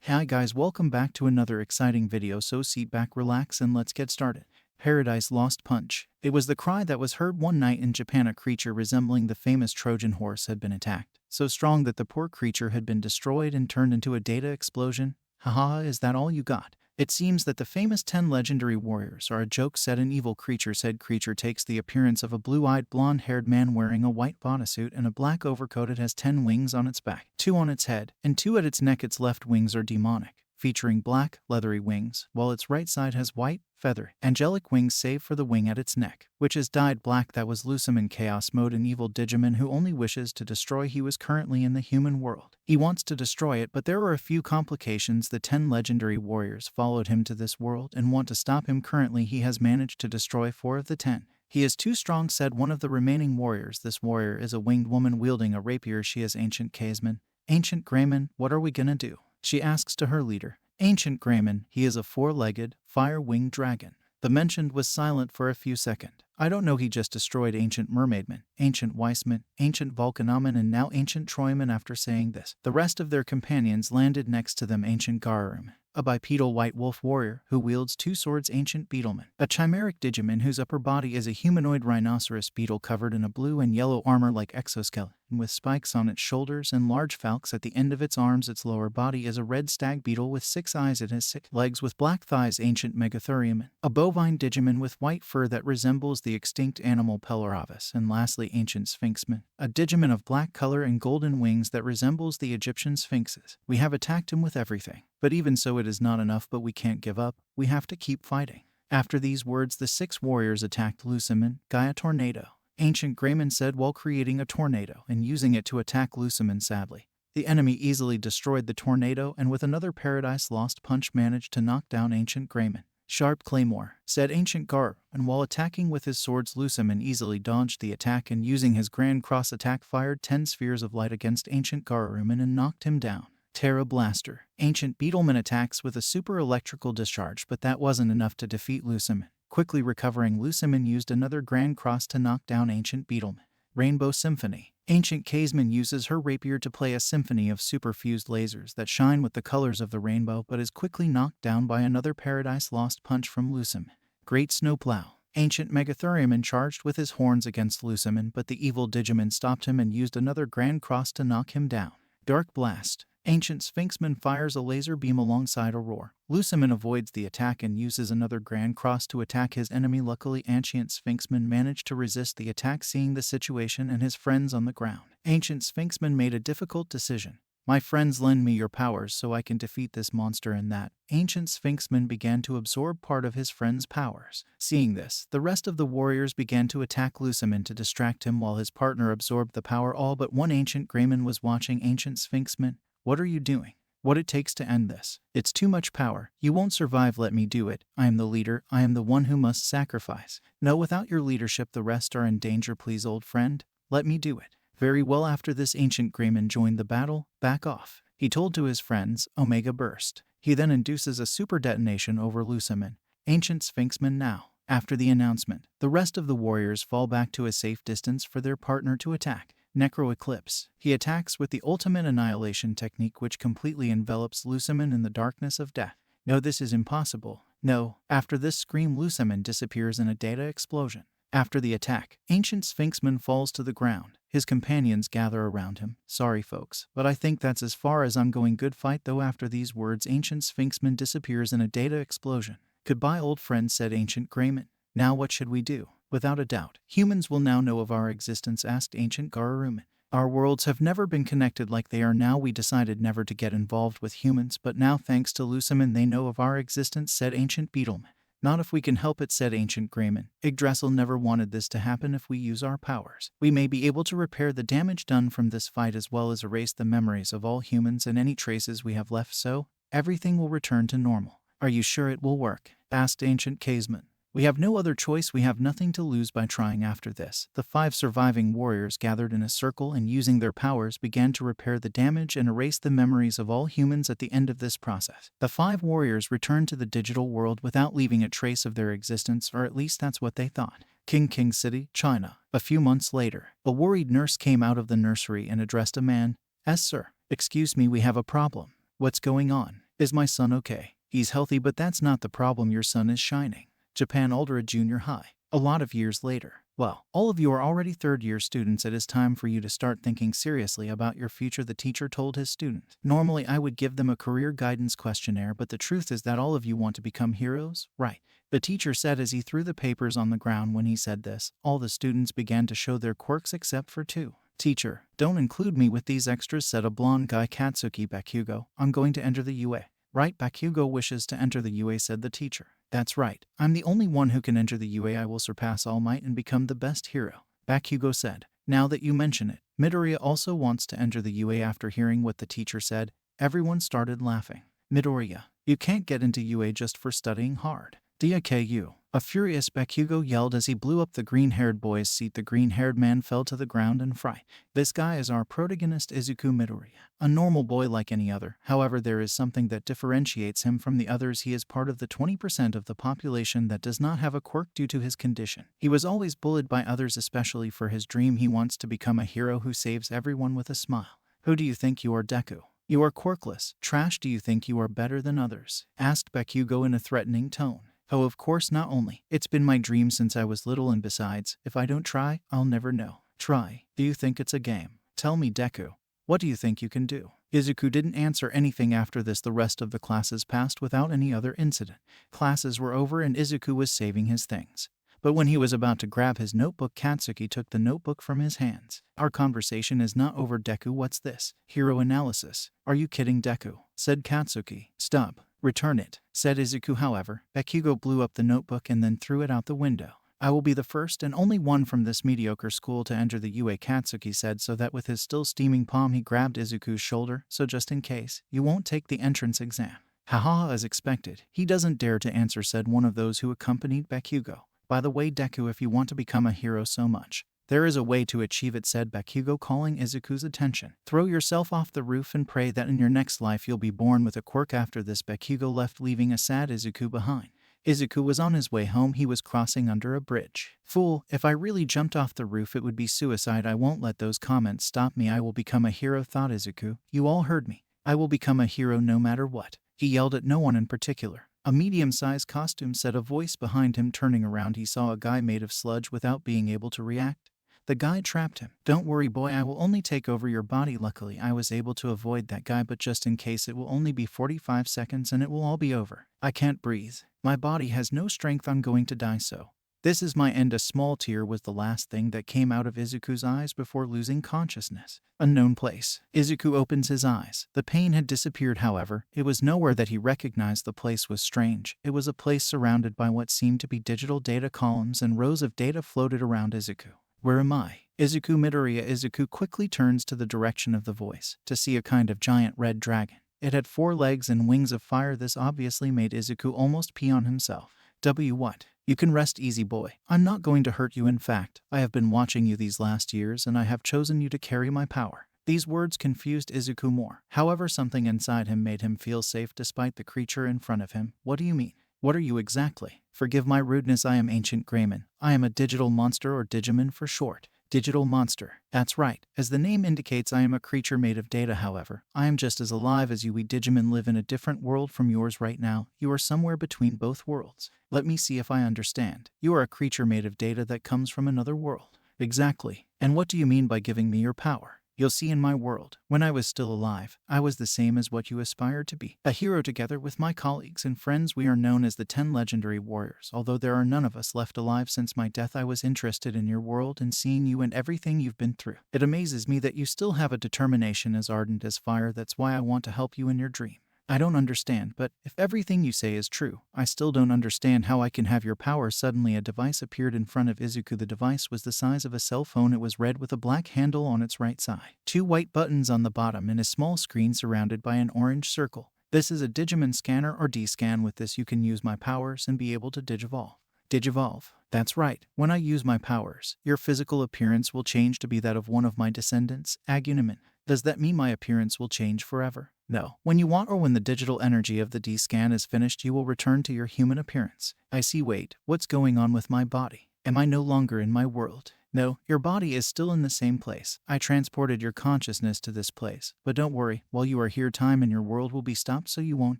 Hi guys, welcome back to another exciting video, so sit back, relax, and let's get started. Paradise Lost Punch. It was the cry that was heard one night in Japan. A creature resembling the famous Trojan horse had been attacked, so strong that the poor creature had been destroyed and turned into a data explosion. Haha, is that all you got? It seems that the famous 10 legendary warriors are a joke, said an evil creature. Said creature takes the appearance of a blue-eyed, blonde-haired man wearing a white bodysuit and a black overcoat. It has 10 wings on its back, 2 on its head, and 2 at its neck. Its left wings are demonic, featuring black, leathery wings, while its right side has white, feathery, angelic wings save for the wing at its neck, which is dyed black. That was Lusum in Chaos Mode, an evil Digimon who only wishes to destroy. He was currently in the human world. He wants to destroy it, but there are a few complications. The 10 legendary warriors followed him to this world and want to stop him. Currently he has managed to destroy 4 of the 10. He is too strong, said one of the remaining warriors. This warrior is a winged woman wielding a rapier. She is Ancient Kaisman. Ancient Greymon, what are we gonna do? She asks to her leader. Ancient Greymon, he is a 4-legged, fire-winged dragon. The mentioned was silent for a few seconds. I don't know, he just destroyed Ancient Mermaidman, Ancient Weissman, Ancient Vulcanomon, and now Ancient Troyman. After saying this, the rest of their companions landed next to them. Ancient Garurumon, a bipedal white wolf warrior who wields 2 swords. Ancient Beetleman, a chimeric Digimon whose upper body is a humanoid rhinoceros beetle covered in a blue and yellow armor like exoskeleton, with spikes on its shoulders and large falx at the end of its arms. Its lower body is a red stag beetle with 6 eyes. It has 6 legs with black thighs. Ancient Megatheriumon, a bovine Digimon with white fur that resembles the extinct animal Pelorabus. And lastly, Ancient Sphinxman, a Digimon of black color and golden wings that resembles the Egyptian sphinxes. We have attacked him with everything, but even so it is not enough. But we can't give up, we have to keep fighting. After these words, the 6 warriors attacked Lusumon. Gaia Tornado, Ancient Greymon said while creating a tornado and using it to attack Lusumon. Sadly, the enemy easily destroyed the tornado and with another Paradise Lost Punch managed to knock down Ancient Greymon. Sharp Claymore, said Ancient Gar, and while attacking with his swords, Lusumon easily dodged the attack and using his Grand Cross attack fired 10 spheres of light against Ancient Garurumon and knocked him down. Terra Blaster, Ancient Beetleman attacks with a super electrical discharge, but that wasn't enough to defeat Lusumon. Quickly recovering, Lusumon used another Grand Cross to knock down Ancient Beetleman. Rainbow Symphony, Ancient Kaisman uses her rapier to play a symphony of superfused lasers that shine with the colors of the rainbow, but is quickly knocked down by another Paradise Lost Punch from Lusumon. Great Snowplow, Ancient Megatheriumon charged with his horns against Lusumon, but the evil Digimon stopped him and used another Grand Cross to knock him down. Dark Blast, Ancient Sphinxman fires a laser beam alongside a roar. Lusumon avoids the attack and uses another Grand Cross to attack his enemy. Luckily, Ancient Sphinxman managed to resist the attack. Seeing the situation and his friends on the ground, Ancient Sphinxman made a difficult decision. My friends, lend me your powers so I can defeat this monster. And that Ancient Sphinxman began to absorb part of his friend's powers. Seeing this, the rest of the warriors began to attack Lusumon to distract him while his partner absorbed the power. All but one Ancient Greymon was watching. Ancient Sphinxman, what are you doing? What it takes to end this? It's too much power. You won't survive. Let me do it. I am the leader. I am the one who must sacrifice. No, without your leadership the rest are in danger. Please, old friend, let me do it. Very well. After this, Ancient Greymon joined the battle. Back off, he told to his friends. Omega Burst. He then induces a super detonation over Lusumon. Ancient Sphinxman now. After the announcement, the rest of the warriors fall back to a safe distance for their partner to attack. Necro Eclipse. He attacks with the ultimate annihilation technique, which completely envelops Lusumon in the darkness of death. No, this is impossible. No. After this scream, Lusumon disappears in a data explosion. After the attack, Ancient Sphinxman falls to the ground. His companions gather around him. Sorry folks, but I think that's as far as I'm going. Good fight though. After these words, Ancient Sphinxman disappears in a data explosion. Goodbye, old friend, said Ancient Greymon. Now what should we do? Without a doubt, humans will now know of our existence, asked Ancient Garurumon. Our worlds have never been connected like they are now. We decided never to get involved with humans, but now thanks to Lusumon they know of our existence, said Ancient Beetleman. Not if we can help it, said Ancient Greymon. Yggdrasil never wanted this to happen. If we use our powers, we may be able to repair the damage done from this fight as well as erase the memories of all humans and any traces we have left, so everything will return to normal. Are you sure it will work? Asked Ancient Kaisman. We have no other choice. We have nothing to lose by trying. After this, the 5 surviving warriors gathered in a circle and using their powers began to repair the damage and erase the memories of all humans. At the end of this process, the 5 warriors returned to the digital world without leaving a trace of their existence, or at least that's what they thought. King City, China. A few months later, a worried nurse came out of the nursery and addressed a man. Sir. Excuse me, we have a problem. What's going on? Is my son okay? He's healthy, but that's not the problem. Your son is shining. Japan Ultra Junior High. A lot of years later. Well, all of you are already third-year students. It is time for you to start thinking seriously about your future, the teacher told his student. Normally, I would give them a career guidance questionnaire, but the truth is that all of you want to become heroes, right? The teacher said as he threw the papers on the ground. When he said this, all the students began to show their quirks except for two. Teacher, don't include me with these extras, said a blonde guy. Katsuki. Bakugo, I'm going to enter the UA. Right, Bakugo wishes to enter the UA, said the teacher. That's right, I'm the only one who can enter the UA. I will surpass All Might and become the best hero, Bakugo said. Now that you mention it, Midoriya also wants to enter the UA. After hearing what the teacher said, everyone started laughing. Midoriya, you can't get into UA just for studying hard. DISCLAIMER. A furious Bakugo yelled as he blew up the green-haired boy's seat. The green-haired man fell to the ground and fried. This guy is our protagonist, Izuku Midoriya. A normal boy like any other. However, there is something that differentiates him from the others. He is part of the 20% of the population that does not have a quirk due to his condition. He was always bullied by others, especially for his dream. He wants to become a hero who saves everyone with a smile. Who do you think you are, Deku? You are quirkless. Trash. Do you think you are better than others? Asked Bakugo in a threatening tone. Oh, of course not. Only. It's been my dream since I was little, and besides, if I don't try, I'll never know. Try. Do you think it's a game? Tell me, Deku. What do you think you can do? Izuku didn't answer anything after this. The rest of the classes passed without any other incident. Classes were over and Izuku was saving his things. But when he was about to grab his notebook, Katsuki took the notebook from his hands. Our conversation is not over, Deku. What's this? Hero analysis. Are you kidding, Deku? Said Katsuki. Stop. Return it, said Izuku. However, Bakugo blew up the notebook and then threw it out the window. I will be the first and only one from this mediocre school to enter the UA, Katsuki said, so that with his still steaming palm he grabbed Izuku's shoulder. So just in case, you won't take the entrance exam. Haha, as expected. He doesn't dare to answer, said one of those who accompanied Bakugo. By the way, Deku, if you want to become a hero so much, there is a way to achieve it, said Bakugo, calling Izuku's attention. Throw yourself off the roof and pray that in your next life you'll be born with a quirk. After this, Bakugo left, leaving a sad Izuku behind. Izuku was on his way home. He was crossing under a bridge. Fool, if I really jumped off the roof it would be suicide. I won't let those comments stop me. I will become a hero, thought Izuku. You all heard me. I will become a hero no matter what. He yelled at no one in particular. A medium-sized costume, said a voice behind him. Turning around, he saw a guy made of sludge. Without being able to react, the guy trapped him. Don't worry, boy, I will only take over your body. Luckily, I was able to avoid that guy, but just in case, it will only be 45 seconds and it will all be over. I can't breathe. My body has no strength. I'm going to die, so this is my end. A small tear was the last thing that came out of Izuku's eyes before losing consciousness. Unknown place. Izuku opens his eyes. The pain had disappeared, however. It was nowhere that he recognized. The place was strange. It was a place surrounded by what seemed to be digital data columns, and rows of data floated around Izuku. Where am I? Izuku. Midoriya. Izuku quickly turns to the direction of the voice to see a kind of giant red dragon. It had 4 legs and wings of fire. This obviously made Izuku almost pee on himself. What? You can rest easy, boy. I'm not going to hurt you. In fact, I have been watching you these last years and I have chosen you to carry my power. These words confused Izuku more. However, something inside him made him feel safe despite the creature in front of him. What do you mean? What are you exactly? Forgive my rudeness. I am Ancient Greymon. I am a digital monster, or Digimon for short. Digital monster. That's right. As the name indicates, I am a creature made of data. However, I am just as alive as you. We Digimon live in a different world from yours right now. You are somewhere between both worlds. Let me see if I understand. You are a creature made of data that comes from another world. Exactly. And what do you mean by giving me your power? You'll see, in my world, when I was still alive, I was the same as what you aspire to be. A hero. Together with my colleagues and friends, we are known as the 10 legendary warriors. Although there are none of us left alive since my death, I was interested in your world and seeing you and everything you've been through. It amazes me that you still have a determination as ardent as fire. That's why I want to help you in your dream. I don't understand, but if everything you say is true, I still don't understand how I can have your power. Suddenly a device appeared in front of Izuku. The device was the size of a cell phone. It was red with a black handle on its right side, 2 white buttons on the bottom, and a small screen surrounded by an orange circle. This is a Digimon scanner, or D-scan. With this you can use my powers and be able to digivolve. Digivolve. That's right. When I use my powers, your physical appearance will change to be that of one of my descendants, Agumon. Does that mean my appearance will change forever? No. When you want, or when the digital energy of the D-scan is finished, you will return to your human appearance. I see. Wait, what's going on with my body? Am I no longer in my world? No, your body is still in the same place. I transported your consciousness to this place. But don't worry, while you are here time in your world will be stopped so you won't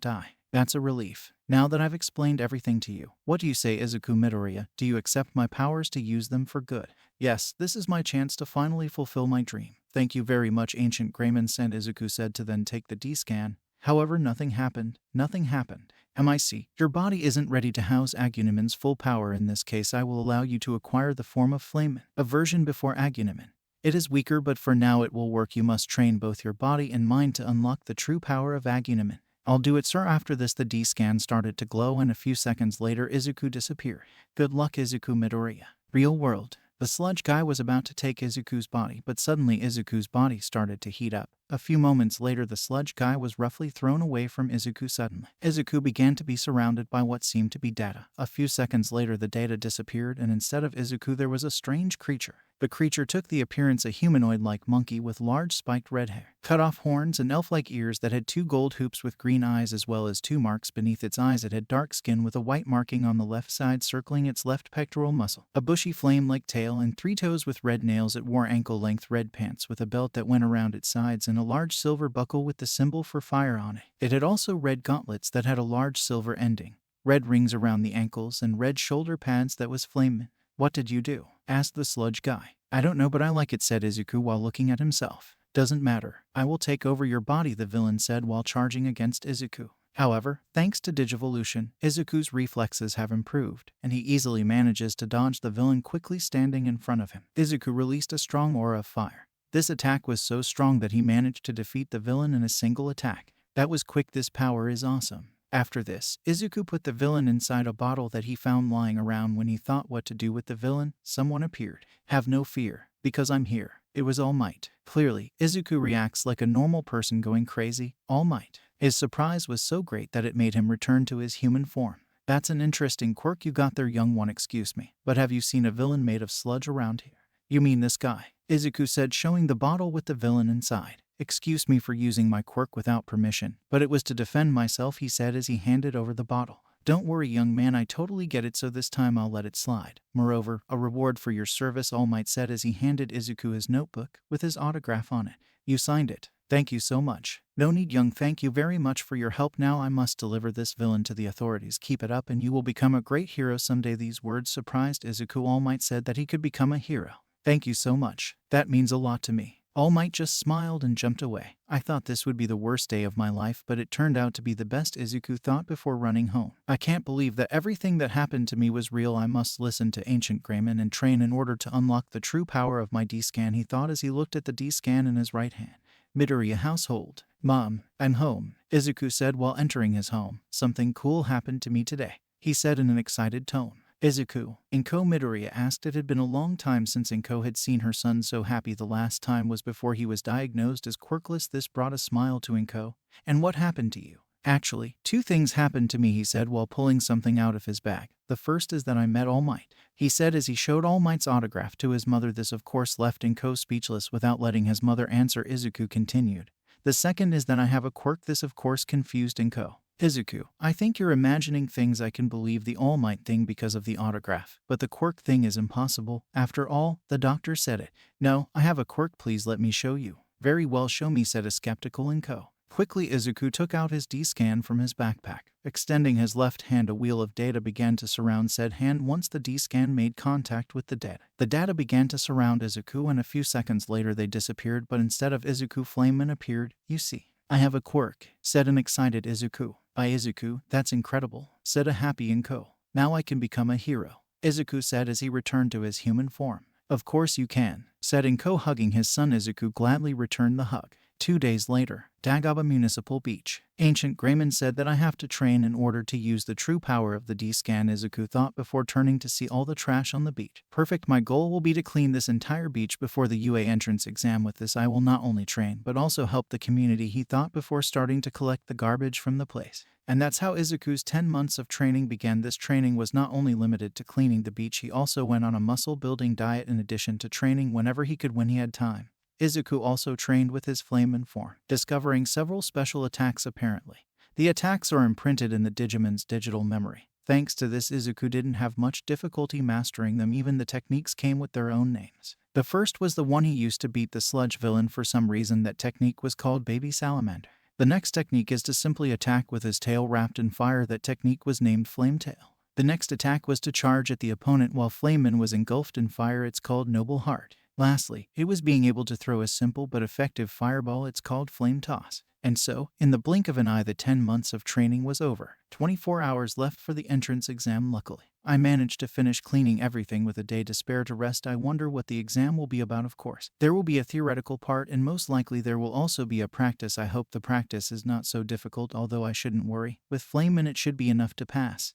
die. That's a relief. Now that I've explained everything to you, what do you say, Izuku Midoriya? Do you accept my powers to use them for good? Yes, this is my chance to finally fulfill my dream. Thank you very much, Ancient Greymon sent, Izuku said to then take the D-scan. However, nothing happened. Nothing happened. MIC, your body isn't ready to house Agunimon's full power. In this case, I will allow you to acquire the form of Flamen, a version before Agunimin. It is weaker, but for now it will work. You must train both your body and mind to unlock the true power of Agunimin. I'll do it, sir. After this, the D-scan started to glow, and a few seconds later, Izuku disappeared. Good luck, Izuku Midoriya. Real world. The sludge guy was about to take Izuku's body, but suddenly Izuku's body started to heat up. A few moments later, the sludge guy was roughly thrown away from Izuku suddenly. Izuku began to be surrounded by what seemed to be data. A few seconds later, the data disappeared, and instead of Izuku, there was a strange creature. The creature took the appearance of a humanoid-like monkey with large spiked red hair, cut-off horns, and elf-like ears that had 2 gold hoops with green eyes, as well as 2 marks beneath its eyes. It had dark skin with a white marking on the left side circling its left pectoral muscle, a bushy flame-like tail, and 3 toes with red nails. It wore ankle-length red pants with a belt that went around its sides and a large silver buckle with the symbol for fire on it. It had also red gauntlets that had a large silver ending, red rings around the ankles, and red shoulder pads that was flamen. What did you do? Asked the sludge guy. I don't know, but I like it, said Izuku while looking at himself. Doesn't matter. I will take over your body, the villain said while charging against Izuku. However, thanks to Digivolution, Izuku's reflexes have improved, and he easily manages to dodge the villain quickly standing in front of him. Izuku released a strong aura of fire. This attack was so strong that he managed to defeat the villain in a single attack. That was quick. This power is awesome. After this, Izuku put the villain inside a bottle that he found lying around. When he thought what to do with the villain, someone appeared. Have no fear, because I'm here. It was All Might. Clearly, Izuku reacts like a normal person going crazy. All Might. His surprise was so great that it made him return to his human form. That's an interesting quirk you got there, young one. Excuse me, but have you seen a villain made of sludge around here? You mean this guy? Izuku said, showing the bottle with the villain inside. Excuse me for using my quirk without permission, but it was to defend myself, he said as he handed over the bottle. Don't worry, young man, I totally get it, so this time I'll let it slide. Moreover, a reward for your service, All Might said as he handed Izuku his notebook with his autograph on it. You signed it. Thank you so much. No need, young. Thank you very much for your help. Now I must deliver this villain to the authorities. Keep it up and you will become a great hero someday. These words surprised Izuku. All Might said that he could become a hero. Thank you so much. That means a lot to me. All Might just smiled and jumped away. I thought this would be the worst day of my life, but it turned out to be the best, Izuku thought before running home. I can't believe that everything that happened to me was real. I must listen to Ancient Greymon and train in order to unlock the true power of my D-scan, he thought as he looked at the D-scan in his right hand. Midoriya household. Mom, I'm home, Izuku said while entering his home. Something cool happened to me today, he said in an excited tone. Izuku, Inko, Midoriya asked. It had been a long time since Inko had seen her son so happy. The last time was before he was diagnosed as quirkless. This brought a smile to Inko. And what happened to you? Actually, 2 things happened to me, he said while pulling something out of his bag. The first is that I met All Might, he said as he showed All Might's autograph to his mother. This of course left Inko speechless. Without letting his mother answer, Izuku continued. The second is that I have a quirk. This of course confused Inko. Izuku, I think you're imagining things. I can believe the All Might thing because of the autograph, but the quirk thing is impossible. After all, the doctor said it. No, I have a quirk. Please let me show you. Very well, show me, said a skeptical Inko. Quickly, Izuku took out his D-scan from his backpack. Extending his left hand, a wheel of data began to surround said hand. Once the D-scan made contact with the data began to surround Izuku, and a few seconds later they disappeared, but instead of Izuku, Flamen appeared. You see, I have a quirk, said an excited Izuku. By Izuku, that's incredible, said a happy Inko. Now I can become a hero, Izuku said as he returned to his human form. Of course you can, said Inko, hugging his son. Izuku gladly returned the hug. 2 days later, Dagaba Municipal Beach. Ancient Greymon said that I have to train in order to use the true power of the D-scan, Izuku thought before turning to see all the trash on the beach. Perfect, my goal will be to clean this entire beach before the UA entrance exam. With this I will not only train but also help the community, he thought before starting to collect the garbage from the place. And that's how Izuku's 10 months of training began. This training was not only limited to cleaning the beach, he also went on a muscle-building diet in addition to training whenever he could when he had time. Izuku also trained with his Flamen form, discovering several special attacks apparently. The attacks are imprinted in the Digimon's digital memory. Thanks to this, Izuku didn't have much difficulty mastering them. Even the techniques came with their own names. The first was the one he used to beat the sludge villain. For some reason, that technique was called Baby Salamander. The next technique is to simply attack with his tail wrapped in fire. That technique was named Flame Tail. The next attack was to charge at the opponent while Flameman was engulfed in fire. It's called Noble Heart. Lastly, it was being able to throw a simple but effective fireball. It's called Flame Toss. And so, in the blink of an eye, the 10 months of training was over. 24 hours left for the entrance exam. Luckily, I managed to finish cleaning everything with a day to spare to rest. I wonder what the exam will be about. Of course, there will be a theoretical part, and most likely there will also be a practice. I hope the practice is not so difficult, although I shouldn't worry. With Flameman, it should be enough to pass.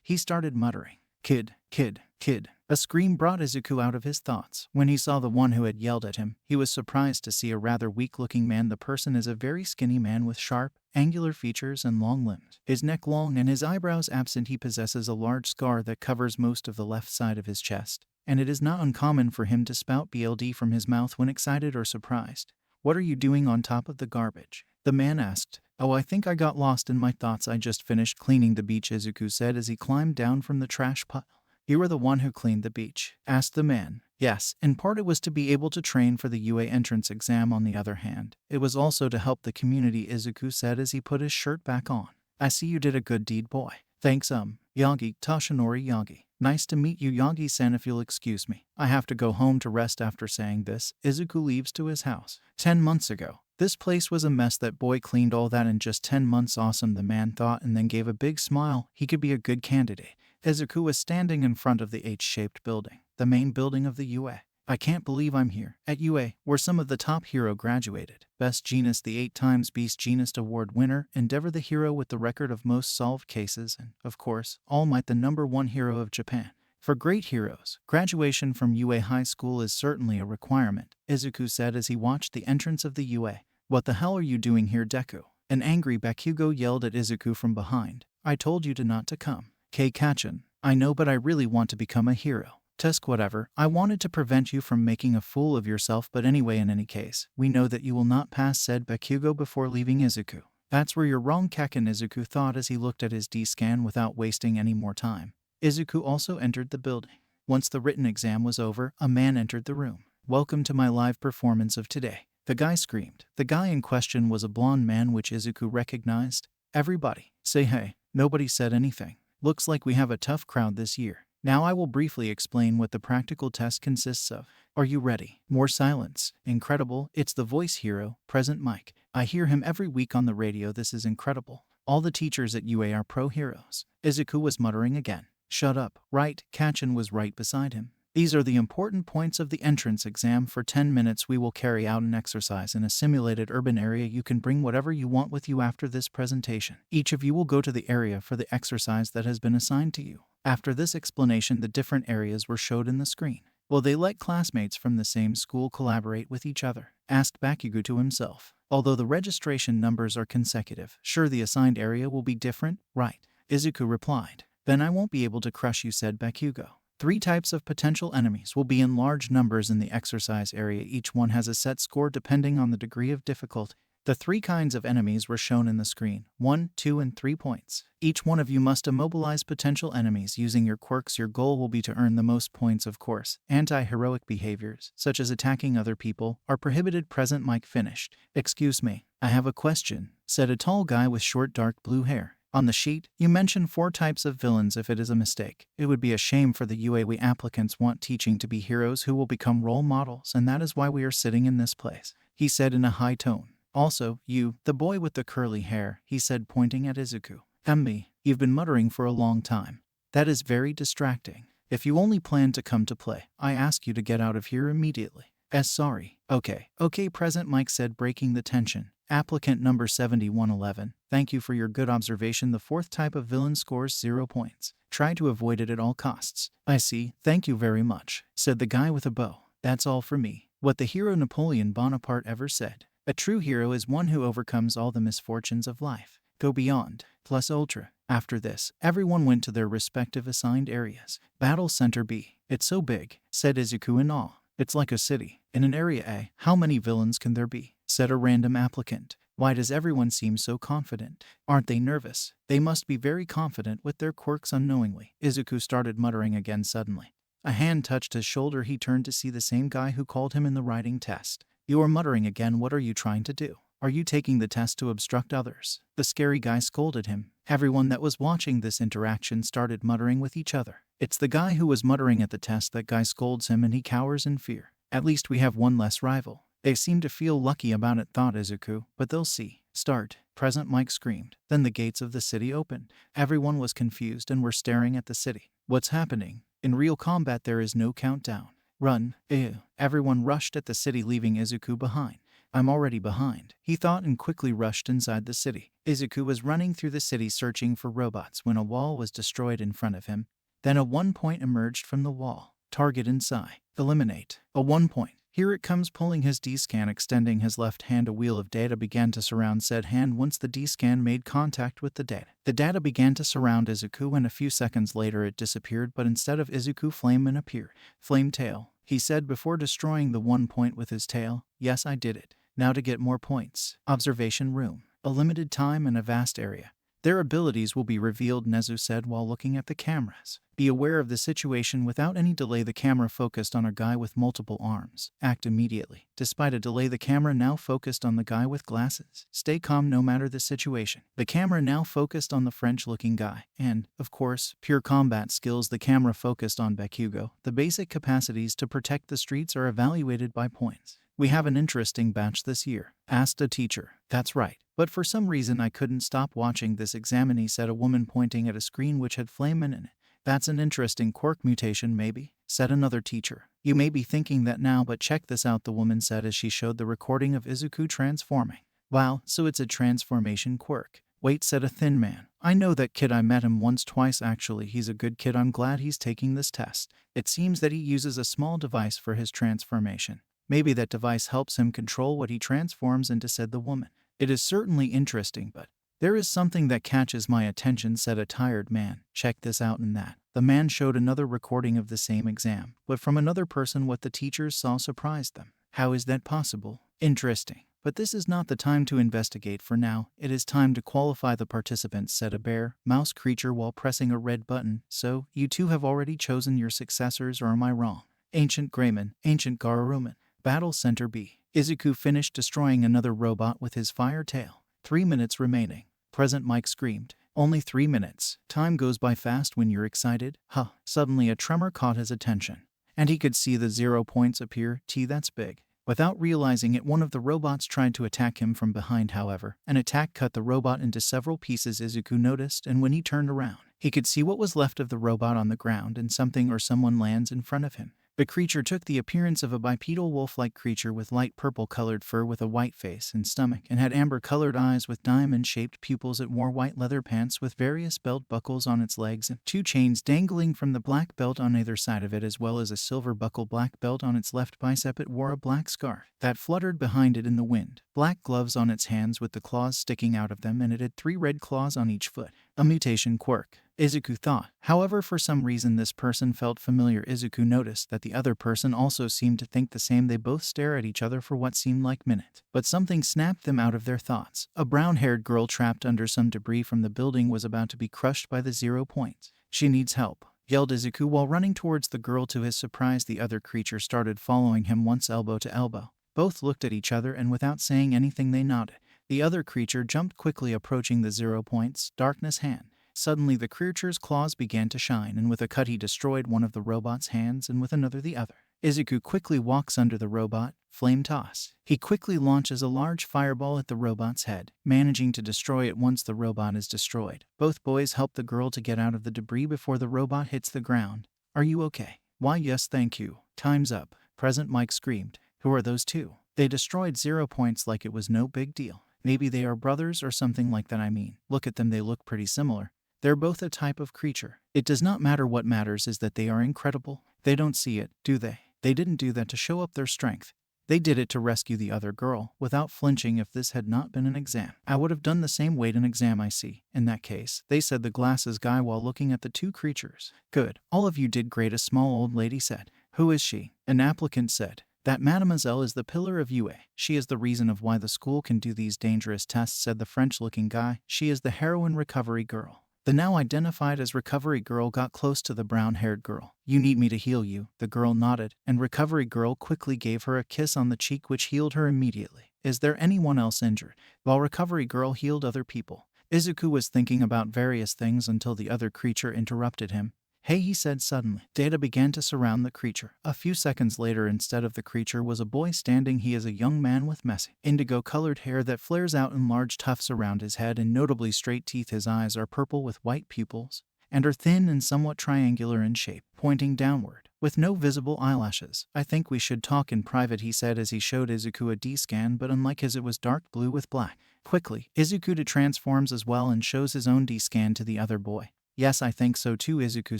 He started muttering, "Kid, kid, kid." A scream brought Izuku out of his thoughts. When he saw the one who had yelled at him, he was surprised to see a rather weak-looking man. The person is a very skinny man with sharp, angular features and long limbs. His neck long and his eyebrows absent. He possesses a large scar that covers most of the left side of his chest, and it is not uncommon for him to spout BLD from his mouth when excited or surprised. "What are you doing on top of the garbage?" the man asked. "Oh, I think I got lost in my thoughts. I just finished cleaning the beach," Izuku said as he climbed down from the trash pile. "You were the one who cleaned the beach?" asked the man. "Yes, in part it was to be able to train for the UA entrance exam. On the other hand, it was also to help the community," Izuku said as he put his shirt back on. "I see you did a good deed, boy." "Thanks, Yagi, Toshinori Yagi. Nice to meet you, Yagi-san. If you'll excuse me, I have to go home to rest." After saying this, Izuku leaves to his house. 10 months ago. This place was a mess. That boy cleaned all that in just 10 months. Awesome, the man thought, and then gave a big smile. He could be a good candidate. Izuku was standing in front of the H-shaped building, the main building of the UA. "I can't believe I'm here at UA, where some of the top hero graduated. Best Genus, the 8 times Beast Genist Award winner, Endeavor the hero with the record of most solved cases, and, of course, All Might, the #1 hero of Japan. For great heroes, graduation from UA High School is certainly a requirement," Izuku said as he watched the entrance of the UA. "What the hell are you doing here, Deku?" An angry Bakugo yelled at Izuku from behind. "I told you not to come." "Kei-chan, I know, but I really want to become a hero." "Tusk, whatever. I wanted to prevent you from making a fool of yourself, but anyway, in any case, we know that you will not pass," said Bakugo before leaving Izuku. "That's where you're wrong, Kaken," Izuku thought as he looked at his D-scan without wasting any more time. Izuku also entered the building. Once the written exam was over, a man entered the room. "Welcome to my live performance of today," the guy screamed. The guy in question was a blonde man, which Izuku recognized. "Everybody, say hey." Nobody said anything. "Looks like we have a tough crowd this year. Now I will briefly explain what the practical test consists of. Are you ready?" More silence. "Incredible, it's the voice hero, Present Mike. I hear him every week on the radio. This is incredible. All the teachers at UA are pro heroes." Izuku was muttering again. "Shut up." Right, Kachin was right beside him. "These are the important points of the entrance exam. For 10 minutes we will carry out an exercise in a simulated urban area. You can bring whatever you want with you after this presentation. Each of you will go to the area for the exercise that has been assigned to you." After this explanation, the different areas were showed in the screen. "Will they let classmates from the same school collaborate with each other?" asked Bakugo to himself. "Although the registration numbers are consecutive, sure the assigned area will be different, right?" Izuku replied. "Then I won't be able to crush you," said Bakugo. 3 types of potential enemies will be in large numbers in the exercise area. Each one has a set score depending on the degree of difficulty. The 3 kinds of enemies were shown in the screen: 1, 2, and 3 points. Each one of you must immobilize potential enemies using your quirks. Your goal will be to earn the most points, of course. Anti-heroic behaviors, such as attacking other people, are prohibited. Present Mike finished. "Excuse me, I have a question," said a tall guy with short dark blue hair. "On the sheet, you mentioned 4 types of villains. If it is a mistake, it would be a shame for the UA. We applicants want teaching to be heroes who will become role models, and that is why we are sitting in this place," he said in a high tone. "Also, you, the boy with the curly hair," he said, pointing at Izuku. "Me, you've been muttering for a long time. That is very distracting. If you only plan to come to play, I ask you to get out of here immediately." Sorry." Okay, Present Mike said, breaking the tension. "Applicant number 7111, thank you for your good observation. The 4th type of villain scores 0 points. Try to avoid it at all costs." "I see, thank you very much," said the guy with a bow. "That's all for me." What the hero Napoleon Bonaparte ever said: "A true hero is one who overcomes all the misfortunes of life." Go beyond, plus ultra. After this, everyone went to their respective assigned areas. Battle Center B. "It's so big," said Izuku in awe. "It's like a city." "In an area A, how many villains can there be?" said a random applicant. Why does everyone seem so confident? Aren't they nervous? They must be very confident with their quirks unknowingly. Izuku started muttering again suddenly. A hand touched his shoulder. He turned to see the same guy who called him in the writing test. You are muttering again. What are you trying to do? Are you taking the test to obstruct others? The scary guy scolded him. Everyone that was watching this interaction started muttering with each other. It's the guy who was muttering at the test. That guy scolds him and he cowers in fear. At least we have one less rival. They seem to feel lucky about it, thought Izuku, but they'll see. Start. Present Mike screamed. Then the gates of the city opened. Everyone was confused and were staring at the city. What's happening? In real combat there is no countdown. Run. Ew. Everyone rushed at the city, leaving Izuku behind. I'm already behind, he thought, and quickly rushed inside the city. Izuku was running through the city searching for robots when a wall was destroyed in front of him. Then a 1 point emerged from the wall. Target inside. Eliminate. A 1 point. Here it comes. Pulling his D-scan, extending his left hand, a wheel of data began to surround said hand. Once the D-scan made contact with the data began to surround Izuku, and a few seconds later it disappeared, but instead of Izuku, Flameman appeared. Flame tail, he said before destroying the 1 point with his tail. Yes, I did it. Now to get more points. Observation room. A limited time and a vast area. Their abilities will be revealed, Nezu said while looking at the cameras. Be aware of the situation. Without any delay, the camera focused on a guy with multiple arms. Act immediately. Despite a delay, the camera now focused on the guy with glasses. Stay calm no matter the situation. The camera now focused on the French-looking guy. And, of course, pure combat skills. The camera focused on Bakugo. The basic capacities to protect the streets are evaluated by points. We have an interesting batch this year, asked a teacher. That's right. But for some reason I couldn't stop watching this examinee, said a woman pointing at a screen which had Flameman in it. That's an interesting quirk mutation maybe, said another teacher. You may be thinking that now, but check this out, the woman said as she showed the recording of Izuku transforming. Wow, so it's a transformation quirk. Wait, said a thin man. I know that kid. I met him once, twice actually. He's a good kid. I'm glad he's taking this test. It seems that he uses a small device for his transformation. Maybe that device helps him control what he transforms into, said the woman. It is certainly interesting, but there is something that catches my attention, said a tired man. Check this out and that. The man showed another recording of the same exam, but from another person. What the teachers saw surprised them. How is that possible? Interesting. But this is not the time to investigate for now. It is time to qualify the participants, said a bear mouse creature while pressing a red button. So, you two have already chosen your successors, or am I wrong? Ancient Greymon, Ancient Garuruman. Battle Center B. Izuku finished destroying another robot with his fire tail. 3 minutes remaining. Present Mike screamed. Only 3 minutes. Time goes by fast when you're excited. Huh. Suddenly a tremor caught his attention, and he could see the 0 points appear. That's big. Without realizing it, one of the robots tried to attack him from behind. However, an attack cut the robot into several pieces. Izuku noticed, and when he turned around, he could see what was left of the robot on the ground, and something or someone lands in front of him. The creature took the appearance of a bipedal wolf-like creature with light purple-colored fur with a white face and stomach, and had amber-colored eyes with diamond-shaped pupils. It wore white leather pants with various belt buckles on its legs and 2 chains dangling from the black belt on either side of it, as well as a silver buckle black belt on its left bicep. It wore a black scarf that fluttered behind it in the wind, black gloves on its hands with the claws sticking out of them, and it had 3 red claws on each foot. A mutation quirk, Izuku thought. However, for some reason this person felt familiar. Izuku noticed that the other person also seemed to think the same. They both stare at each other for what seemed like minutes, but something snapped them out of their thoughts. A brown-haired girl trapped under some debris from the building was about to be crushed by the 0 points. She needs help, yelled Izuku while running towards the girl. To his surprise, the other creature started following him, once elbow to elbow. Both looked at each other, and without saying anything they nodded. The other creature jumped quickly, approaching the 0 points, darkness hand. Suddenly the creature's claws began to shine, and with a cut he destroyed one of the robot's hands, and with another the other. Izuku quickly walks under the robot. Flame toss. He quickly launches a large fireball at the robot's head, managing to destroy it. Once the robot is destroyed, both boys help the girl to get out of the debris before the robot hits the ground. Are you okay? Why, yes, thank you. Time's up. Present Mike screamed. Who are those two? They destroyed 0 points like it was no big deal. Maybe they are brothers or something like that. I mean, look at them, they look pretty similar. They're both a type of creature. It does not matter. What matters is that they are incredible. They don't see it, do they? They didn't do that to show up their strength. They did it to rescue the other girl, without flinching. If this had not been an exam, I would have done the same. Wait, an exam, I see. In that case, they said the glasses guy while looking at the 2 creatures. Good. All of you did great, a small old lady said. Who is she? An applicant said. That mademoiselle is the pillar of UA. She is the reason of why the school can do these dangerous tests, said the French-looking guy. She is the heroine recovery girl. The now identified as recovery girl got close to the brown-haired girl. You need me to heal you, the girl nodded, and recovery girl quickly gave her a kiss on the cheek which healed her immediately. Is there anyone else injured? While recovery girl healed other people, Izuku was thinking about various things until the other creature interrupted him. Hey, he said suddenly. Data began to surround the creature. A few seconds later, instead of the creature was a boy standing. He is a young man with messy, indigo-colored hair that flares out in large tufts around his head and notably straight teeth. His eyes are purple with white pupils and are thin and somewhat triangular in shape, pointing downward, with no visible eyelashes. I think we should talk in private, he said as he showed Izuku a D-scan, but unlike his it was dark blue with black. Quickly, Izuku transforms as well and shows his own D-scan to the other boy. Yes, I think so too, Izuku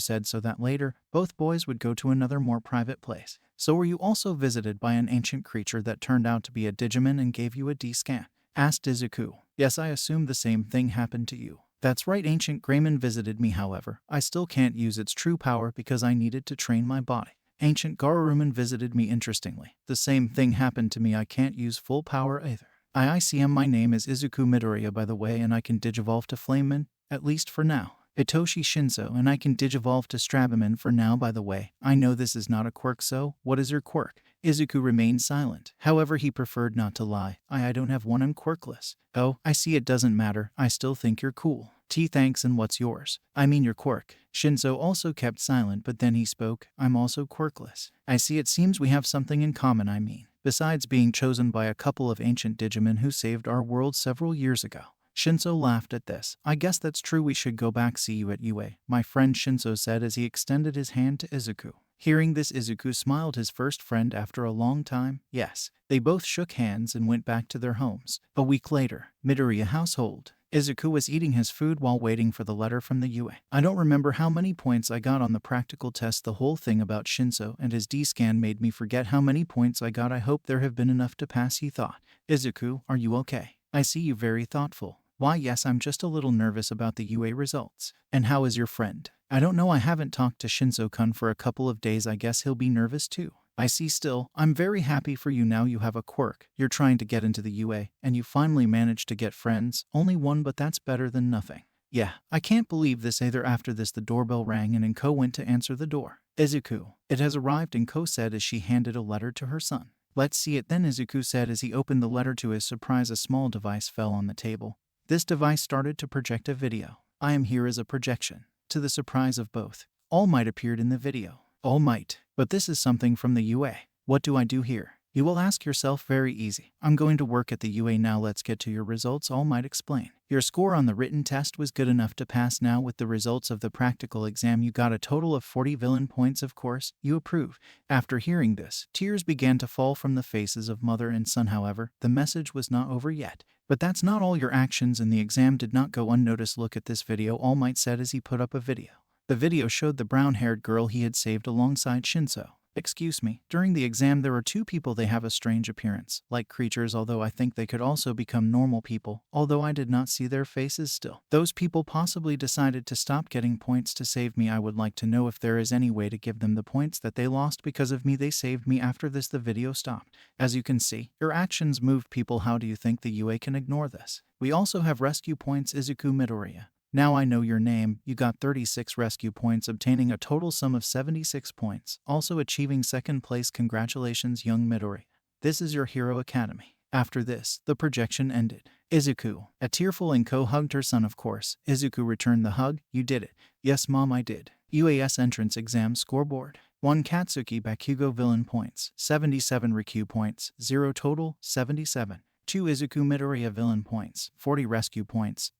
said, so that later, both boys would go to another more private place. So were you also visited by an ancient creature that turned out to be a Digimon and gave you a D-scan? Asked Izuku. Yes, I assume the same thing happened to you. That's right, ancient Greymon visited me, however, I still can't use its true power because I needed to train my body. Ancient Garurumon visited me. Interestingly, the same thing happened to me. I can't use full power either. ICM, my name is Izuku Midoriya, by the way, and I can digivolve to Flameman, at least for now. Itoshi Shinso, and I can digivolve to Strabaman for now, by the way. I know this is not a quirk, so what is your quirk? Izuku remained silent. However, he preferred not to lie. I don't have one. I'm quirkless. Oh, I see, it doesn't matter. I still think you're cool. Thanks, and what's yours? I mean your quirk. Shinso also kept silent, but then he spoke. I'm also quirkless. I see, it seems we have something in common. I mean, besides being chosen by a couple of ancient Digimon who saved our world several years ago. Shinso laughed at this. I guess that's true. We should go back. See you at UA, my friend, Shinso said as he extended his hand to Izuku. Hearing this, Izuku smiled, his first friend after a long time. Yes, they both shook hands and went back to their homes. A week later, Midoriya household. Izuku was eating his food while waiting for the letter from the UA. I don't remember how many points I got on the practical test. The whole thing about Shinso and his D-scan made me forget how many points I got. I hope there have been enough to pass, he thought. Izuku, are you okay? I see you very thoughtful. Why, yes, I'm just a little nervous about the UA results. And how is your friend? I don't know, I haven't talked to Shinso-kun for a couple of days. I guess he'll be nervous too. I see. Still, I'm very happy for you. Now you have a quirk. You're trying to get into the UA, and you finally managed to get friends. Only one, but that's better than nothing. Yeah, I can't believe this either. After this, the doorbell rang and Inko went to answer the door. Izuku, it has arrived, Inko said as she handed a letter to her son. Let's see it then, Izuku said as he opened the letter. To his surprise, a small device fell on the table. This device started to project a video. I am here as a projection. To the surprise of both, All Might appeared in the video. All Might, but this is something from the UA. What do I do here? You will ask yourself. Very easy. I'm going to work at the UA now. Let's get to your results, All Might explained. Your score on the written test was good enough to pass. Now with the results of the practical exam, you got a total of 40 villain points. Of course, you approve. After hearing this, tears began to fall from the faces of mother and son. However, the message was not over yet. But that's not all. Your actions in the exam did not go unnoticed. Look at this video, All Might said as he put up a video. The video showed the brown-haired girl he had saved alongside Shinso. Excuse me, during the exam there are two people. They have a strange appearance, like creatures, although I think they could also become normal people, although I did not see their faces still. Those people possibly decided to stop getting points to save me. I would like to know if there is any way to give them the points that they lost because of me. They saved me. After this, the video stopped. As you can see, your actions moved people. How do you think the UA can ignore this? We also have rescue points, Izuku Midoriya. Now I know your name. You got 36 rescue points, obtaining a total sum of 76 points, also achieving second place. Congratulations, young Midoriya. This is your Hero Academy. After this, the projection ended. Izuku, a tearful Inko hugged her son. Of course, Izuku returned the hug. You did it. Yes, Mom, I did. UAS entrance exam scoreboard. 1 Katsuki Bakugo villain points, 77 Riku points, 0 total, 77. 2 Izuku Midoriya villain points, 40 rescue points,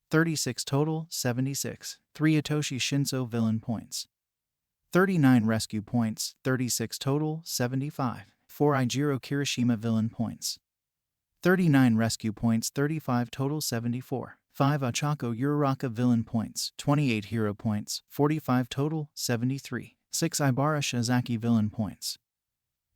36 total, 76. 3 Itoshi Shinso villain points, 39 rescue points, 36 total, 75. 4 Ijiro Kirishima villain points, 39 rescue points, 35 total, 74. 5 Ochako Uraraka villain points, 28 hero points, 45 total, 73. 6 Ibara Shizaki villain points,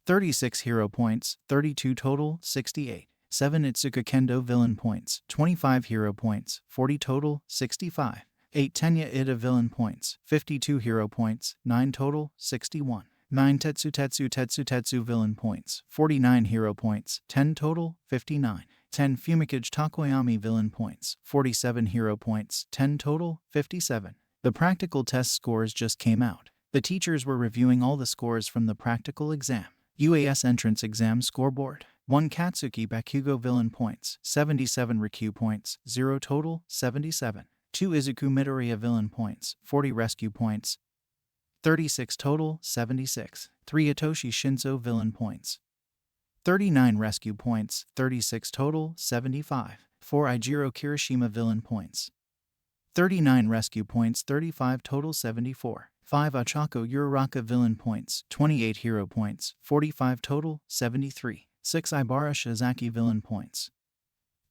36 hero points, 32 total, 68. 7 Itsuka Kendo villain points, 25 hero points, 40 total, 65. 8 Tenya Ida villain points, 52 hero points, 9 total, 61. 9 Tetsu villain points, 49 hero points, 10 total, 59. 10 Fumikage Takoyami villain points, 47 hero points, 10 total, 57. The practical test scores just came out. The teachers were reviewing all the scores from the practical exam. UAS entrance exam scoreboard. 1 Katsuki Bakugo villain points, 77 Rikyu points, 0 total, 77. 2 Izuku Midoriya villain points, 40 rescue points, 36 total, 76. 3 Itoshi Shinso villain points, 39 rescue points, 36 total, 75. 4 Ijiro Kirishima villain points, 39 rescue points, 35 total, 74. 5 Ochako Uraraka villain points, 28 hero points, 45 total, 73. 6 Ibara Shizaki villain points,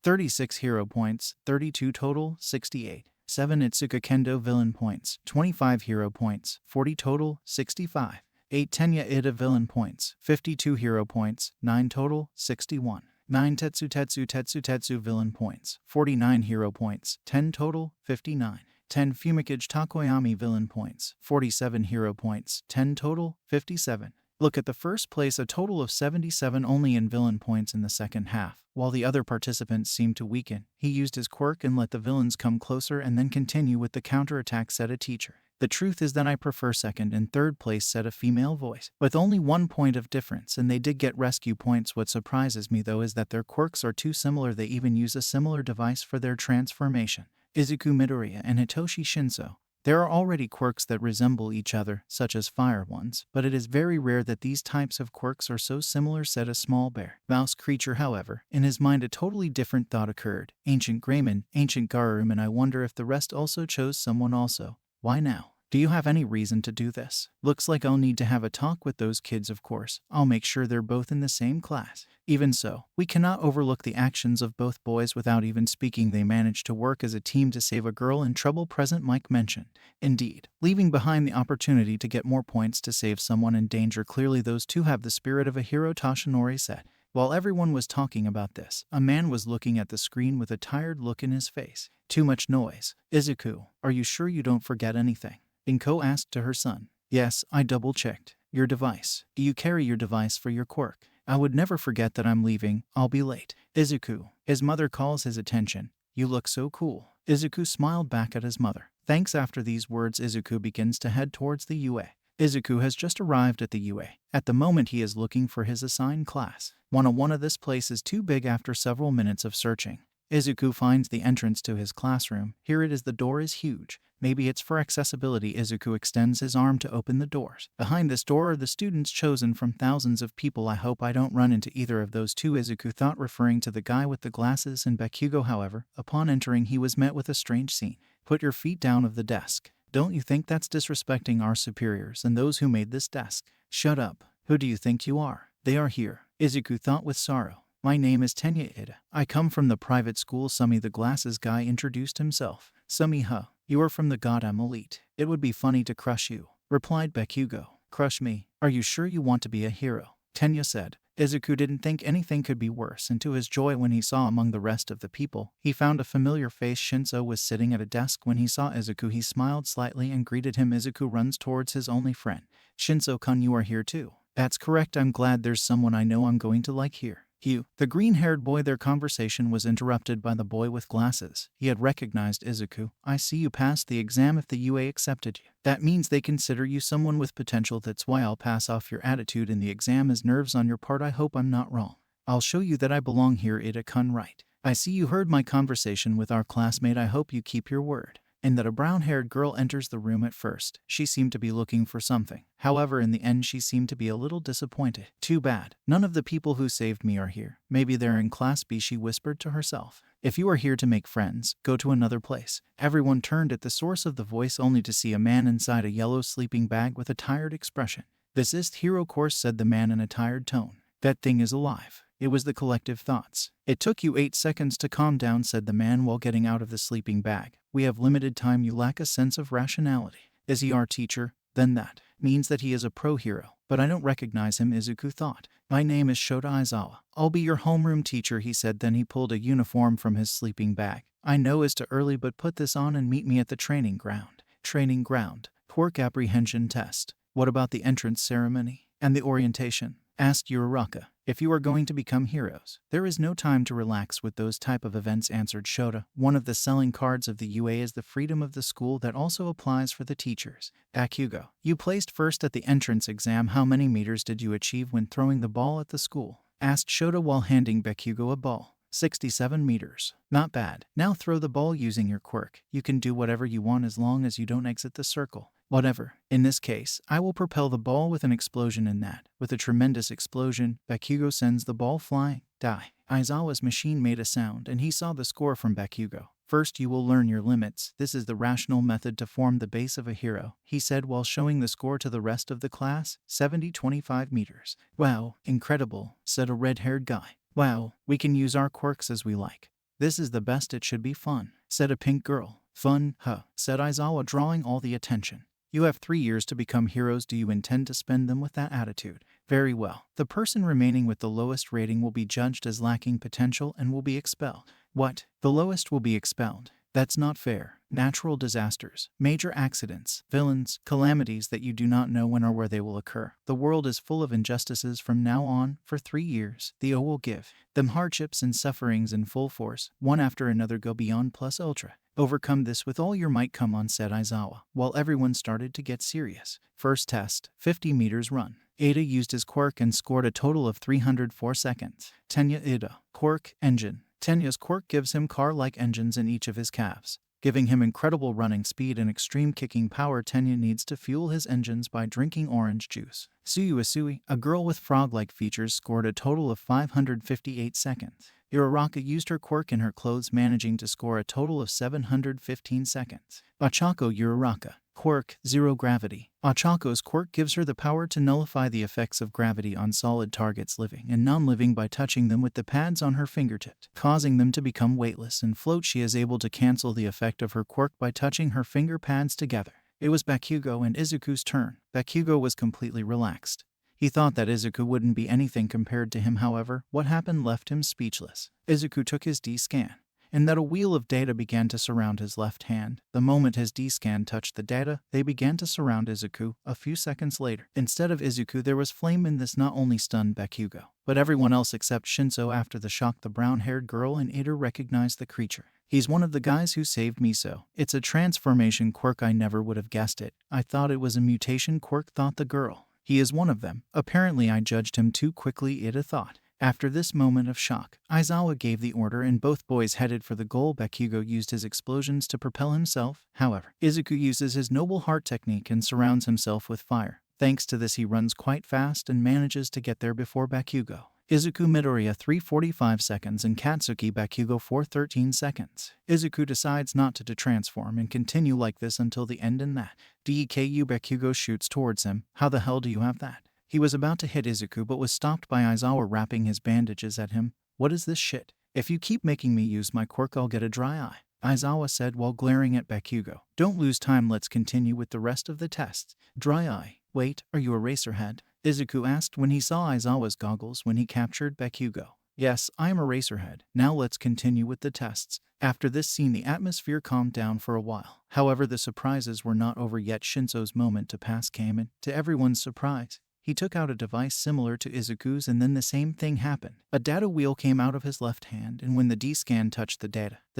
36 hero points, 32 total, 68. 7 Itsuka Kendo villain points, 25 hero points, 40 total, 65. 8 Tenya Ida villain points, 52 hero points, 9 total, 61. 9 Tetsu villain points, 49 hero points, 10 total, 59. 10 Fumikage Takoyami villain points, 47 hero points, 10 total, 57. Look at the first place, a total of 77 only in villain points in the second half. While the other participants seemed to weaken, he used his quirk and let the villains come closer and then continue with the counterattack, said a teacher. The truth is that I prefer second and third place, said a female voice. With only 1 point of difference, and they did get rescue points. What surprises me though is that their quirks are too similar. They even use a similar device for their transformation. Izuku Midoriya and Hitoshi Shinso. There are already quirks that resemble each other, such as fire ones, but it is very rare that these types of quirks are so similar, said a small bear. Mouse creature, however, in his mind a totally different thought occurred. Ancient Greymon, Ancient Garum, and I wonder if the rest also chose someone also. Why now? Do you have any reason to do this? Looks like I'll need to have a talk with those kids, of course. I'll make sure they're both in the same class. Even so, we cannot overlook the actions of both boys. Without even speaking, they managed to work as a team to save a girl in trouble, President Mike mentioned. Indeed, leaving behind the opportunity to get more points to save someone in danger. Clearly those two have the spirit of a hero, Toshinori said. While everyone was talking about this, a man was looking at the screen with a tired look in his face. Too much noise. Izuku, are you sure you don't forget anything? Inko asked to her son. Yes, I double-checked. Your device. Do you carry your device for your quirk? I would never forget that. I'm leaving. I'll be late. Izuku. His mother calls his attention. You look so cool. Izuku smiled back at his mother. Thanks. After these words, Izuku begins to head towards the UA. Izuku has just arrived at the UA. At the moment he is looking for his assigned class. 101 of this place is too big. After several minutes of searching, Izuku finds the entrance to his classroom. Here it is. The door is huge. Maybe it's for accessibility. Izuku extends his arm to open the doors. Behind this door are the students chosen from thousands of people. I hope I don't run into either of those two, Izuku thought, referring to the guy with the glasses and Bakugo. However, upon entering he was met with a strange scene. Put your feet down of the desk. Don't you think that's disrespecting our superiors and those who made this desk? Shut up. Who do you think you are? They are here, Izuku thought with sorrow. My name is Tenya Ida. I come from the private school. Sumi, the glasses guy, introduced himself. Sumi, huh? You are from the Goddamn Elite. It would be funny to crush you, replied Bakugo. Crush me? Are you sure you want to be a hero? Tenya said. Izuku didn't think anything could be worse, and to his joy when he saw among the rest of the people, he found a familiar face. Shinso was sitting at a desk. When he saw Izuku he smiled slightly and greeted him. Izuku runs towards his only friend. Shinso-kun, you are here too? That's correct. I'm glad there's someone I know I'm going to like here. You, the green-haired boy. Their conversation was interrupted by the boy with glasses. He had recognized Izuku. I see you passed the exam. If the UA accepted you, that means they consider you someone with potential. That's why I'll pass off your attitude in the exam as nerves on your part. I hope I'm not wrong. I'll show you that I belong here. Ida-kun, right? I see you heard my conversation with our classmate. I hope you keep your word. And that a brown-haired girl enters the room. At first, she seemed to be looking for something. However, in the end she seemed to be a little disappointed. Too bad. None of the people who saved me are here. Maybe they're in Class B, she whispered to herself. If you are here to make friends, go to another place. Everyone turned at the source of the voice only to see a man inside a yellow sleeping bag with a tired expression. This is hero course, said the man in a tired tone. That thing is alive. It was the collective thoughts. It took you 8 seconds to calm down, said the man while getting out of the sleeping bag. We have limited time. You lack a sense of rationality. Is he our teacher? Then that means that he is a pro hero. But I don't recognize him, Izuku thought. My name is Shota Aizawa. I'll be your homeroom teacher, he said. Then he pulled a uniform from his sleeping bag. I know it's too early, but put this on and meet me at the training ground. Training ground. Quirk apprehension test. What about the entrance ceremony and the orientation? Asked Uraraka. If you are going to become heroes, there is no time to relax with those type of events, answered Shota. One of the selling cards of the UA is the freedom of the school that also applies for the teachers. Bakugo, you placed first at the entrance exam. How many meters did you achieve when throwing the ball at the school? Asked Shota while handing Bakugo a ball. 67 meters. Not bad. Now throw the ball using your quirk. You can do whatever you want as long as you don't exit the circle. Whatever. In this case, I will propel the ball with an explosion in that. With a tremendous explosion, Bakugo sends the ball flying. Die. Aizawa's machine made a sound and he saw the score from Bakugo. First you will learn your limits. This is the rational method to form the base of a hero, he said while showing the score to the rest of the class. 25 meters. Wow, incredible, said a red-haired guy. Wow, we can use our quirks as we like. This is the best, it should be fun, said a pink girl. Fun, huh, said Aizawa, drawing all the attention. You have 3 years to become heroes. Do you intend to spend them with that attitude? Very well. The person remaining with the lowest rating will be judged as lacking potential and will be expelled. What? The lowest will be expelled? That's not fair. Natural disasters, major accidents, villains, calamities that you do not know when or where they will occur. The world is full of injustices from now on. For 3 years, the O will give them hardships and sufferings in full force, one after another. Go beyond plus ultra. Overcome this with all your might. Come on, said Aizawa, while everyone started to get serious. First test, 50 meters run. Ida used his quirk and scored a total of 304 seconds. Tenya Ida, quirk, engine. Tenya's quirk gives him car-like engines in each of his calves, giving him incredible running speed and extreme kicking power. Tenya needs to fuel his engines by drinking orange juice. Suyu Asui, a girl with frog-like features, scored a total of 558 seconds. Uraraka used her quirk in her clothes, managing to score a total of 715 seconds. Ochako Uraraka, quirk, zero gravity. Ochako's quirk gives her the power to nullify the effects of gravity on solid targets, living and non-living, by touching them with the pads on her fingertips, causing them to become weightless and float. She is able to cancel the effect of her quirk by touching her finger pads together. It was Bakugo and Izuku's turn. Bakugo was completely relaxed. He thought that Izuku wouldn't be anything compared to him. However, what happened left him speechless. Izuku took his D-scan, and that a wheel of data began to surround his left hand. The moment his D-scan touched the data, they began to surround Izuku. A few seconds later, instead of Izuku, there was flame, and this not only stunned Bakugo, but everyone else except Shinso. After the shock, the brown-haired girl and Ida recognized the creature. He's one of the guys who saved me, so it's a transformation quirk. I never would have guessed it. I thought it was a mutation quirk, thought the girl. He is one of them. Apparently I judged him too quickly, Ida thought. After this moment of shock, Aizawa gave the order and both boys headed for the goal. Bakugo used his explosions to propel himself. However, Izuku uses his noble heart technique and surrounds himself with fire. Thanks to this, he runs quite fast and manages to get there before Bakugo. Izuku Midoriya 3:45 seconds and Katsuki Bakugo 4:13 seconds. Izuku decides not to transform and continue like this until the end, and that Deku Bakugo shoots towards him. How the hell do you have that? He was about to hit Izuku but was stopped by Aizawa wrapping his bandages at him. What is this shit? If you keep making me use my quirk, I'll get a dry eye, Aizawa said while glaring at Bakugo. Don't lose time, let's continue with the rest of the tests. Dry eye. Wait, are you a racerhead? Izuku asked when he saw Aizawa's goggles when he captured Bakugo. Yes, I am a racerhead. Now let's continue with the tests. After this scene, the atmosphere calmed down for a while. However, the surprises were not over yet. Shinso's moment to pass came, and to everyone's surprise, he took out a device similar to Izuku's, and then the same thing happened. A data wheel came out of his left hand, and when the D-scan touched the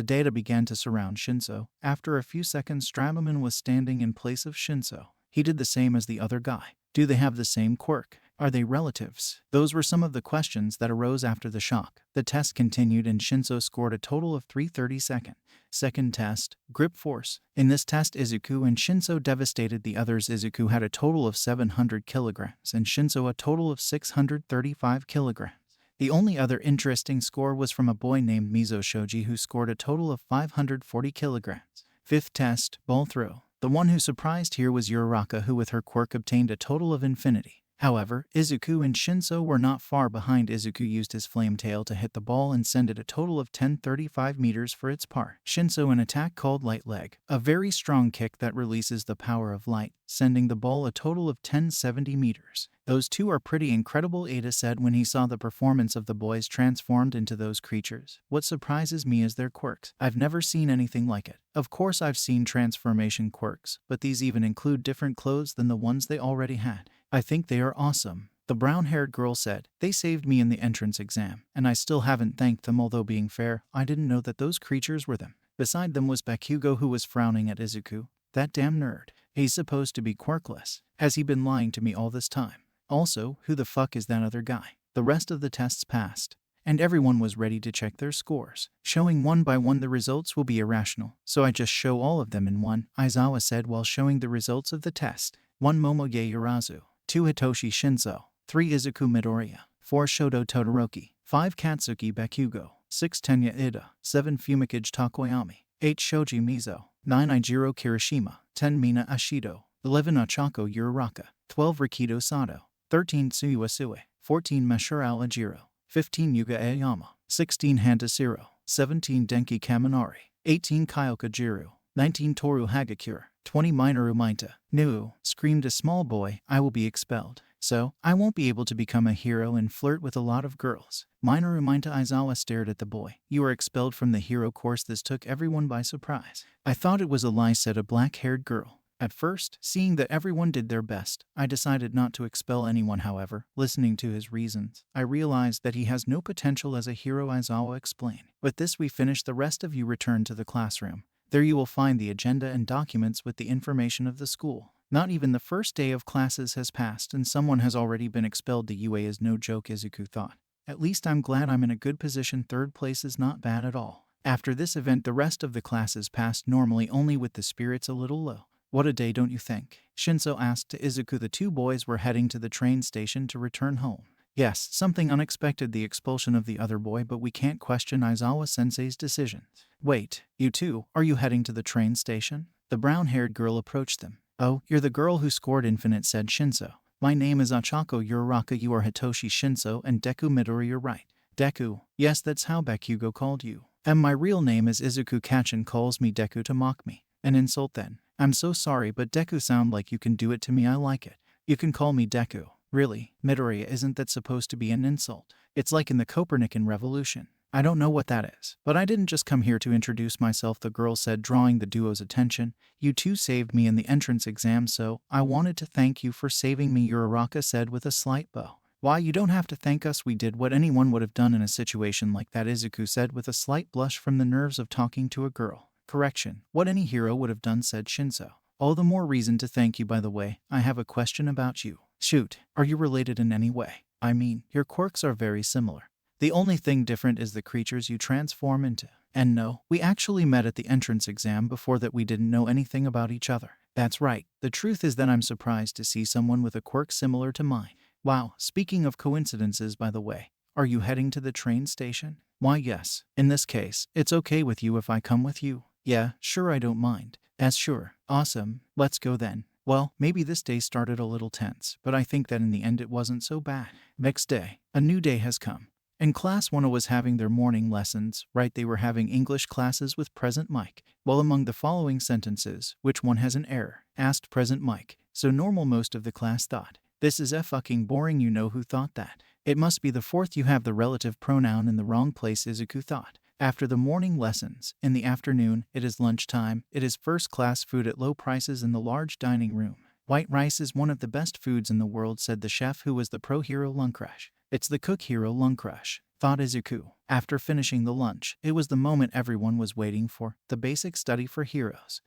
data began to surround Shinso. After a few seconds, Strabaman was standing in place of Shinso. He did the same as the other guy. Do they have the same quirk? Are they relatives? Those were some of the questions that arose after the shock. The test continued and Shinso scored a total of 330 seconds. Second test, grip force. In this test, Izuku and Shinso devastated the others. Izuku had a total of 700 kilograms and Shinso a total of 635 kilograms. The only other interesting score was from a boy named Mizo Shoji, who scored a total of 540 kilograms. Fifth test, ball throw. The one who surprised here was Uraraka, who with her quirk obtained a total of infinity. However, Izuku and Shinso were not far behind. Izuku used his flame tail to hit the ball and send it a total of 1035 meters for its part. Shinso an attack called Light Leg, a very strong kick that releases the power of light, sending the ball a total of 1070 meters. Those two are pretty incredible, Ada said when he saw the performance of the boys transformed into those creatures. What surprises me is their quirks. I've never seen anything like it. Of course I've seen transformation quirks, but these even include different clothes than the ones they already had. I think they are awesome. The brown-haired girl said, they saved me in the entrance exam, and I still haven't thanked them, although being fair, I didn't know that those creatures were them. Beside them was Bakugo, who was frowning at Izuku. That damn nerd. He's supposed to be quirkless. Has he been lying to me all this time? Also, who the fuck is that other guy? The rest of the tests passed, and everyone was ready to check their scores. Showing one by one the results will be irrational, so I just show all of them in one, Aizawa said while showing the results of the test. 1 Momoge Urazu, 2 Hitoshi Shinso, 3 Izuku Midoriya, 4 Shoto Todoroki, 5 Katsuki Bakugo, 6 Tenya Ida, 7 Fumikage Takoyami, 8 Shoji Mizo, 9 Ijiro Kirishima, 10 Mina Ashido, 11 Ochako Uraraka, 12 Rikido Sato, 13 Tsuyu Sue, 14 Mashiro Ajiro, 15 Yuga Aoyama, 16 Hantasiro, 17 Denki Kaminari, 18 Kyoka Jiru, 19 Toru Hagakure, 20 Minoru Mainta. "No," screamed a small boy, "I will be expelled. So, I won't be able to become a hero and flirt with a lot of girls." Minoru Mainta. Aizawa stared at the boy. "You are expelled from the hero course." This took everyone by surprise. "I thought it was a lie," said a black-haired girl. At first, seeing that everyone did their best, I decided not to expel anyone. However, listening to his reasons, I realized that he has no potential as a hero, Aizawa explained. With this we finish. The rest of you return to the classroom. There you will find the agenda and documents with the information of the school. Not even the first day of classes has passed and someone has already been expelled. The UA is no joke, Izuku thought. At least I'm glad I'm in a good position. Third place is not bad at all. After this event, the rest of the classes passed normally, only with the spirits a little low. What a day, don't you think? Shinso asked to Izuku. The two boys were heading to the train station to return home. Yes, something unexpected, the expulsion of the other boy, but we can't question Aizawa-sensei's decisions. Wait, you two, are you heading to the train station? The brown-haired girl approached them. Oh, you're the girl who scored infinite, said Shinso. My name is Ochako Uraraka. You are Hitoshi Shinso and Deku Midoriya. You're right. Deku, yes, that's how Bakugo called you. And my real name is Izuku. Kachin calls me Deku to mock me. An insult then. I'm so sorry, but Deku sound like you can do it to me. I like it. You can call me Deku. Really, Midoriya, isn't that supposed to be an insult? It's like in the Copernican Revolution. I don't know what that is, but I didn't just come here to introduce myself, the girl said, drawing the duo's attention. You two saved me in the entrance exam, so I wanted to thank you for saving me, Uraraka said with a slight bow. Why, you don't have to thank us. We did what anyone would have done in a situation like that, Izuku said with a slight blush from the nerves of talking to a girl. Correction, what any hero would have done, said Shinso. All the more reason to thank you. By the way, I have a question about you. Shoot, are you related in any way? I mean, your quirks are very similar. The only thing different is the creatures you transform into. And no, we actually met at the entrance exam. Before that we didn't know anything about each other. That's right. The truth is that I'm surprised to see someone with a quirk similar to mine. Wow, speaking of coincidences, by the way, are you heading to the train station? Why, yes. In this case, it's okay with you if I come with you? Yeah, sure, I don't mind. As sure. Awesome. Let's go then. Well, maybe this day started a little tense, but I think that in the end it wasn't so bad. Next day, a new day has come. In class 1 was having their morning lessons, right? They were having English classes with Present Mike. Well, among the following sentences, which one has an error? Asked Present Mike. So normal, most of the class thought. This is fucking boring. You know who thought that? It must be the fourth. You have the relative pronoun in the wrong place, Izuku thought. After the morning lessons, in the afternoon, it is lunchtime. It is first-class food at low prices in the large dining room. White rice is one of the best foods in the world, said the chef, who was the pro-hero Luncrush. It's the cook hero Luncrush, thought Izuku. After finishing the lunch, it was the moment everyone was waiting for, the basic study for heroes.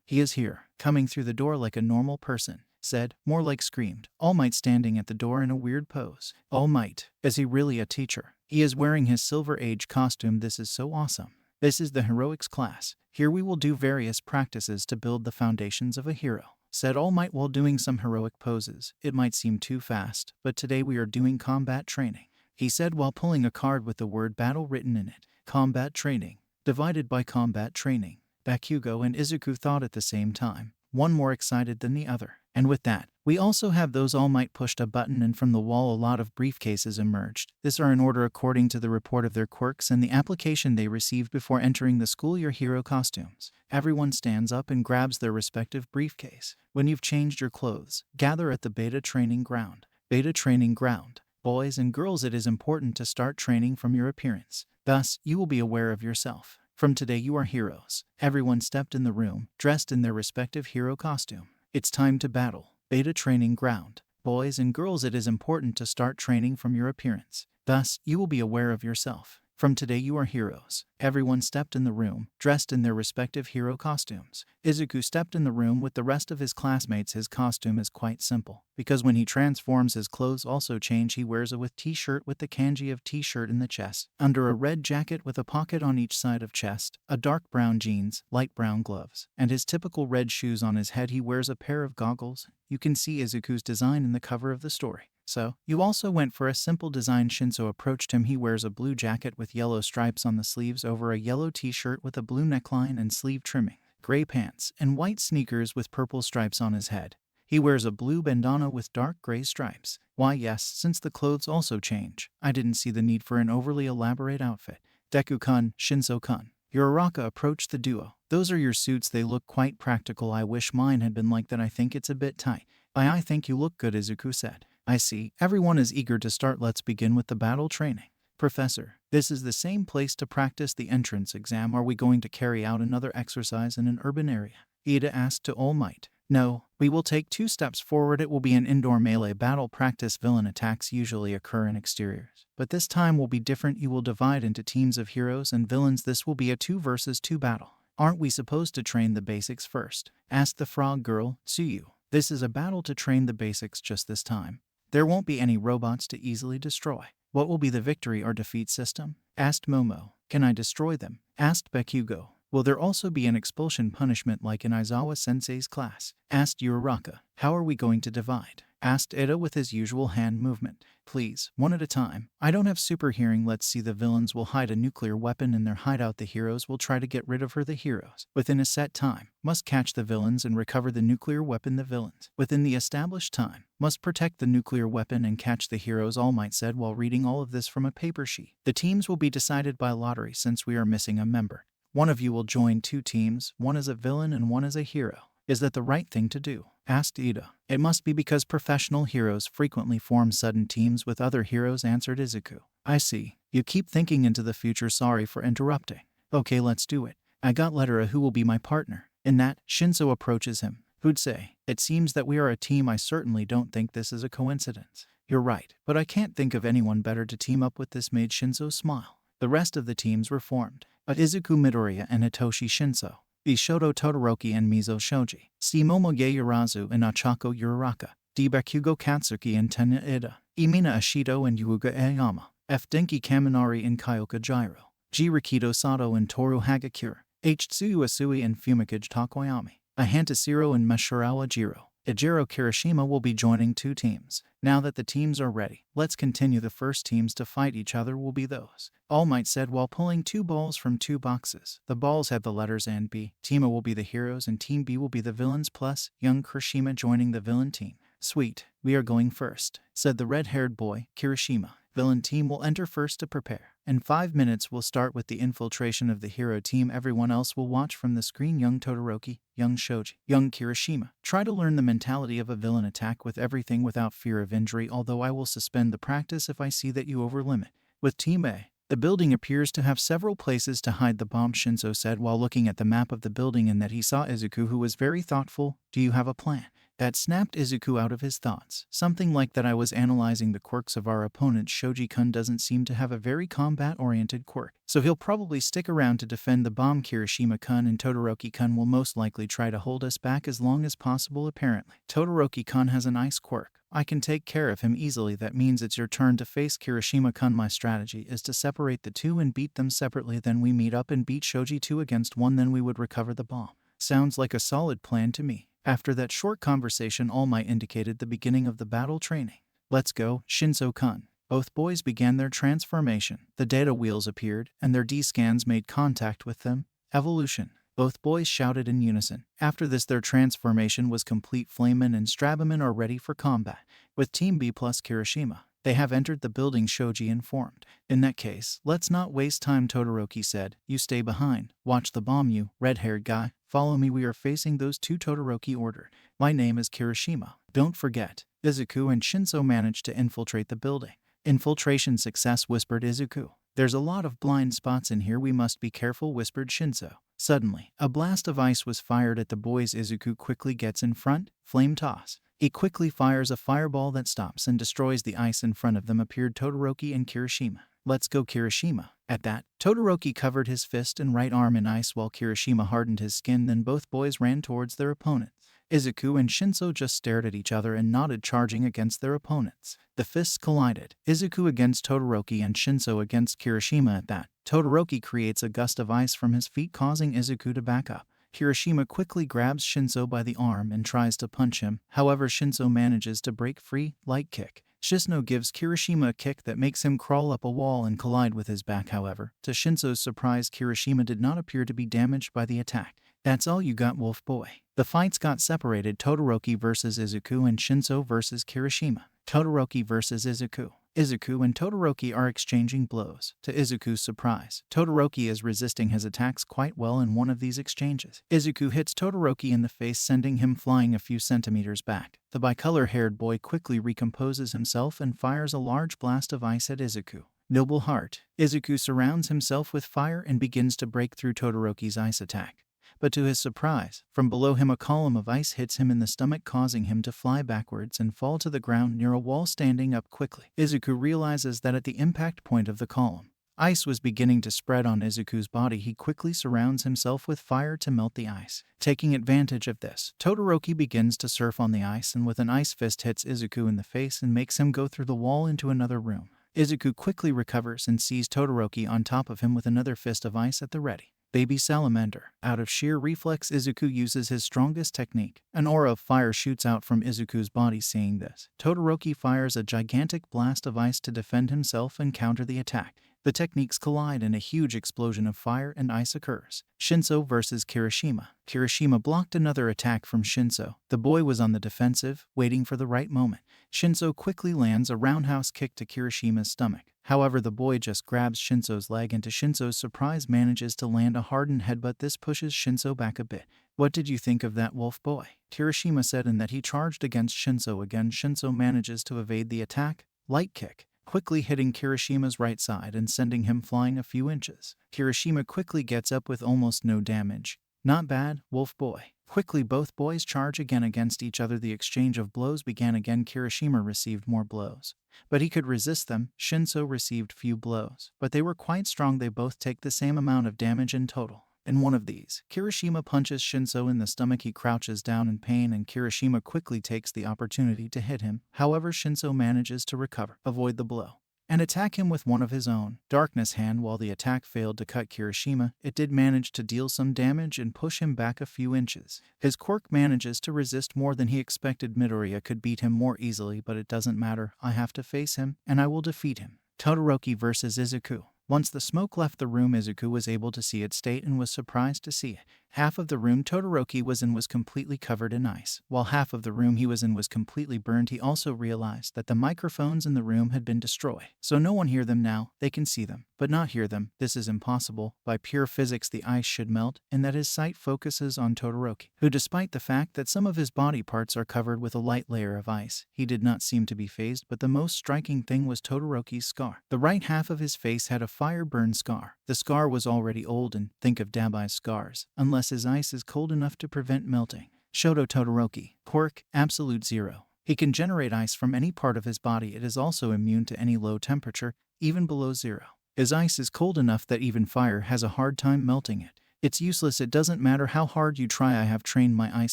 He is here, coming through the door like a normal person, said, more like screamed, All Might standing at the door in a weird pose. All Might, is he really a teacher? He is wearing his Silver Age costume. This is so awesome. This is the heroics class. Here we will do various practices to build the foundations of a hero, said All Might while doing some heroic poses. It might seem too fast, but today we are doing combat training, he said while pulling a card with the word battle written in it. Combat training, divided by combat training. Bakugo and Izuku thought at the same time. one more excited than the other. And with that, we also have those All Might pushed a button and from the wall a lot of briefcases emerged. These are in order according to the report of their quirks and the application they received before entering the school year hero costumes. Everyone stands up and grabs their respective briefcase. When you've changed your clothes, gather at the beta training ground. Beta training ground. Boys and girls, it is important to start training from your appearance. Thus, you will be aware of yourself. From today you are heroes. Everyone stepped in the room, dressed in their respective hero costume. It's time to battle. Beta training ground. Boys and girls, it is important to start training from your appearance. Thus, you will be aware of yourself. From today you are heroes. Everyone stepped in the room, dressed in their respective hero costumes. Izuku stepped in the room with the rest of his classmates. His costume is quite simple, because when he transforms his clothes also change. He wears a t-shirt with the kanji of t-shirt in the chest, under a red jacket with a pocket on each side of chest, a dark brown jeans, light brown gloves, and his typical red shoes on his head. He wears a pair of goggles. You can see Izuku's design in the cover of the story. So, you also went for a simple design. Shinso approached him. He wears a blue jacket with yellow stripes on the sleeves over a yellow t-shirt with a blue neckline and sleeve trimming, gray pants, and white sneakers with purple stripes on his head. He wears a blue bandana with dark gray stripes. Why yes, since the clothes also change, I didn't see the need for an overly elaborate outfit. Deku-kun, Shinso-kun. Uraraka approached the duo. Those are your suits, they look quite practical. I wish mine had been like that. I think it's a bit tight. I think you look good, Izuku said. I see. Everyone is eager to start. Let's begin with the battle training. Professor, this is the same place to practice the entrance exam. Are we going to carry out another exercise in an urban area? Ida asked to All Might. No, we will take 2 steps forward. It will be an indoor melee battle practice. Villain attacks usually occur in exteriors, but this time will be different. You will divide into teams of heroes and villains. This will be a 2 versus 2 battle. Aren't we supposed to train the basics first? Asked the frog girl, Tsuyu. This is a battle to train the basics just this time. There won't be any robots to easily destroy. What will be the victory or defeat system? Asked Momo. Can I destroy them? Asked Bakugo. Will there also be an expulsion punishment like in Aizawa-sensei's class? Asked Uraraka. How are we going to divide? Asked Ida with his usual hand movement. Please, one at a time. I don't have super hearing. Let's see. The villains will hide a nuclear weapon in their hideout. The heroes will try to get rid of her. The heroes, within a set time, must catch the villains and recover the nuclear weapon. The villains, within the established time, must protect the nuclear weapon and catch the heroes. All Might said while reading all of this from a paper sheet. The teams will be decided by lottery since we are missing a member. One of you will join 2 teams, one as a villain and one as a hero. Is that the right thing to do? Asked Ida. It must be because professional heroes frequently form sudden teams with other heroes, answered Izuku. I see. You keep thinking into the future. Sorry for interrupting. Okay, let's do it. I got letter A. Who will be my partner? In that, Shinso approaches him. Who'd say? It seems that we are a team. I certainly don't think this is a coincidence. You're right, but I can't think of anyone better to team up with. This made Shinso smile. The rest of the teams were formed. Izuku, Midoriya, and Hitoshi Shinso. Ishodo Todoroki and Mizo Shoji. C. Momoge Urazu and Achako Uraraka. D. Bakugo Katsuki and Tenya Ida. Imina Ashido and Yuuga Aoyama. F. Denki Kaminari and Kyoka Jiro. G. Rikido Sato and Toru Hagakure. H. Tsuyu Asui and Fumikage Takoyami. Ahantasiro and Mashurawa Jiro. Ijiro Kirishima will be joining 2 teams. Now that the teams are ready, let's continue. The first teams to fight each other will be those. All Might said while pulling 2 balls from 2 boxes. The balls had the letters A and B. Team A will be the heroes and Team B will be the villains, plus young Kirishima joining the villain team. Sweet, we are going first, said the red-haired boy, Kirishima. Villain team will enter first to prepare. In 5 minutes we'll start with the infiltration of the hero team. Everyone else will watch from the screen. Young Todoroki, young Shoji, young Kirishima. Try to learn the mentality of a villain. Attack with everything without fear of injury, although I will suspend the practice if I see that you over limit. With Team A, the building appears to have several places to hide the bomb, Shinso said while looking at the map of the building, and that he saw Izuku, who was very thoughtful. Do you have a plan? That snapped Izuku out of his thoughts. Something like that. I was analyzing the quirks of our opponent. Shoji-kun doesn't seem to have a very combat-oriented quirk, so he'll probably stick around to defend the bomb. Kirishima-kun and Todoroki-kun will most likely try to hold us back as long as possible. Apparently, Todoroki-kun has an ice quirk. I can take care of him easily. That means it's your turn to face Kirishima-kun. My strategy is to separate the 2 and beat them separately. Then we meet up and beat Shoji 2 against 1. Then we would recover the bomb. Sounds like a solid plan to me. After that short conversation, All Might indicated the beginning of the battle training. Let's go, Shinso-kun. Both boys began their transformation. The data wheels appeared, and their D-scans made contact with them. Evolution. Both boys shouted in unison. After this, their transformation was complete. Flamen and Strabaman are ready for combat. With Team B plus Kirishima, they have entered the building, Shoji informed. In that case, let's not waste time, Todoroki said. You stay behind. Watch the bomb, you red-haired guy. Follow me, we are facing those two, Todoroki ordered. My name is Kirishima. Don't forget. Izuku and Shinso managed to infiltrate the building. Infiltration success, whispered Izuku. There's a lot of blind spots in here, we must be careful, whispered Shinso. Suddenly, a blast of ice was fired at the boys. Izuku quickly gets in front. Flame toss. He quickly fires a fireball that stops and destroys the ice in front of them. Appeared Todoroki and Kirishima. Let's go, Kirishima. At that, Todoroki covered his fist and right arm in ice while Kirishima hardened his skin. Then both boys ran towards their opponents. Izuku and Shinso just stared at each other and nodded, charging against their opponents. The fists collided. Izuku against Todoroki and Shinso against Kirishima. At that, Todoroki creates a gust of ice from his feet, causing Izuku to back up. Kirishima quickly grabs Shinso by the arm and tries to punch him. However, Shinso manages to break free. Light kick. Shinso gives Kirishima a kick that makes him crawl up a wall and collide with his back. However, to Shinso's surprise, Kirishima did not appear to be damaged by the attack. That's all you got, Wolf Boy. The fights got separated. Todoroki versus Izuku and Shinso versus Kirishima. Todoroki versus Izuku. Izuku and Todoroki are exchanging blows. To Izuku's surprise, Todoroki is resisting his attacks quite well in one of these exchanges. Izuku hits Todoroki in the face, sending him flying a few centimeters back. The bicolor-haired boy quickly recomposes himself and fires a large blast of ice at Izuku. Noble heart. Izuku surrounds himself with fire and begins to break through Todoroki's ice attack. But to his surprise, from below him a column of ice hits him in the stomach, causing him to fly backwards and fall to the ground near a wall. Standing up quickly, Izuku realizes that at the impact point of the column, ice was beginning to spread on Izuku's body. He quickly surrounds himself with fire to melt the ice. Taking advantage of this, Todoroki begins to surf on the ice and with an ice fist hits Izuku in the face and makes him go through the wall into another room. Izuku quickly recovers and sees Todoroki on top of him with another fist of ice at the ready. Baby salamander. Out of sheer reflex, Izuku uses his strongest technique. An aura of fire shoots out from Izuku's body. Seeing this, Todoroki fires a gigantic blast of ice to defend himself and counter the attack. The techniques collide and a huge explosion of fire and ice occurs. Shinso versus Kirishima. Kirishima blocked another attack from Shinso. The boy was on the defensive, waiting for the right moment. Shinso quickly lands a roundhouse kick to Kirishima's stomach. However, the boy just grabs Shinso's leg and to Shinso's surprise manages to land a hardened headbutt. This pushes Shinso back a bit. What did you think of that, Wolf Boy? Kirishima said, and that he charged against Shinso again. Shinso manages to evade the attack. Light kick. Quickly hitting Kirishima's right side and sending him flying a few inches. Kirishima quickly gets up with almost no damage. Not bad, Wolf Boy. Quickly both boys charge again against each other. The exchange of blows began again. Kirishima received more blows, but he could resist them. Shinso received few blows, but they were quite strong. They both take the same amount of damage in total. In one of these, Kirishima punches Shinso in the stomach. He crouches down in pain and Kirishima quickly takes the opportunity to hit him. However, Shinso manages to recover, avoid the blow, and attack him with one of his own. Darkness Hand. While the attack failed to cut Kirishima, it did manage to deal some damage and push him back a few inches. His quirk manages to resist more than he expected. Midoriya could beat him more easily, but it doesn't matter. I have to face him, and I will defeat him. Todoroki versus Izuku. Once the smoke left the room, Izuku was able to see its state and was surprised to see it. Half of the room Todoroki was in was completely covered in ice, while half of the room he was in was completely burned. He also realized that the microphones in the room had been destroyed, so no one hear them now. They can see them, but not hear them. This is impossible. By pure physics, the ice should melt, and that his sight focuses on Todoroki, who, despite the fact that some of his body parts are covered with a light layer of ice, he did not seem to be fazed. But the most striking thing was Todoroki's scar. The right half of his face had a fire burn scar. The scar was already old, and think of Dabai's scars, unless his ice is cold enough to prevent melting. Shoto Todoroki. Quirk, Absolute Zero. He can generate ice from any part of his body. It is also immune to any low temperature, even below zero. His ice is cold enough that even fire has a hard time melting it. It's useless. It doesn't matter how hard you try. I have trained my ice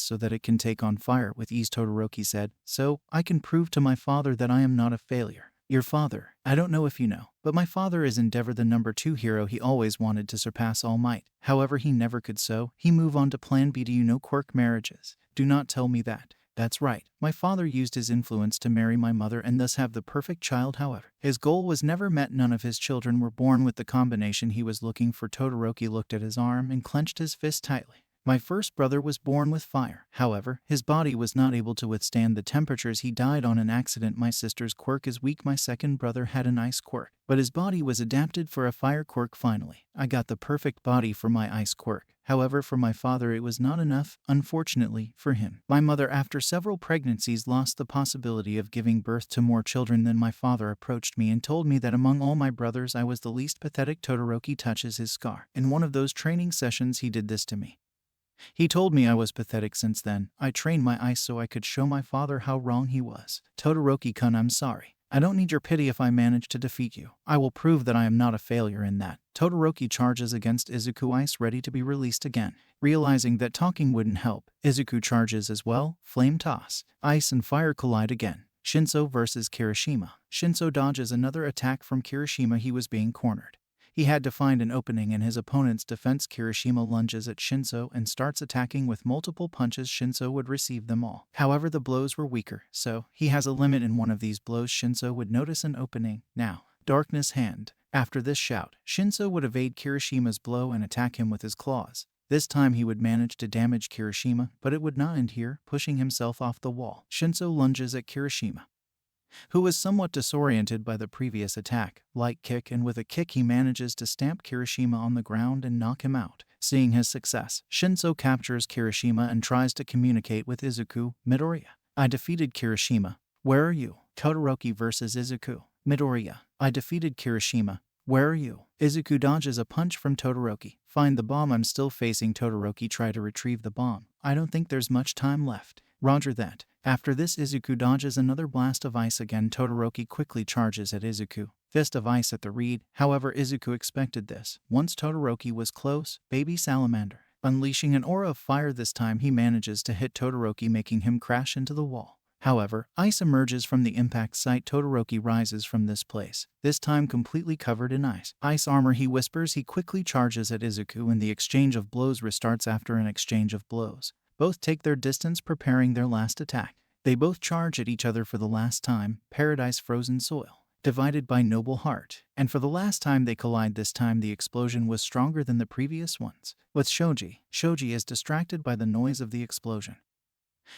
so that it can take on fire with ease, Todoroki said. So, I can prove to my father that I am not a failure. Your father, I don't know if you know, but my father is Endeavor, the number 2 hero. He always wanted to surpass All Might. However, he never could, so he move on to Plan B. Do you know quirk marriages? Do not tell me that. That's right. My father used his influence to marry my mother and thus have the perfect child. However, his goal was never met. None of his children were born with the combination he was looking for. Todoroki looked at his arm and clenched his fist tightly. My first brother was born with fire. However, his body was not able to withstand the temperatures. He died on an accident. My sister's quirk is weak. My second brother had an ice quirk, but his body was adapted for a fire quirk. Finally, I got the perfect body for my ice quirk. However, for my father it was not enough, unfortunately, for him. My mother, after several pregnancies, lost the possibility of giving birth to more children. Then my father approached me and told me that among all my brothers I was the least pathetic. Todoroki touches his scar. In one of those training sessions he did this to me. He told me I was pathetic. Since then, I trained my ice so I could show my father how wrong he was. Todoroki-kun, I'm sorry. I don't need your pity. If I manage to defeat you, I will prove that I am not a failure in that. Todoroki charges against Izuku, ice ready to be released again. Realizing that talking wouldn't help, Izuku charges as well. Flame toss. Ice and fire collide again. Shinso versus Kirishima. Shinso dodges another attack from Kirishima. He was being cornered. He had to find an opening in his opponent's defense. Kirishima lunges at Shinso and starts attacking with multiple punches. Shinso would receive them all. However, the blows were weaker, so he has a limit in one of these blows. Shinso would notice an opening. Now, Darkness Hand. After this shout, Shinso would evade Kirishima's blow and attack him with his claws. This time he would manage to damage Kirishima, but it would not end here. Pushing himself off the wall, Shinso lunges at Kirishima, who was somewhat disoriented by the previous attack. Light kick, and with a kick he manages to stamp Kirishima on the ground and knock him out. Seeing his success, Shinso captures Kirishima and tries to communicate with Izuku. Midoriya. I defeated Kirishima. Where are you? Todoroki versus Izuku. Midoriya. I defeated Kirishima. Where are you? Izuku dodges a punch from Todoroki. Find the bomb. I'm still facing Todoroki. Try to retrieve the bomb. I don't think there's much time left. Roger that. After this, Izuku dodges another blast of ice again. Todoroki quickly charges at Izuku. Fist of ice at the reed. However, Izuku expected this. Once Todoroki was close, baby salamander. Unleashing an aura of fire, this time he manages to hit Todoroki, making him crash into the wall. However, ice emerges from the impact site. Todoroki rises from this place, this time completely covered in ice. Ice armor, he whispers. He quickly charges at Izuku and the exchange of blows restarts. After an exchange of blows, both take their distance, preparing their last attack. They both charge at each other for the last time. Paradise Frozen Soil. Divided by Noble Heart. And for the last time they collide. This time the explosion was stronger than the previous ones. With Shoji. Shoji is distracted by the noise of the explosion.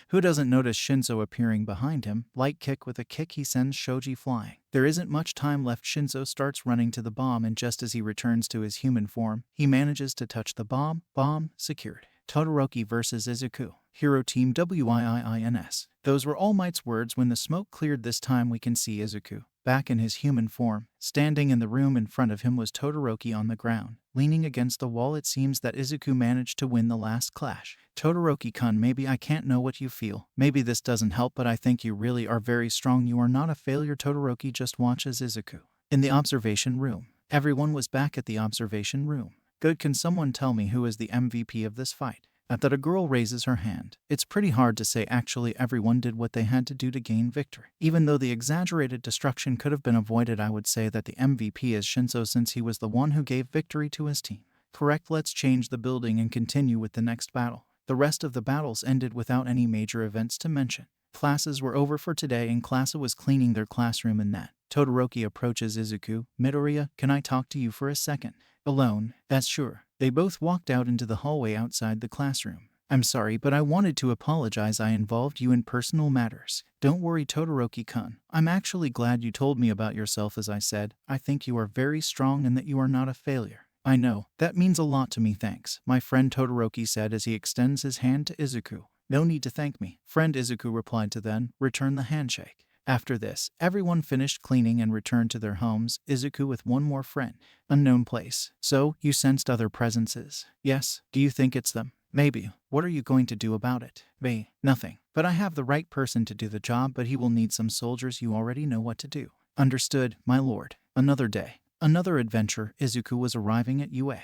Who doesn't notice Shinso appearing behind him? Light kick, with a kick he sends Shoji flying. There isn't much time left. Shinso starts running to the bomb, and just as he returns to his human form, he manages to touch the bomb. Bomb secured. Todoroki versus Izuku. Hero Team WIIINS. Those were All Might's words. When the smoke cleared this time, we can see Izuku, back in his human form. Standing in the room in front of him was Todoroki on the ground, leaning against the wall. It seems that Izuku managed to win the last clash. Todoroki-kun, maybe I can't know what you feel. Maybe this doesn't help, but I think you really are very strong. You are not a failure. Todoroki just watches Izuku. In the observation room. Everyone was back at the observation room. Good, can someone tell me who is the MVP of this fight? At that, a girl raises her hand. It's pretty hard to say. Actually, everyone did what they had to do to gain victory. Even though the exaggerated destruction could have been avoided, I would say that the MVP is Shinso, since he was the one who gave victory to his team. Correct. Let's change the building and continue with the next battle. The rest of the battles ended without any major events to mention. Classes were over for today, and Classa was cleaning their classroom in that. Todoroki approaches Izuku. Midoriya, can I talk to you for a second? Alone? That's sure. They both walked out into the hallway outside the classroom. I'm sorry, but I wanted to apologize. I involved you in personal matters. Don't worry, Todoroki-kun. I'm actually glad you told me about yourself. As I said, I think you are very strong and that you are not a failure. I know. That means a lot to me. Thanks, my friend, Todoroki said as he extends his hand to Izuku. No need to thank me, friend, Izuku replied to then return the handshake. After this, everyone finished cleaning and returned to their homes, Izuku with one more friend. Unknown place. So, you sensed other presences? Yes. Do you think it's them? Maybe. What are you going to do about it? Me? Nothing. But I have the right person to do the job, but he will need some soldiers. You already know what to do. Understood, my lord. Another day. Another adventure. Izuku was arriving at UA.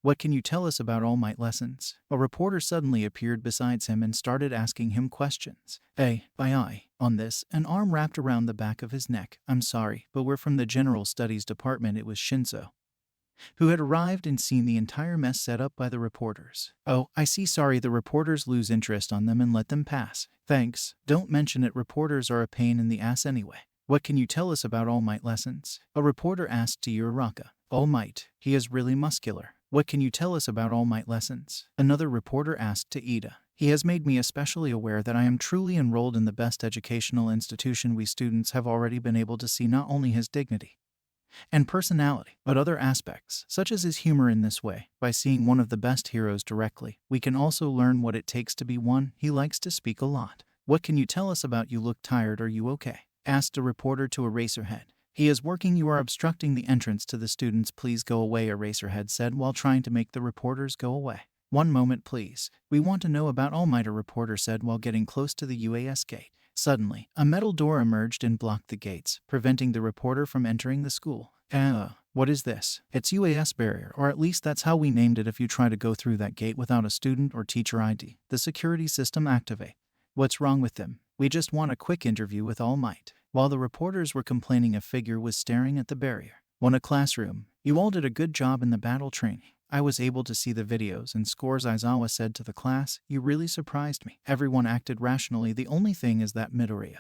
What can you tell us about All Might lessons? A reporter suddenly appeared beside him and started asking him questions. On this, an arm wrapped around the back of his neck. I'm sorry, but we're from the General Studies Department. It was Shinso. who had arrived and seen the entire mess set up by the reporters. "Oh, I see. Sorry, the reporters lose interest on them and let them pass. Thanks. Don't mention it. Reporters are a pain in the ass anyway. What can you tell us about All Might lessons?" a reporter asked to Uraraka. "All Might, he is really muscular. What can you tell us about All Might lessons?" another reporter asked to Ida. "He has made me especially aware that I am truly enrolled in the best educational institution. We students have already been able to see not only his dignity and personality, but other aspects, such as his humor. In this way, by seeing one of the best heroes directly, we can also learn what it takes to be one. He likes to speak a lot. What can you tell us about You look tired. Are you okay?" asked a reporter to Eraserhead. "He is working. You are obstructing the entrance to the students. Please go away," Eraserhead said while trying to make the reporters go away. "One moment, please. We want to know about All Might," a reporter said while getting close to the UAS gate. Suddenly, a metal door emerged and blocked the gates, preventing the reporter from entering the school. What is this?" "It's UAS barrier, or at least that's how we named it. If you try to go through that gate without a student or teacher ID, the security system activate." "What's wrong with them? We just want a quick interview with All Might." While the reporters were complaining, a figure was staring at the barrier. "Want a classroom? You all did a good job in the battle training. I was able to see the videos and scores," Aizawa said to the class. "You really surprised me. Everyone acted rationally. The only thing is that Midoriya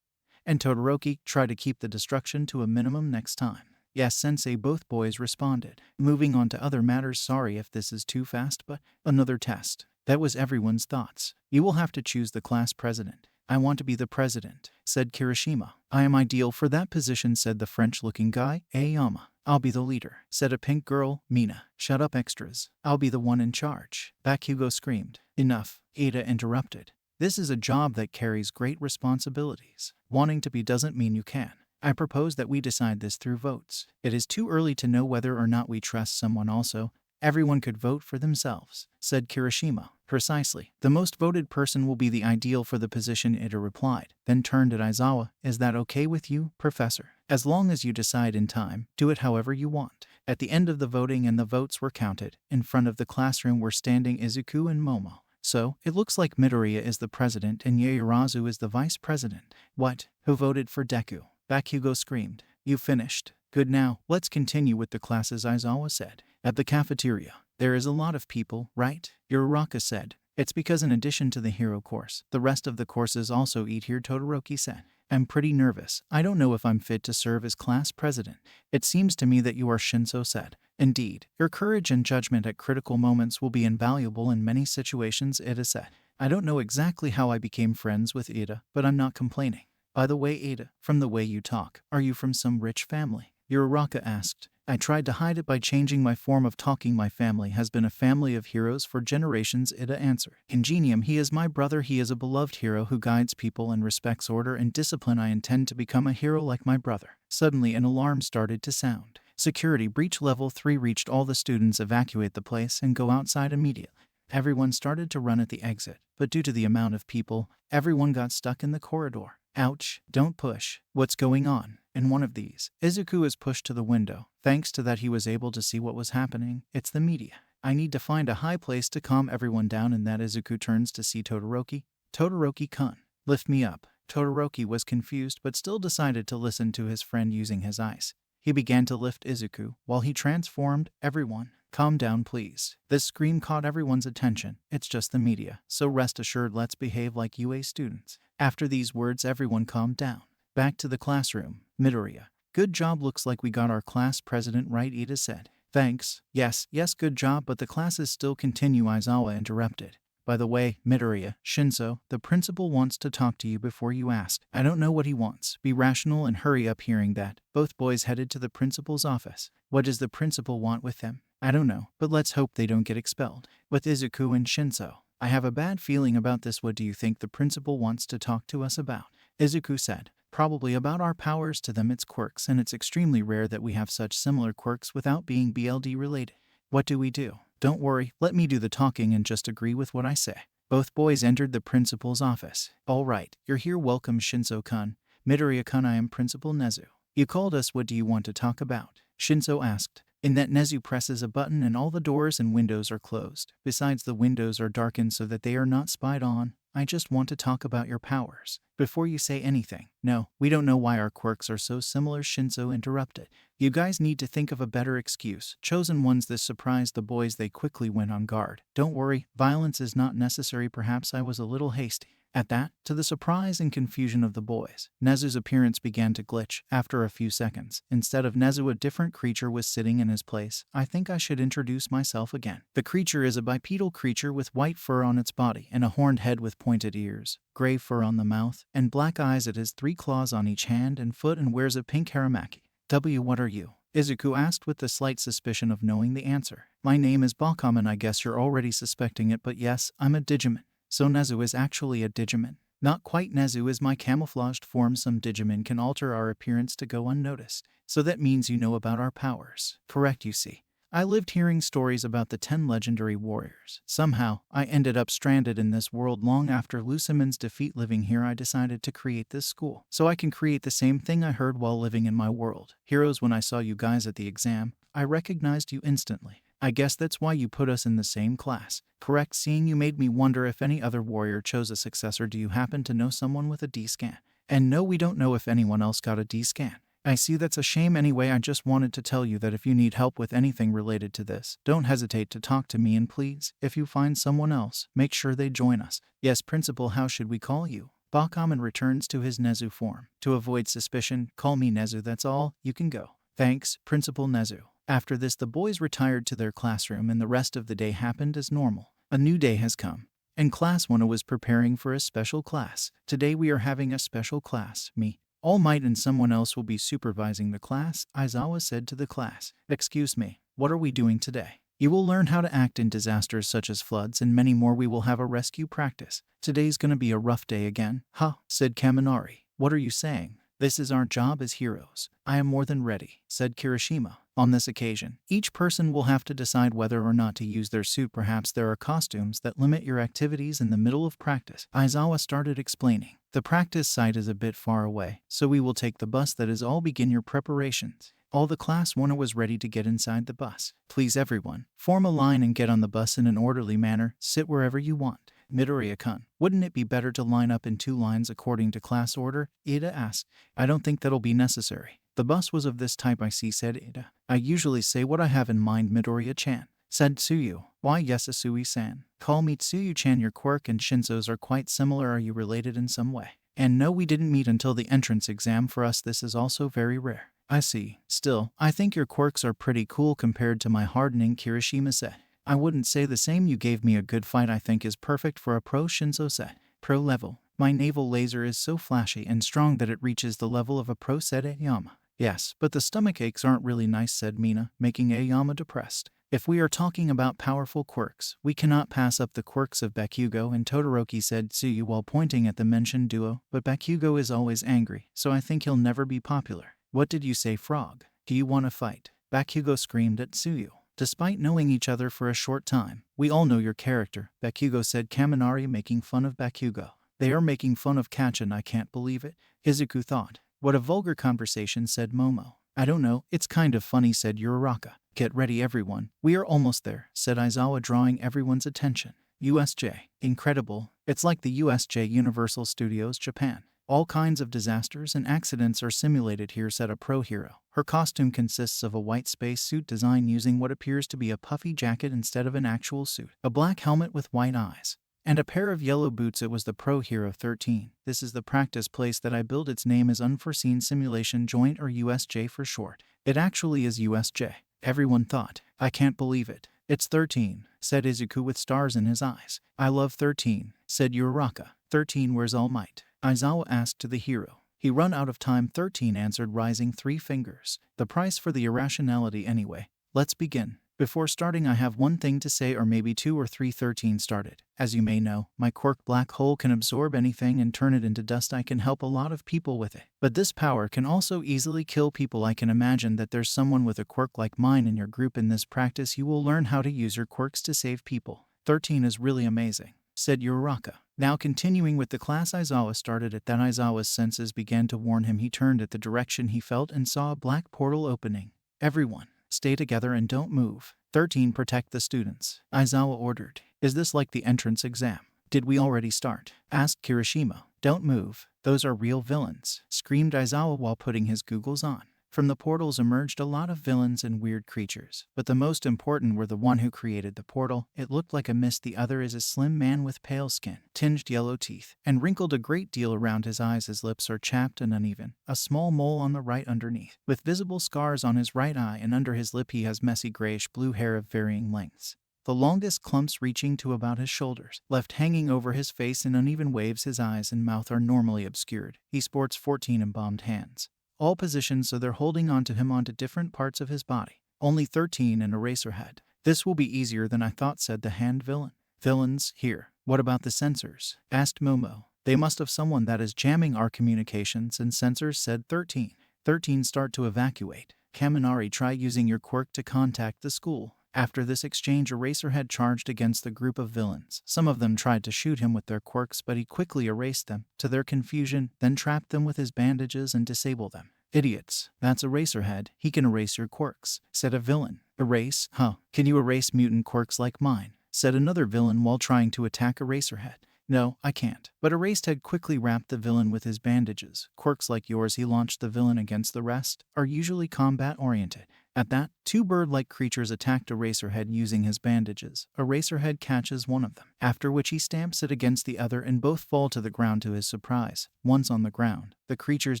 and Todoroki try to keep the destruction to a minimum next time." "Yes, Sensei," both boys responded. Moving on to other matters. "Sorry if this is too fast, but another test." That was everyone's thoughts. "You will have to choose the class president." "I want to be the president," said Kirishima. "I am ideal for that position," said the French-looking guy. "Aoyama." "I'll be the leader," said a pink girl. "Mina." "Shut up, extras. I'll be the one in charge." Bakugo screamed. "Enough," Ada interrupted. "This is a job that carries great responsibilities. Wanting to be doesn't mean you can. I propose that we decide this through votes. It is too early to know whether or not we trust someone. Also, everyone could vote for themselves," said Kirishima. "Precisely. The most voted person will be the ideal for the position," Ida replied, then turned at Aizawa. "Is that okay with you, Professor? As long as you decide in time, do it however you want." At the end of the voting and the votes were counted, in front of the classroom were standing Izuku and Momo. "So, it looks like Midoriya is the president and Yaoyorozu is the vice president." "What? Who voted for Deku?" Bakugo screamed. "You finished? Good, now, let's continue with the classes," Aizawa said. At the cafeteria, "There is a lot of people, right?" Uraraka said. "It's because in addition to the hero course, the rest of the courses also eat here," Todoroki said. "I'm pretty nervous. I don't know if I'm fit to serve as class president." "It seems to me that you are," Shinso said. "Indeed, your courage and judgment at critical moments will be invaluable in many situations," Ida said. "I don't know exactly how I became friends with Ida, but I'm not complaining." "By the way, Ada, from the way you talk, are you from some rich family?" Uraraka asked. "I tried to hide it by changing my form of talking. My family has been a family of heroes for generations," Ida answered. "Ingenium, he is my brother. He is a beloved hero who guides people and respects order and discipline. I intend to become a hero like my brother." Suddenly an alarm started to sound. "Security breach level 3 reached. All the students evacuate the place and go outside immediately." Everyone started to run at the exit, but due to the amount of people, everyone got stuck in the corridor. "Ouch, don't push. What's going on?" In one of these, Izuku is pushed to the window. Thanks to that, he was able to see what was happening. "It's the media. I need to find a high place to calm everyone down." In that, Izuku turns to see Todoroki. "Todoroki-kun, lift me up." Todoroki was confused but still decided to listen to his friend. Using his eyes, he began to lift Izuku while he transformed. "Everyone, calm down please." This scream caught everyone's attention. "It's just the media, so rest assured, let's behave like UA students." After these words, everyone calmed down. Back to the classroom. Midoriya. "Good job. Looks like we got our class president right," Ida said. "Thanks. Yes, good job, but the classes still continue," Aizawa interrupted. "By the way, Midoriya, Shinso, the principal wants to talk to you before you ask." "I don't know what he wants. Be rational and hurry up." Hearing that, both boys headed to the principal's office. "What does the principal want with him?" "I don't know, but let's hope they don't get expelled." With Izuku and Shinso. "I have a bad feeling about this. What do you think the principal wants to talk to us about?" Izuku said. "Probably about our powers. To them it's quirks, and it's extremely rare that we have such similar quirks without being BLD related." "What do we do?" "Don't worry, let me do the talking and just agree with what I say." Both boys entered the principal's office. "All right, you're here. Welcome, Shinso-kun." "Midoriya-kun, I am Principal Nezu." "You called us. What do you want to talk about?" Shinso asked. In that, Nezu presses a button and all the doors and windows are closed. Besides, the windows are darkened so that they are not spied on. I just want to talk about your powers. Before you say anything. No, we don't know why our quirks are so similar, Shinzo interrupted. You guys need to think of a better excuse. Chosen ones. This surprised the boys. They quickly went on guard. Don't worry, violence is not necessary. Perhaps I was a little hasty. At that, to the surprise and confusion of the boys, Nezu's appearance began to glitch. After a few seconds, instead of Nezu, a different creature was sitting in his place. I think I should introduce myself again. The creature is a bipedal creature with white fur on its body and a horned head with pointed ears, gray fur on the mouth, and black eyes. It has 3 claws on each hand and foot and wears a pink haramaki. What are you? Izuku asked with the slight suspicion of knowing the answer. My name is Bakaman. I guess you're already suspecting it, but yes, I'm a Digimon. So Nezu is actually a Digimon. Not quite. Nezu is my camouflaged form. Some Digimon can alter our appearance to go unnoticed. So that means you know about our powers. Correct, you see. I lived hearing stories about the 10 legendary warriors. Somehow, I ended up stranded in this world long after Luciman's defeat. Living here, I decided to create this school. So I can create the same thing I heard while living in my world. Heroes, when I saw you guys at the exam, I recognized you instantly. I guess that's why you put us in the same class. Correct. Seeing you made me wonder if any other warrior chose a successor. Do you happen to know someone with a D-scan? And no, we don't know if anyone else got a D-scan. I see. That's a shame. Anyway, I just wanted to tell you that if you need help with anything related to this, don't hesitate to talk to me, and please, if you find someone else, make sure they join us. Yes, Principal, how should we call you? Bakaman returns to his Nezu form. To avoid suspicion, call me Nezu, that's all. You can go. Thanks, Principal Nezu. After this, the boys retired to their classroom and the rest of the day happened as normal. A new day has come, and Class 1 was preparing for a special class. Today we are having a special class. Me, All Might, and someone else will be supervising the class, Aizawa said to the class. Excuse me, what are we doing today? You will learn how to act in disasters such as floods and many more. We will have a rescue practice. Today's gonna be a rough day again. Huh, said Kaminari. What are you saying? This is our job as heroes. I am more than ready, said Kirishima. On this occasion, each person will have to decide whether or not to use their suit. Perhaps there are costumes that limit your activities in the middle of practice. Aizawa started explaining. The practice site is a bit far away, so we will take the bus. That is all. Begin your preparations. All the Class 1 was ready to get inside the bus. Please everyone, form a line and get on the bus in an orderly manner. Sit wherever you want. Midoriya-kun, wouldn't it be better to line up in 2 lines according to class order? Ida asked. I don't think that'll be necessary. The bus was of this type, I see, said Ida. I usually say what I have in mind, Midoriya-chan, said Tsuyu. Why, yes, Asui-san. Call me Tsuyu-chan. Your quirk and Shinzo's are quite similar. Are you related in some way? And no, we didn't meet until the entrance exam. For us, this is also very rare. I see. Still, I think your quirks are pretty cool compared to my hardening, Kirishima said. I wouldn't say the same. You gave me a good fight. I think is perfect for a pro, Shinzo said. Pro level. My naval laser is so flashy and strong that it reaches the level of a pro, said Aoyama. Yes, but the stomach aches aren't really nice, said Mina, making Aoyama depressed. If we are talking about powerful quirks, we cannot pass up the quirks of Bakugo and Todoroki, said Tsuyu while pointing at the mentioned duo. But Bakugo is always angry, so I think he'll never be popular. What did you say, Frog? Do you want to fight? Bakugo screamed at Tsuyu. Despite knowing each other for a short time, we all know your character, Bakugo said, Kaminari making fun of Bakugo. They are making fun of Kachin. I can't believe it, Izuku thought. What a vulgar conversation, said Momo. I don't know, it's kind of funny, said Uraraka. Get ready everyone, we are almost there, said Aizawa, drawing everyone's attention. USJ. Incredible. It's like the USJ, Universal Studios Japan. All kinds of disasters and accidents are simulated here, said a pro hero. Her costume consists of a white space suit design using what appears to be a puffy jacket instead of an actual suit, a black helmet with white eyes, and a pair of yellow boots. It was the Pro Hero 13. This is the practice place that I built. Its name is Unforeseen Simulation Joint, or USJ for short. It actually is USJ. Everyone thought. I can't believe it. It's 13, said Izuku with stars in his eyes. I love 13, said Uraraka. 13, where's All Might? Aizawa asked to the hero. He run out of time, 13 answered, rising 3 fingers. The price for the irrationality anyway. Let's begin. Before starting, I have one thing to say, or maybe 2 or 3. 13 started. As you may know, my quirk black hole can absorb anything and turn it into dust. I can help a lot of people with it. But this power can also easily kill people. I can imagine that there's someone with a quirk like mine in your group. In this practice, you will learn how to use your quirks to save people. 13 is really amazing, said Uraraka. Now continuing with the class, Aizawa started. At that, Aizawa's senses began to warn him. He turned at the direction he felt and saw a black portal opening. Everyone, stay together and don't move. 13, protect the students, Aizawa ordered. Is this like the entrance exam? Did we already start? Asked Kirishima. Don't move. Those are real villains, screamed Aizawa while putting his goggles on. From the portals emerged a lot of villains and weird creatures, but the most important were the one who created the portal. It looked like a mist. The other is a slim man with pale skin, tinged yellow teeth, and wrinkled a great deal around his eyes. His lips are chapped and uneven, a small mole on the right underneath, with visible scars on his right eye, and under his lip he has messy grayish-blue hair of varying lengths. The longest clumps reaching to about his shoulders, left hanging over his face in uneven waves. His eyes and mouth are normally obscured. He sports 14 embalmed hands, all positioned so they're holding onto him onto different parts of his body. Only 13 and a racer head. This will be easier than I thought, said the hand villain. Villains, here. What about the sensors? Asked Momo. They must have someone that is jamming our communications and sensors, said 13. 13 start to evacuate. Kaminari, try using your quirk to contact the school. After this exchange, Eraserhead charged against the group of villains. Some of them tried to shoot him with their quirks, but he quickly erased them, to their confusion, then trapped them with his bandages and disabled them. Idiots. That's Eraserhead. He can erase your quirks, said a villain. Erase? Huh. Can you erase mutant quirks like mine? Said another villain while trying to attack Eraserhead. No, I can't. But Eraserhead quickly wrapped the villain with his bandages. Quirks like yours, he launched the villain against. The rest are usually combat-oriented. At that, two bird-like creatures attacked Eraserhead using his bandages. Eraserhead catches one of them, after which he stamps it against the other and both fall to the ground to his surprise. Once on the ground, the creatures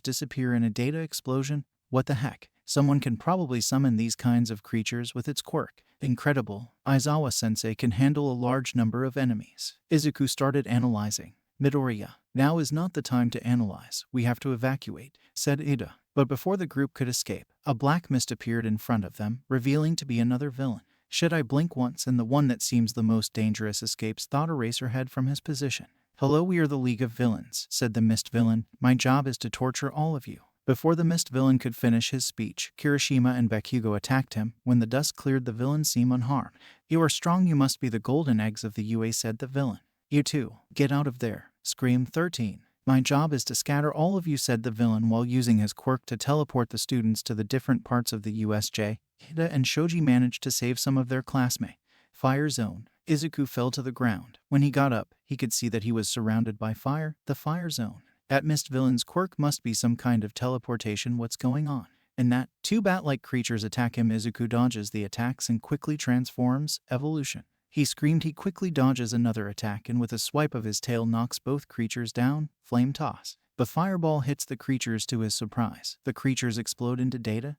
disappear in a data explosion. What the heck? Someone can probably summon these kinds of creatures with its quirk. Incredible. Aizawa-sensei can handle a large number of enemies. Izuku started analyzing. Midoriya, now is not the time to analyze. We have to evacuate, said Ida. But before the group could escape, a black mist appeared in front of them, revealing to be another villain. Should I blink once and the one that seems the most dangerous escapes, thought Eraserhead from his position. Hello, we are the League of Villains, said the mist villain. My job is to torture all of you. Before the mist villain could finish his speech, Kirishima and Bakugo attacked him. When the dust cleared, the villain seemed unharmed. You are strong, you must be the golden eggs of the UA, said the villain. You too, get out of there, screamed 13. My job is to scatter all of you, said the villain while using his quirk to teleport the students to the different parts of the USJ. Hida and Shoji managed to save some of their classmates. Fire zone. Izuku fell to the ground. When he got up, he could see that he was surrounded by fire, the fire zone. That mist villain's quirk must be some kind of teleportation. What's going on? And that, two bat-like creatures attack him. Izuku dodges the attacks and quickly transforms. Evolution. He screamed. He quickly dodges another attack and with a swipe of his tail knocks both creatures down. Flame toss. The fireball hits the creatures to his surprise. The creatures explode into data.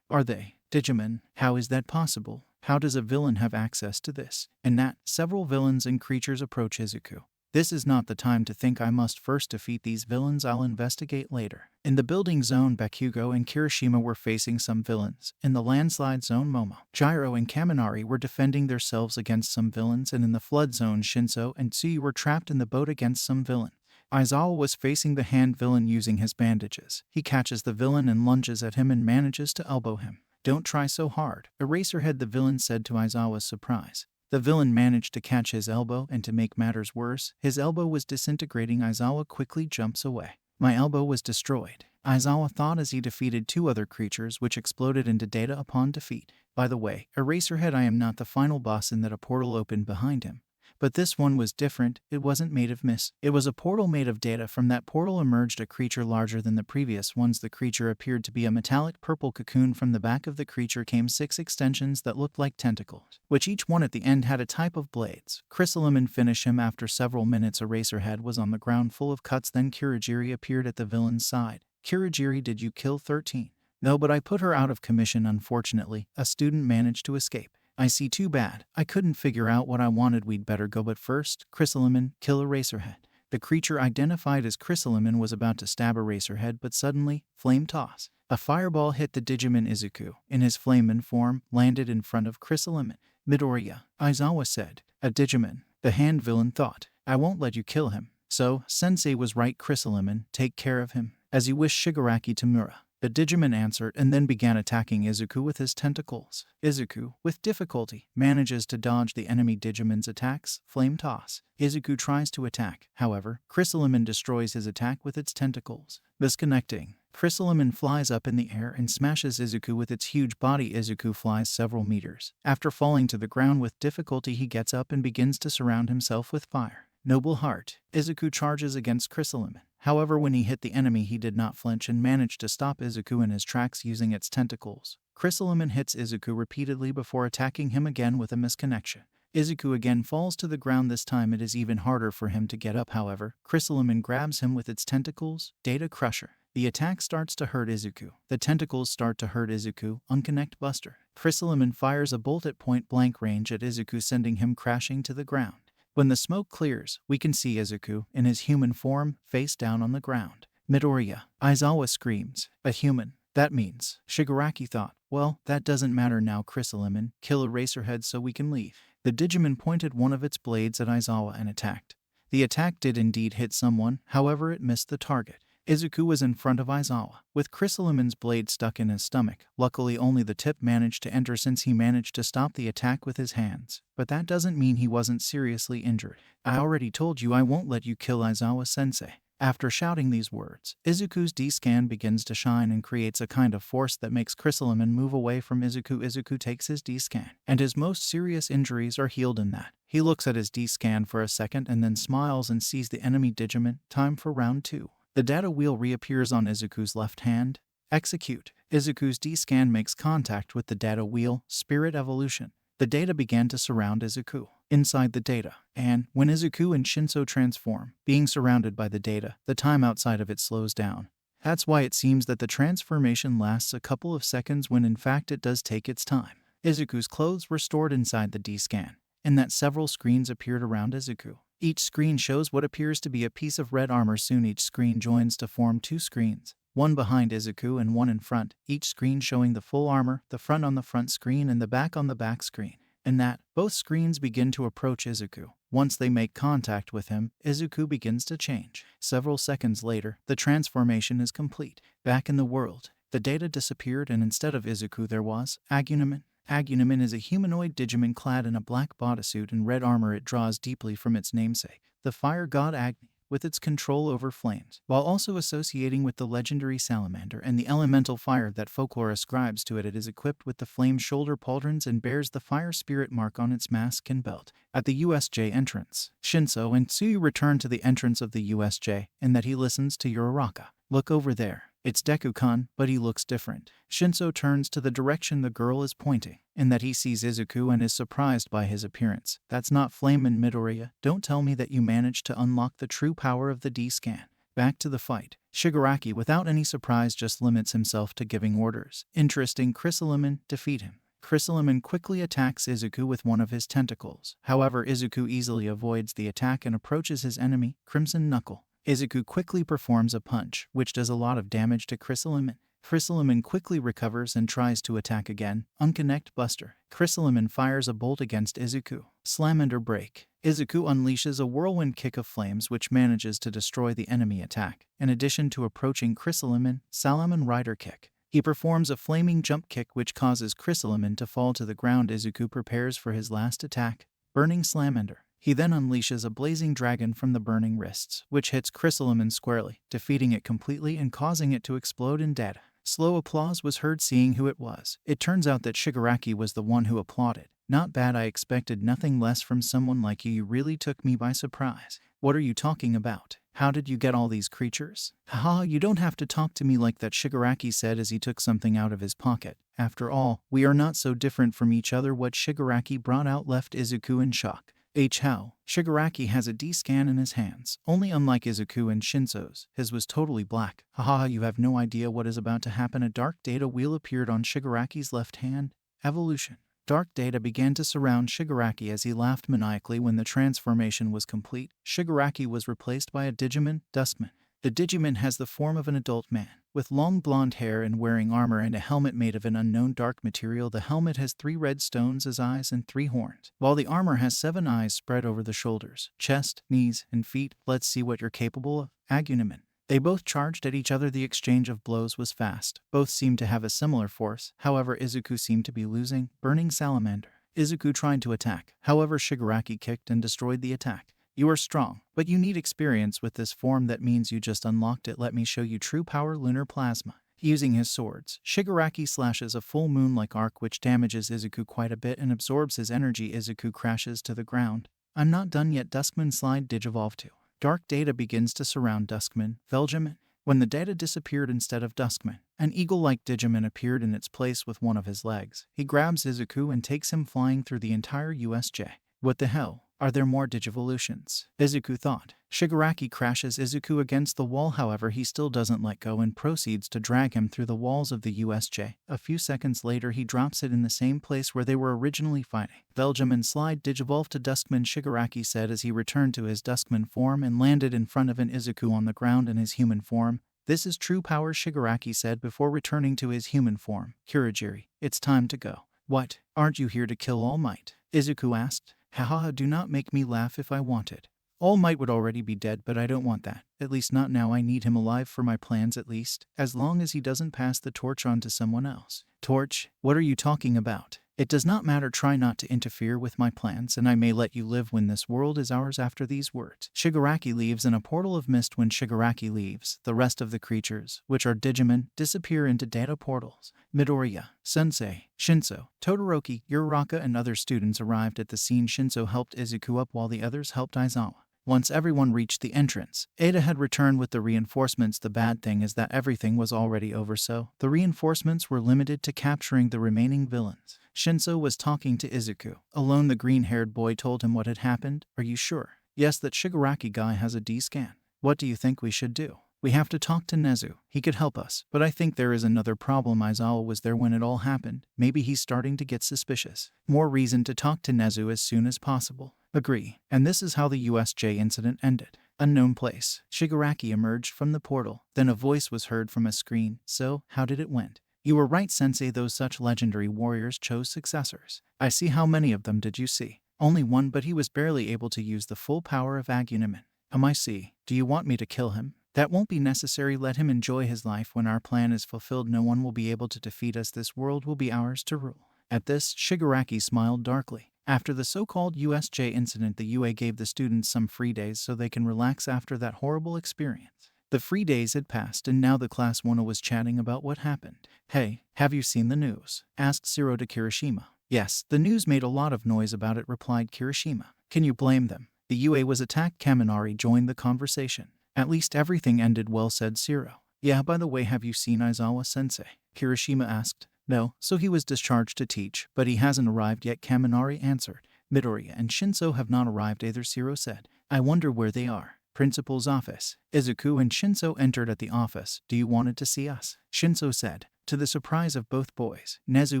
Are they Digimon? How is that possible? How does a villain have access to this? And that, several villains and creatures approach Izuku. This is not the time to think. I must first defeat these villains. I'll investigate later. In the building zone, Bakugo and Kirishima were facing some villains. In the landslide zone, Momo, Gyro, and Kaminari were defending themselves against some villains, and in the flood zone, Shinso and Tsuyu were trapped in the boat against some villain. Aizawa was facing the hand villain using his bandages. He catches the villain and lunges at him and manages to elbow him. Don't try so hard, Eraserhead, the villain said to Aizawa's surprise. The villain managed to catch his elbow, and to make matters worse, his elbow was disintegrating. Aizawa quickly jumps away. My elbow was destroyed, Aizawa thought as he defeated two other creatures which exploded into data upon defeat. By the way, Eraserhead, I am not the final boss in that a portal opened behind him. But this one was different. It wasn't made of mist. It was a portal made of data. From that portal emerged a creature larger than the previous ones. The creature appeared to be a metallic purple cocoon. From the back of the creature came 6 extensions that looked like tentacles, which each one at the end had a type of blades. Chrysalimon finished him after several minutes. Eraserhead was on the ground full of cuts. Then Kurogiri appeared at the villain's side. Kurogiri, did you kill 13? No, but I put her out of commission. Unfortunately, a student managed to escape. I see, too bad. I couldn't figure out what I wanted. We'd better go, but first, Chrysalimon, kill Eraserhead. The creature identified as Chrysalimon was about to stab Eraserhead, but suddenly, flame toss. A fireball hit the Digimon Izuku, in his flamen form, landed in front of Chrysalimon. Midoriya, Aizawa said. A Digimon. The hand villain thought. I won't let you kill him. So, Sensei was right, Chrysalimon, take care of him. As you wish, Shigaraki Tamura. The Digimon answered and then began attacking Izuku with his tentacles. Izuku, with difficulty, manages to dodge the enemy Digimon's attacks. Flame toss. Izuku tries to attack. However, Chrysalimon destroys his attack with its tentacles. Disconnecting. Chrysalimon flies up in the air and smashes Izuku with its huge body. Izuku flies several meters. After falling to the ground with difficulty, he gets up and begins to surround himself with fire. Noble heart. Izuku charges against Chrysalimon. However, when he hit the enemy, he did not flinch and managed to stop Izuku in his tracks using its tentacles. Chrysalimon hits Izuku repeatedly before attacking him again with a misconnection. Izuku again falls to the ground. This time it is even harder for him to get up. However, Chrysalimon grabs him with its tentacles. Data Crusher. The attack starts to hurt Izuku. The tentacles start to hurt Izuku. Unconnect Buster. Chrysalimon fires a bolt at point-blank range at Izuku, sending him crashing to the ground. When the smoke clears, we can see Izuku, in his human form, face down on the ground. Midoriya. Aizawa screams. A human. That means. Shigaraki thought, well, that doesn't matter now. Chrysalimon, kill Eraserhead so we can leave. The Digimon pointed one of its blades at Aizawa and attacked. The attack did indeed hit someone, however it missed the target. Izuku was in front of Aizawa, with Chrysalimon's blade stuck in his stomach. Luckily only the tip managed to enter since he managed to stop the attack with his hands. But that doesn't mean he wasn't seriously injured. I already told you I won't let you kill Aizawa-sensei. After shouting these words, Izuku's D-scan begins to shine and creates a kind of force that makes Chrysalimon move away from Izuku. Izuku takes his D-scan, and his most serious injuries are healed in that. He looks at his D-scan for a second and then smiles and sees the enemy Digimon. Time for round 2. The data wheel reappears on Izuku's left hand. Execute. Izuku's D-scan makes contact with the data wheel. Spirit evolution. The data began to surround Izuku. Inside the data, and when Izuku and Shinso transform, being surrounded by the data, the time outside of it slows down. That's why it seems that the transformation lasts a couple of seconds when in fact it does take its time. Izuku's clothes were stored inside the D-scan, and that several screens appeared around Izuku. Each screen shows what appears to be a piece of red armor. Soon each screen joins to form 2 screens, one behind Izuku and one in front, each screen showing the full armor, the front on the front screen and the back on the back screen. And that, both screens begin to approach Izuku. Once they make contact with him, Izuku begins to change. Several seconds later, the transformation is complete. Back in the world, the data disappeared and instead of Izuku there was Agumon. Agumon is a humanoid Digimon clad in a black bodysuit and red armor. It draws deeply from its namesake, the fire god Agni, with its control over flames, while also associating with the legendary salamander and the elemental fire that folklore ascribes to it. It is equipped with the flame shoulder pauldrons and bears the fire spirit mark on its mask and belt. At the USJ entrance, Shinso and Tsuyu return to the entrance of the USJ, and that he listens to Uraraka. Look over there. It's Deku-kun, but he looks different. Shinso turns to the direction the girl is pointing, and that he sees Izuku and is surprised by his appearance. That's not Flame and Midoriya. Don't tell me that you managed to unlock the true power of the D-scan. Back to the fight. Shigaraki, without any surprise, just limits himself to giving orders. Interesting. Chrysalimon, defeat him. Chrysalimon quickly attacks Izuku with one of his tentacles. However, Izuku easily avoids the attack and approaches his enemy, Crimson Knuckle. Izuku quickly performs a punch, which does a lot of damage to Chrysalimon. Chrysalimon quickly recovers and tries to attack again. Unconnect Buster. Chrysalimon fires a bolt against Izuku. Salamander Break. Izuku unleashes a whirlwind kick of flames which manages to destroy the enemy attack. In addition to approaching Chrysalimon, Salamander Rider Kick. He performs a flaming jump kick which causes Chrysalimon to fall to the ground. Izuku prepares for his last attack, Burning Salamander. He then unleashes a blazing dragon from the burning wrists, which hits Chrysalimon squarely, defeating it completely and causing it to explode in data. Slow applause was heard seeing who it was. It turns out that Shigaraki was the one who applauded. Not bad. I expected nothing less from someone like you. You really took me by surprise. What are you talking about? How did you get all these creatures? Haha, you don't have to talk to me like that, Shigaraki said as he took something out of his pocket. After all, we are not so different from each other. What Shigaraki brought out left Izuku in shock. How? Shigaraki has a D-scan in his hands. Only unlike Izuku and Shinso's, his was totally black. Haha, you have no idea what is about to happen. A dark data wheel appeared on Shigaraki's left hand. Evolution. Dark data began to surround Shigaraki as he laughed maniacally. When the transformation was complete, Shigaraki was replaced by a Digimon, Duskman. The Digimon has the form of an adult man, with long blonde hair and wearing armor and a helmet made of an unknown dark material. The helmet has 3 red stones as eyes and 3 horns, while the armor has 7 eyes spread over the shoulders, chest, knees, and feet. Let's see what you're capable of. Agumon. They both charged at each other. The exchange of blows was fast. Both seemed to have a similar force. However, Izuku seemed to be losing. Burning Salamander. Izuku tried to attack. However, Shigaraki kicked and destroyed the attack. You are strong, but you need experience with this form. That means you just unlocked it. Let me show you true power. Lunar Plasma. Using his swords, Shigaraki slashes a full moon-like arc which damages Izuku quite a bit and absorbs his energy. Izuku crashes to the ground. I'm not done yet. Duskman slide digivolve to. Dark data begins to surround Duskman, Veljamin. When the data disappeared instead of Duskman, an eagle-like Digimon appeared in its place with one of his legs. He grabs Izuku and takes him flying through the entire USJ. What the hell? Are there more Digivolutions? Izuku thought. Shigaraki crashes Izuku against the wall, however he still doesn't let go and proceeds to drag him through the walls of the USJ. A few seconds later he drops it in the same place where they were originally fighting. Veljamin slide digivolve to Duskman, Shigaraki said as he returned to his Duskman form and landed in front of an Izuku on the ground in his human form. This is true power, Shigaraki said before returning to his human form. Kurogiri, it's time to go. What? Aren't you here to kill All Might? Izuku asked. Haha, do not make me laugh. If I wanted, All Might would already be dead, but I don't want that. At least not now. I need him alive for my plans, at least, as long as he doesn't pass the torch on to someone else. Torch? What are you talking about? It does not matter. Try not to interfere with my plans, and I may let you live when this world is ours. After these words, Shigaraki leaves in a portal of mist. When Shigaraki leaves, the rest of the creatures, which are Digimon, disappear into data portals. Midoriya, Sensei, Shinso, Todoroki, Uraraka, and other students arrived at the scene. Shinso helped Izuku up while the others helped Aizawa. Once everyone reached the entrance, Ada had returned with the reinforcements. The bad thing is that everything was already over, so the reinforcements were limited to capturing the remaining villains. Shinso was talking to Izuku. Alone, the green-haired boy told him what had happened. Are you sure? Yes, that Shigaraki guy has a D-scan. What do you think we should do? We have to talk to Nezu. He could help us. But I think there is another problem. Aizawa was there when it all happened. Maybe he's starting to get suspicious. More reason to talk to Nezu as soon as possible. Agree. And this is how the USJ incident ended. Unknown place. Shigaraki emerged from the portal. Then a voice was heard from a screen. So, how did it went? You were right, Sensei. Those such legendary warriors chose successors. I see. How many of them did you see? Only one, but he was barely able to use the full power of Aguniman. I see. Do you want me to kill him? That won't be necessary. Let him enjoy his life. When our plan is fulfilled, no one will be able to defeat us. This world will be ours to rule. At this, Shigaraki smiled darkly. After the so-called USJ incident, the UA gave the students some free days so they can relax after that horrible experience. The free days had passed, and now the class 1 was chatting about what happened. Hey, have you seen the news? Asked Zero to Kirishima. Yes, the news made a lot of noise about it, replied Kirishima. Can you blame them? The UA was attacked. Kaminari joined the conversation. At least everything ended well, said Zero. Yeah, by the way, have you seen Aizawa-sensei? Kirishima asked. No, so he was discharged to teach, but he hasn't arrived yet, Kaminari answered. Midoriya and Shinso have not arrived either, Zero said. I wonder where they are. Principal's office. Izuku and Shinso entered at the office. Do you wanted to see us? Shinso said. To the surprise of both boys, Nezu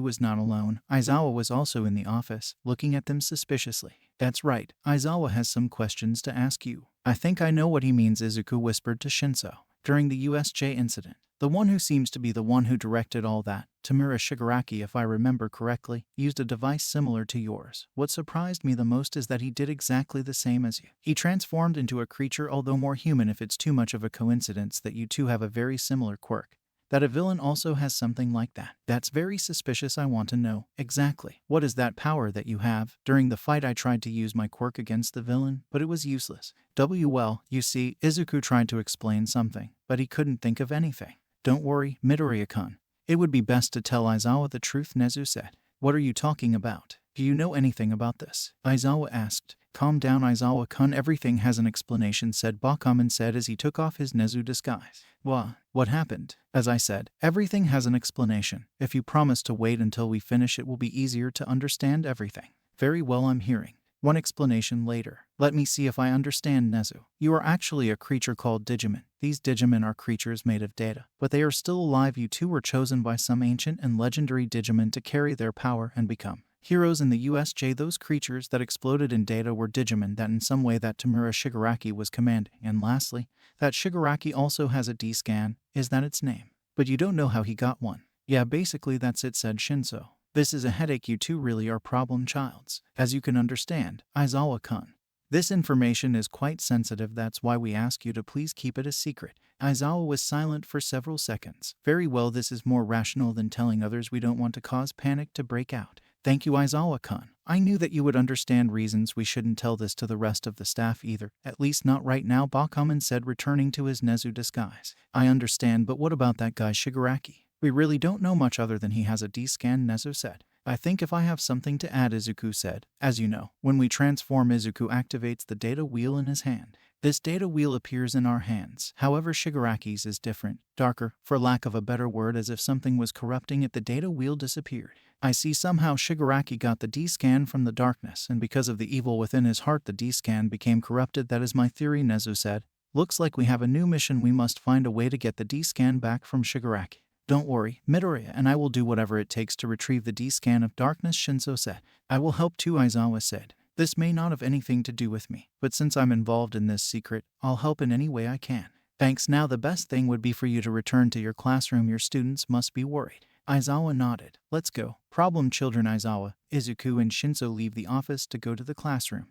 was not alone. Aizawa was also in the office, looking at them suspiciously. That's right, Aizawa has some questions to ask you. I think I know what he means, Izuku whispered to Shinso. During the USJ incident, the one who seems to be the one who directed all that, Tamura Shigaraki, if I remember correctly, used a device similar to yours. What surprised me the most is that he did exactly the same as you. He transformed into a creature, although more human. If it's too much of a coincidence that you two have a very similar quirk, that a villain also has something like that. That's very suspicious. I want to know, exactly, what is that power that you have? During the fight I tried to use my quirk against the villain, but it was useless. Well, you see, Izuku tried to explain something, but he couldn't think of anything. Don't worry, Midoriya-kun. It would be best to tell Aizawa the truth, Nezu said. What are you talking about? Do you know anything about this? Aizawa asked. Calm down, Aizawa-kun. Everything has an explanation, said Bakaman said as he took off his Nezu disguise. What happened? As I said, everything has an explanation. If you promise to wait until we finish, it will be easier to understand everything. Very well, I'm hearing. One explanation later. Let me see if I understand, Nezu. You are actually a creature called Digimon. These Digimon are creatures made of data, but they are still alive. You two were chosen by some ancient and legendary Digimon to carry their power and become heroes in the USJ. Those creatures that exploded in data were Digimon that in some way that Tamura Shigaraki was commanding. And lastly, that Shigaraki also has a D-scan. Is that its name? But you don't know how he got one. Yeah, basically that's it, said Shinso. This is a headache. You two really are problem childs. As you can understand, Aizawa-kun. This information is quite sensitive. That's why we ask you to please keep it a secret. Aizawa was silent for several seconds. Very well, this is more rational than telling others. We don't want to cause panic to break out. Thank you, Aizawa-kun. I knew that you would understand reasons we shouldn't tell this to the rest of the staff either. At least not right now, Bakaman said, returning to his Nezu disguise. I understand, but what about that guy Shigaraki? We really don't know much other than he has a D-scan, Nezu said. I think if I have something to add, Izuku said. As you know, when we transform, Izuku activates the data wheel in his hand. This data wheel appears in our hands. However, Shigaraki's is different, darker, for lack of a better word, as if something was corrupting it. The data wheel disappeared. I see somehow Shigaraki got the D-scan from the darkness, and because of the evil within his heart, the D-scan became corrupted. That is my theory, Nezu said. Looks like we have a new mission. We must find a way to get the D-scan back from Shigaraki. Don't worry, Midoriya and I will do whatever it takes to retrieve the D-scan of darkness, Shinso said. I will help too, Aizawa said. This may not have anything to do with me, but since I'm involved in this secret, I'll help in any way I can. Thanks. Now the best thing would be for you to return to your classroom. Your students must be worried. Aizawa nodded. Let's go. Problem children. Aizawa, Izuku and Shinso leave the office to go to the classroom.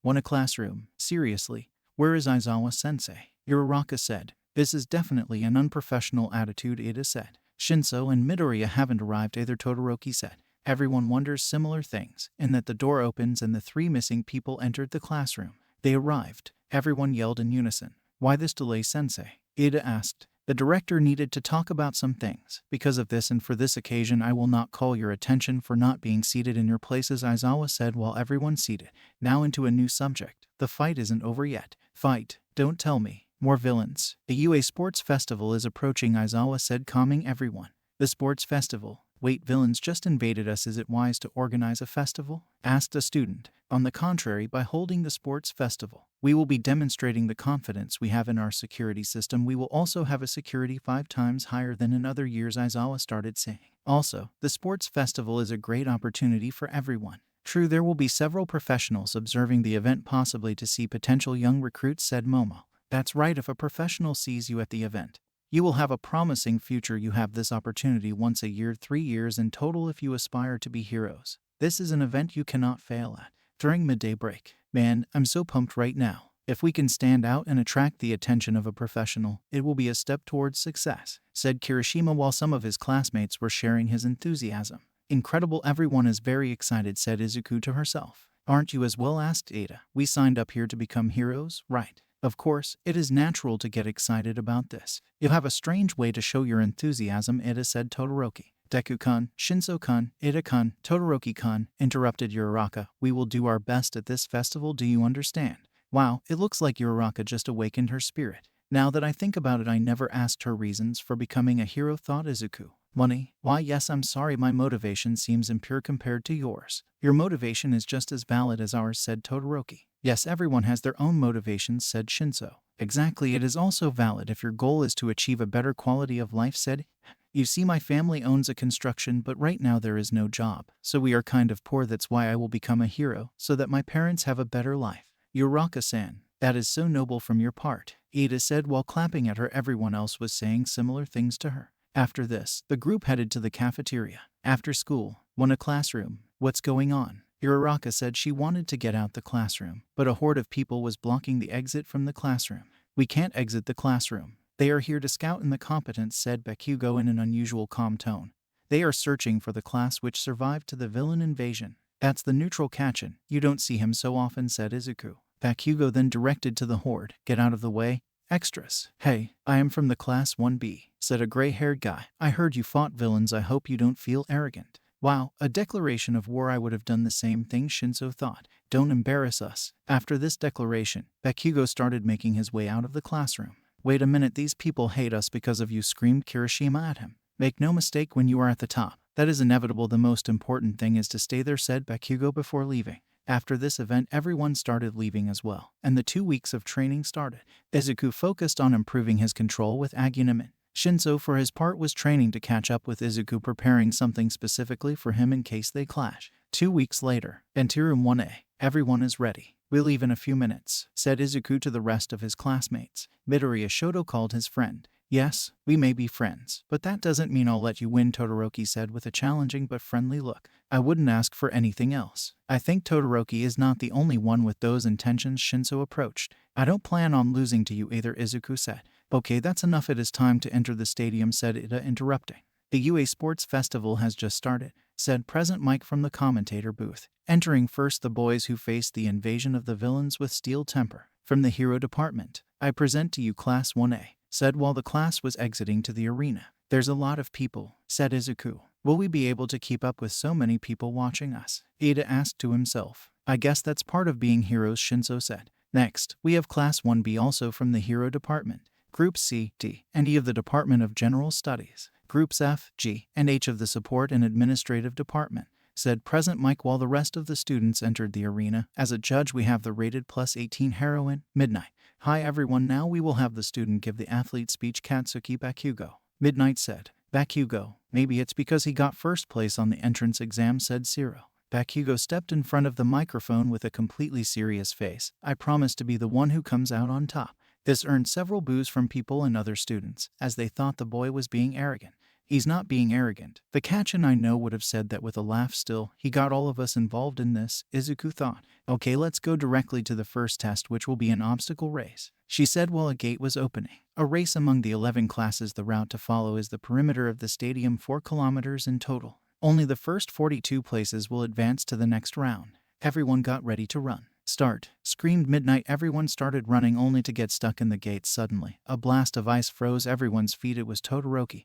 A classroom. Seriously, where is Aizawa-sensei? Uraraka said. This is definitely an unprofessional attitude, Ida said. Shinso and Midoriya haven't arrived either, Todoroki said. Everyone wonders similar things, in that the door opens and the three missing people entered the classroom. They arrived. Everyone yelled in unison. Why this delay, Sensei? Ida asked. The director needed to talk about some things. Because of this and for this occasion, I will not call your attention for not being seated in your places, Aizawa said while everyone seated. Now into a new subject. The fight isn't over yet. Fight? Don't tell me. More villains. The UA Sports Festival is approaching, Aizawa said, calming everyone. The sports festival? Wait, villains just invaded us. Is it wise to organize a festival? Asked a student. On the contrary, by holding the sports festival, we will be demonstrating the confidence we have in our security system. We will also have a security 5 times higher than in other years, Aizawa started saying. Also, the sports festival is a great opportunity for everyone. True, there will be several professionals observing the event, possibly to see potential young recruits, said Momo. That's right, if a professional sees you at the event, you will have a promising future. You have this opportunity once a year, 3 years in total if you aspire to be heroes. This is an event you cannot fail at. During midday break. Man, I'm so pumped right now. If we can stand out and attract the attention of a professional, it will be a step towards success, said Kirishima while some of his classmates were sharing his enthusiasm. Incredible, everyone is very excited, said Izuku to herself. Aren't you as well, asked Ada. We signed up here to become heroes, right? Of course, it is natural to get excited about this. You have a strange way to show your enthusiasm, Ida said. Todoroki. Deku-kun, Shinso-kun, Ida-kun, Todoroki-kun, interrupted Uraraka. We will do our best at this festival, do you understand? Wow, it looks like Uraraka just awakened her spirit. Now that I think about it, I never asked her reasons for becoming a hero, thought Izuku. Money? Why yes, I'm sorry, my motivation seems impure compared to yours. Your motivation is just as valid as ours, said Todoroki. Yes, everyone has their own motivations, said Shinso. Exactly, it is also valid if your goal is to achieve a better quality of life, said. You see, my family owns a construction, but right now there is no job, so we are kind of poor. That's why I will become a hero, so that my parents have a better life. Uraraka-san, that is so noble from your part, Ida said while clapping at her. Everyone else was saying similar things to her. After this, the group headed to the cafeteria. After school, a classroom. What's going on? Uraraka said she wanted to get out the classroom, but a horde of people was blocking the exit from the classroom. We can't exit the classroom. They are here to scout incompetence, said Bakugo in an unusual calm tone. They are searching for the class which survived to the villain invasion. That's the neutral Kachin. You don't see him so often, said Izuku. Bakugo then directed to the horde. Get out of the way. Extras. Hey, I am from the class 1B, said a gray-haired guy. I heard you fought villains. I hope you don't feel arrogant. Wow, a declaration of war. I would have done the same thing, Shinso thought. Don't embarrass us. After this declaration, Bakugo started making his way out of the classroom. Wait a minute, these people hate us because of you, screamed Kirishima at him. Make no mistake, when you are at the top, that is inevitable. The most important thing is to stay there, said Bakugo before leaving. After this event, everyone started leaving as well, and the 2 weeks of training started. Izuku focused on improving his control with Agunamin. Shinso, for his part, was training to catch up with Izuku, preparing something specifically for him in case they clash. 2 weeks later, Anteroom 1A. Everyone is ready. We'll leave in a few minutes, said Izuku to the rest of his classmates. Midoriya Shoto called his friend. Yes, we may be friends, but that doesn't mean I'll let you win, Todoroki said with a challenging but friendly look. I wouldn't ask for anything else. I think Todoroki is not the only one with those intentions, Shinso approached. I don't plan on losing to you either, Izuku said. Okay, that's enough. It is time to enter the stadium, said Ida, interrupting. The UA Sports Festival has just started, said Present Mike from the commentator booth. Entering first, the boys who faced the invasion of the villains with steel temper. From the hero department, I present to you Class 1A, said while the class was exiting to the arena. There's a lot of people, said Izuku. Will we be able to keep up with so many people watching us? Ida asked to himself. I guess that's part of being heroes, Shinso said. Next, we have Class 1B also from the Hero Department. Groups C, D, and E of the Department of General Studies. Groups F, G, and H of the Support and Administrative Department, said President Mike while the rest of the students entered the arena. As a judge, we have the rated plus 18 heroine, Midnight. Hi everyone, now we will have the student give the athlete speech. Katsuki Bakugo, Midnight said. Bakugo, maybe it's because he got first place on the entrance exam, said Zero. Bakugo stepped in front of the microphone with a completely serious face. I promise to be the one who comes out on top. This earned several boos from people and other students, as they thought the boy was being arrogant. He's not being arrogant. The Kachin I know would have said that with a laugh. Still, he got all of us involved in this, Izuku thought. Okay, let's go directly to the first test, which will be an obstacle race, she said while a gate was opening. A race among the 11 classes. The route to follow is the perimeter of the stadium, 4 kilometers in total. Only the first 42 places will advance to the next round. Everyone got ready to run. Start, screamed Midnight. Everyone started running only to get stuck in the gates. Suddenly, a blast of ice froze everyone's feet. It was Todoroki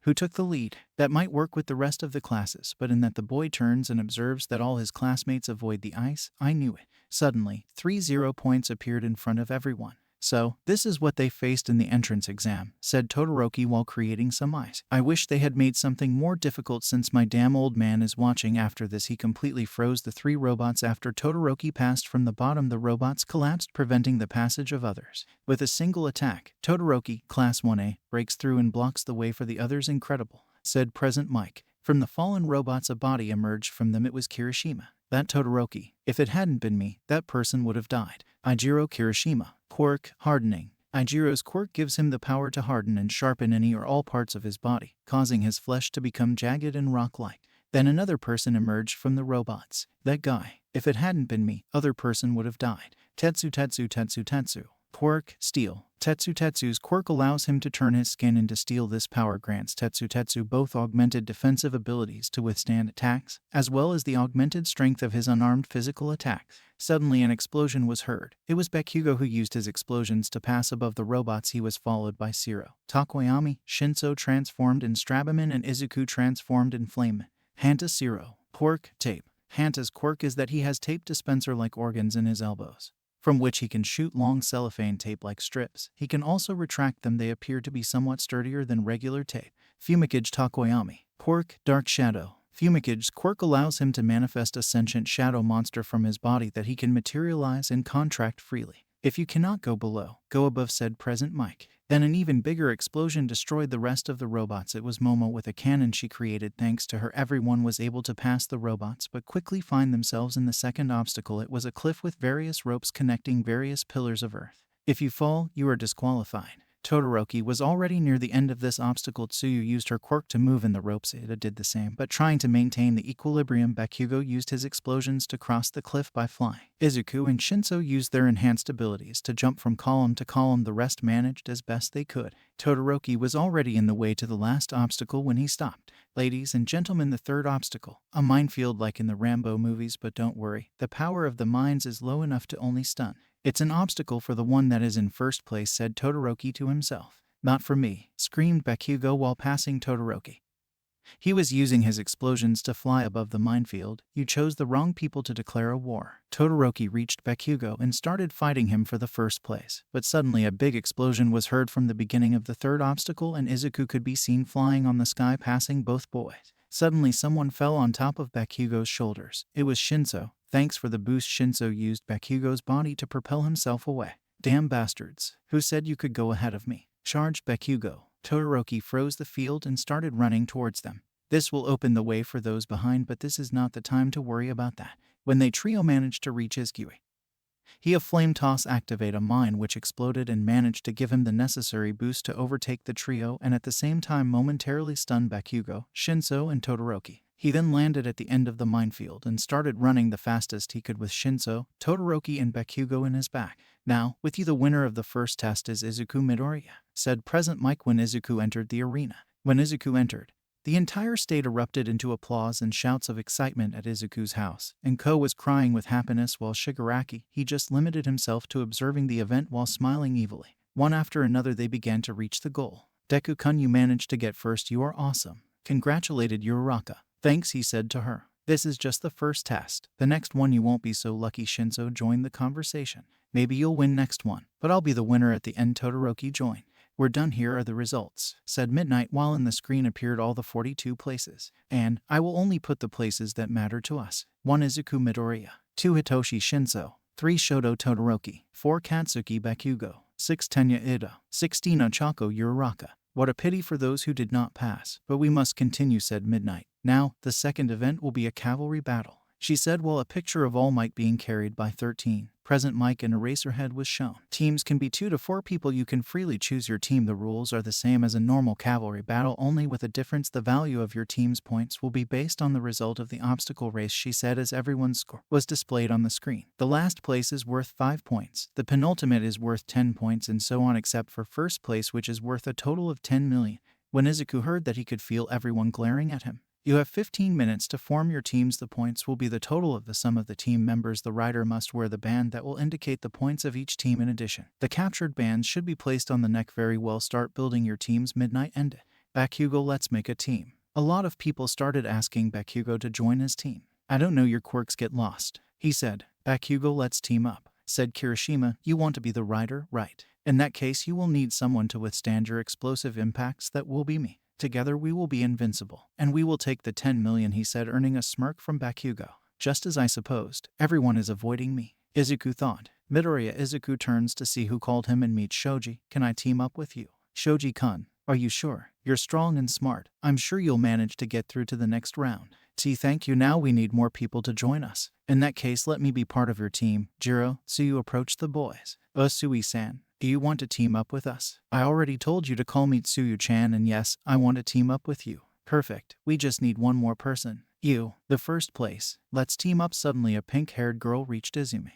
who took the lead. That might work with the rest of the classes, but in that the boy turns and observes that all his classmates avoid the ice. I knew it. Suddenly, 3 0 points appeared in front of everyone. So, this is what they faced in the entrance exam, said Todoroki while creating some ice. I wish they had made something more difficult since my damn old man is watching. After this, he completely froze the 3 robots. After Todoroki passed from the bottom, the robots collapsed, preventing the passage of others. With a single attack, Todoroki, Class 1A, breaks through and blocks the way for the others. Incredible, said President Mike. From the fallen robots, a body emerged from them. It was Kirishima. That Todoroki. If it hadn't been me, that person would have died. Ijiro Kirishima. Quirk, hardening. Ijiro's quirk gives him the power to harden and sharpen any or all parts of his body, causing his flesh to become jagged and rock-like. Then another person emerged from the robots. That guy. If it hadn't been me, other person would have died. Tetsu. Quirk, steel. Tetsu's quirk allows him to turn his skin into steel. This power grants Tetsu both augmented defensive abilities to withstand attacks, as well as the augmented strength of his unarmed physical attacks. Suddenly an explosion was heard. It was Bakugo who used his explosions to pass above the robots. He was followed by Zero, Takoyami, Shinso transformed in Strabaman, and Izuku transformed in Flameman. Hanta Zero. Quirk, tape. Hanta's quirk is that he has tape dispenser-like organs in his elbows, from which he can shoot long cellophane tape-like strips. He can also retract them. They appear to be somewhat sturdier than regular tape. Fumikage Takoyami. Quirk, dark shadow. Fumicage's quirk allows him to manifest a sentient shadow monster from his body that he can materialize and contract freely. If you cannot go below, go above, said President Mike. Then an even bigger explosion destroyed the rest of the robots. It was Momo with a cannon she created. Thanks to her, everyone was able to pass the robots, but quickly find themselves in the second obstacle. It was a cliff with various ropes connecting various pillars of earth. If you fall, you are disqualified. Todoroki was already near the end of this obstacle. Tsuyu used her quirk to move in the ropes. Ida did the same, but trying to maintain the equilibrium. Bakugo used his explosions to cross the cliff by flying. Izuku and Shinso used their enhanced abilities to jump from column to column. The rest managed as best they could. Todoroki was already in the way to the last obstacle when he stopped. Ladies and gentlemen, the third obstacle. A minefield like in the Rambo movies, but don't worry, the power of the mines is low enough to only stun. It's an obstacle for the one that is in first place, said Todoroki to himself. Not for me, screamed Bakugo while passing Todoroki. He was using his explosions to fly above the minefield. You chose the wrong people to declare a war. Todoroki reached Bakugo and started fighting him for the first place. But suddenly a big explosion was heard from the beginning of the third obstacle, and Izuku could be seen flying on the sky, passing both boys. Suddenly someone fell on top of Bakugo's shoulders. It was Shinso. Thanks for the boost. Shinso used Bakugo's body to propel himself away. Damn bastards. Who said you could go ahead of me? Charged Bakugo. Todoroki froze the field and started running towards them. This will open the way for those behind, but this is not the time to worry about that. When they trio managed to reach Izuku, he a flame toss activate a mine which exploded and managed to give him the necessary boost to overtake the trio and at the same time momentarily stun Bakugo, Shinso, and Todoroki. He then landed at the end of the minefield and started running the fastest he could with Shinso, Todoroki, and Bakugo in his back. Now, with you, the winner of the first test is Izuku Midoriya, said President Mike when Izuku entered the arena. When Izuku entered, the entire state erupted into applause and shouts of excitement at Izuku's house, and Ko was crying with happiness while Shigaraki, he just limited himself to observing the event while smiling evilly. One after another they began to reach the goal. Deku-kun, you managed to get first, you are awesome. congratulated Uraraka. Thanks, he said to her. This is just the first test. The next one you won't be so lucky. Shinso joined the conversation. Maybe you'll win next one, but I'll be the winner at the end. Todoroki joined. We're done. Here are the results, said Midnight while in the screen appeared all the 42 places. And I will only put the places that matter to us. 1 Izuku Midoriya, 2 Hitoshi Shinso, 3 Shoto Todoroki, 4 Katsuki Bakugo, 6 Tenya Ida, 16 Ochako Uraraka. What a pity for those who did not pass, but we must continue, said Midnight. Now, the second event will be a cavalry battle, she said while a picture of All Might being carried by 13 Present Mike and Eraserhead was shown. Teams can be 2 to 4 people. You can freely choose your team. The rules are the same as a normal cavalry battle, only with a difference. The value of your team's points will be based on the result of the obstacle race, she said as everyone's score was displayed on the screen. The last place is worth 5 points, the penultimate is worth 10 points, and so on except for first place, which is worth a total of 10 million. When Izuku heard that, he could feel everyone glaring at him. You have 15 minutes to form your teams. The points will be the total of the sum of the team members. The rider must wear the band that will indicate the points of each team. In addition, the captured bands should be placed on the neck. Very well, start building your teams. Midnight ended. Bakugo, let's make a team. A lot of people started asking Bakugo to join his team. I don't know, your quirks get lost, he said. Bakugo, let's team up, said Kirishima. You want to be the rider, right? In that case, you will need someone to withstand your explosive impacts. That will be me. Together we will be invincible, and we will take the 10 million, he said, earning a smirk from Bakugo. Just as I supposed, everyone is avoiding me, Izuku thought. Midoriya. Izuku turns to see who called him and meets Shoji. Can I team up with you? Shoji-kun, are you sure? You're strong and smart. I'm sure you'll manage to get through to the next round. Thank you. Now we need more people to join us. In that case, let me be part of your team. Jiro, Tsuyu approached the boys. Sui-san, do you want to team up with us? I already told you to call me Tsuyu-chan, and yes, I want to team up with you. Perfect. We just need one more person. You, the first place. Let's team up. Suddenly a pink-haired girl reached Izumi.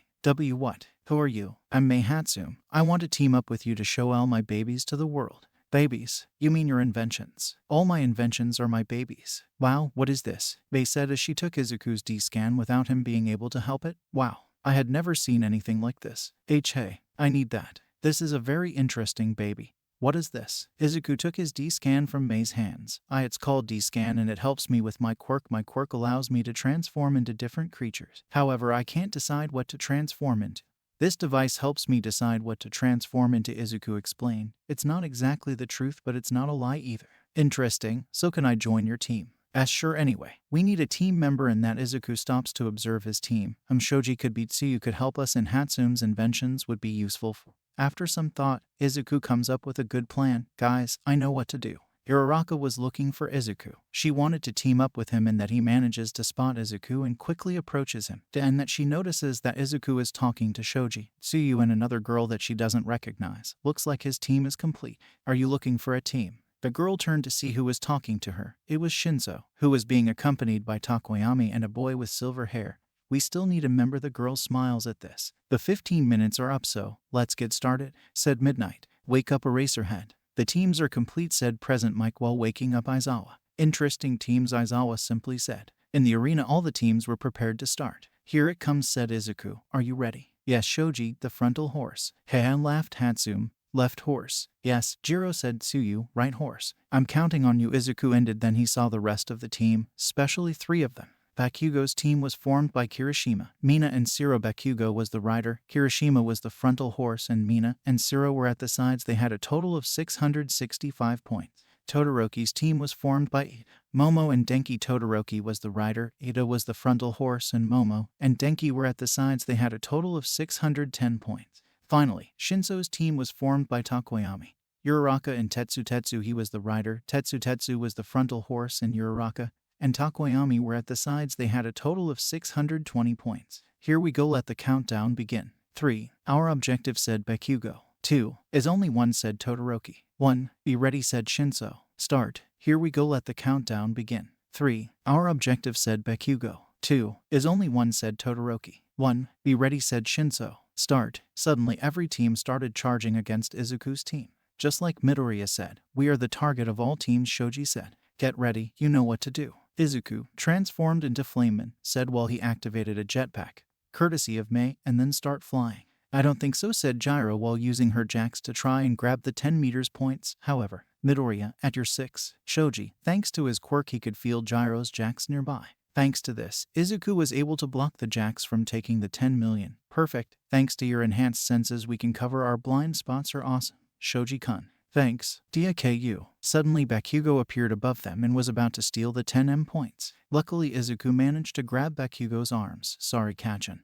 What? Who are you? I'm Mei Hatsum. I want to team up with you to show all my babies to the world. Babies? You mean your inventions? All my inventions are my babies. Wow, what is this? Mei said as she took Izuku's D-scan without him being able to help it. Wow, I had never seen anything like this. Hey, I need that. This is a very interesting baby. What is this? Izuku took his D-scan from Mei's hands. It's called D-scan and it helps me with my quirk. My quirk allows me to transform into different creatures. However, I can't decide what to transform into. This device helps me decide what to transform into, Izuku explained. It's not exactly the truth, but it's not a lie either. Interesting. So can I join your team? Sure. Anyway, we need a team member in that. Izuku stops to observe his team. Shoji could be Tsuyu could help us, and Hatsum's inventions would be useful. After some thought, Izuku comes up with a good plan. Guys, I know what to do. Uraraka was looking for Izuku. She wanted to team up with him, and that he manages to spot Izuku and quickly approaches him. And that she notices that Izuku is talking to Shoji, Tsuyu, and another girl that she doesn't recognize. Looks like his team is complete. Are you looking for a team? The girl turned to see who was talking to her. It was Shinso, who was being accompanied by Takoyami and a boy with silver hair. We still need a member. The girl smiles at this. The 15 minutes are up, so let's get started, said Midnight. Wake up, Eraserhead. The teams are complete, said Present Mike while waking up Aizawa. Interesting teams, Aizawa simply said. In the arena, all the teams were prepared to start. Here it comes, said Izuku. Are you ready? Yes, Shoji, the frontal horse. Heian laughed. Hatsum, left horse. Yes, Jiro, said Tsuyu, right horse. I'm counting on you, Izuku ended. Then he saw the rest of the team, especially 3 of them. Bakugo's team was formed by Kirishima, Mina, and Siro. Bakugo was the rider, Kirishima was the frontal horse, and Mina and Siro were at the sides. They had a total of 665 points. Todoroki's team was formed by Momo and Denki. Todoroki was the rider, Ida was the frontal horse, and Momo and Denki were at the sides. They had a total of 610 points. Finally, Shinso's team was formed by Takoyami, Uraraka, and Tetsu. Tetsu, he was the rider, Tetsu was the frontal horse, and Uraraka and Takoyami were at the sides. They had a total of 620 points. Here we go, let the countdown begin. 3. Our objective, said Bakugo. 2. Is only 1, said Todoroki. 1. Be ready, said Shinso. Start. Here we go, let the countdown begin. 3. Our objective, said Bakugo. 2. Is only 1, said Todoroki. 1. Be ready, said Shinso. Start. Suddenly every team started charging against Izuku's team. Just like Midoriya said, we are the target of all teams. Shoji said, get ready, you know what to do. Izuku, transformed into Flameman, said while he activated a jetpack, courtesy of Mei, and then start flying. I don't think so, said Jiro while using her jacks to try and grab the 10 meters points. However, Midoriya, at your 6. Shoji, thanks to his quirk he could feel Gyro's jacks nearby. Thanks to this, Izuku was able to block the jacks from taking the 10 million. Perfect. Thanks to your enhanced senses we can cover our blind spots are awesome. Shoji-kun. Thanks, Deku. Suddenly Bakugo appeared above them and was about to steal the 10M points. Luckily Izuku managed to grab Bakugo's arms. Sorry, Kachin.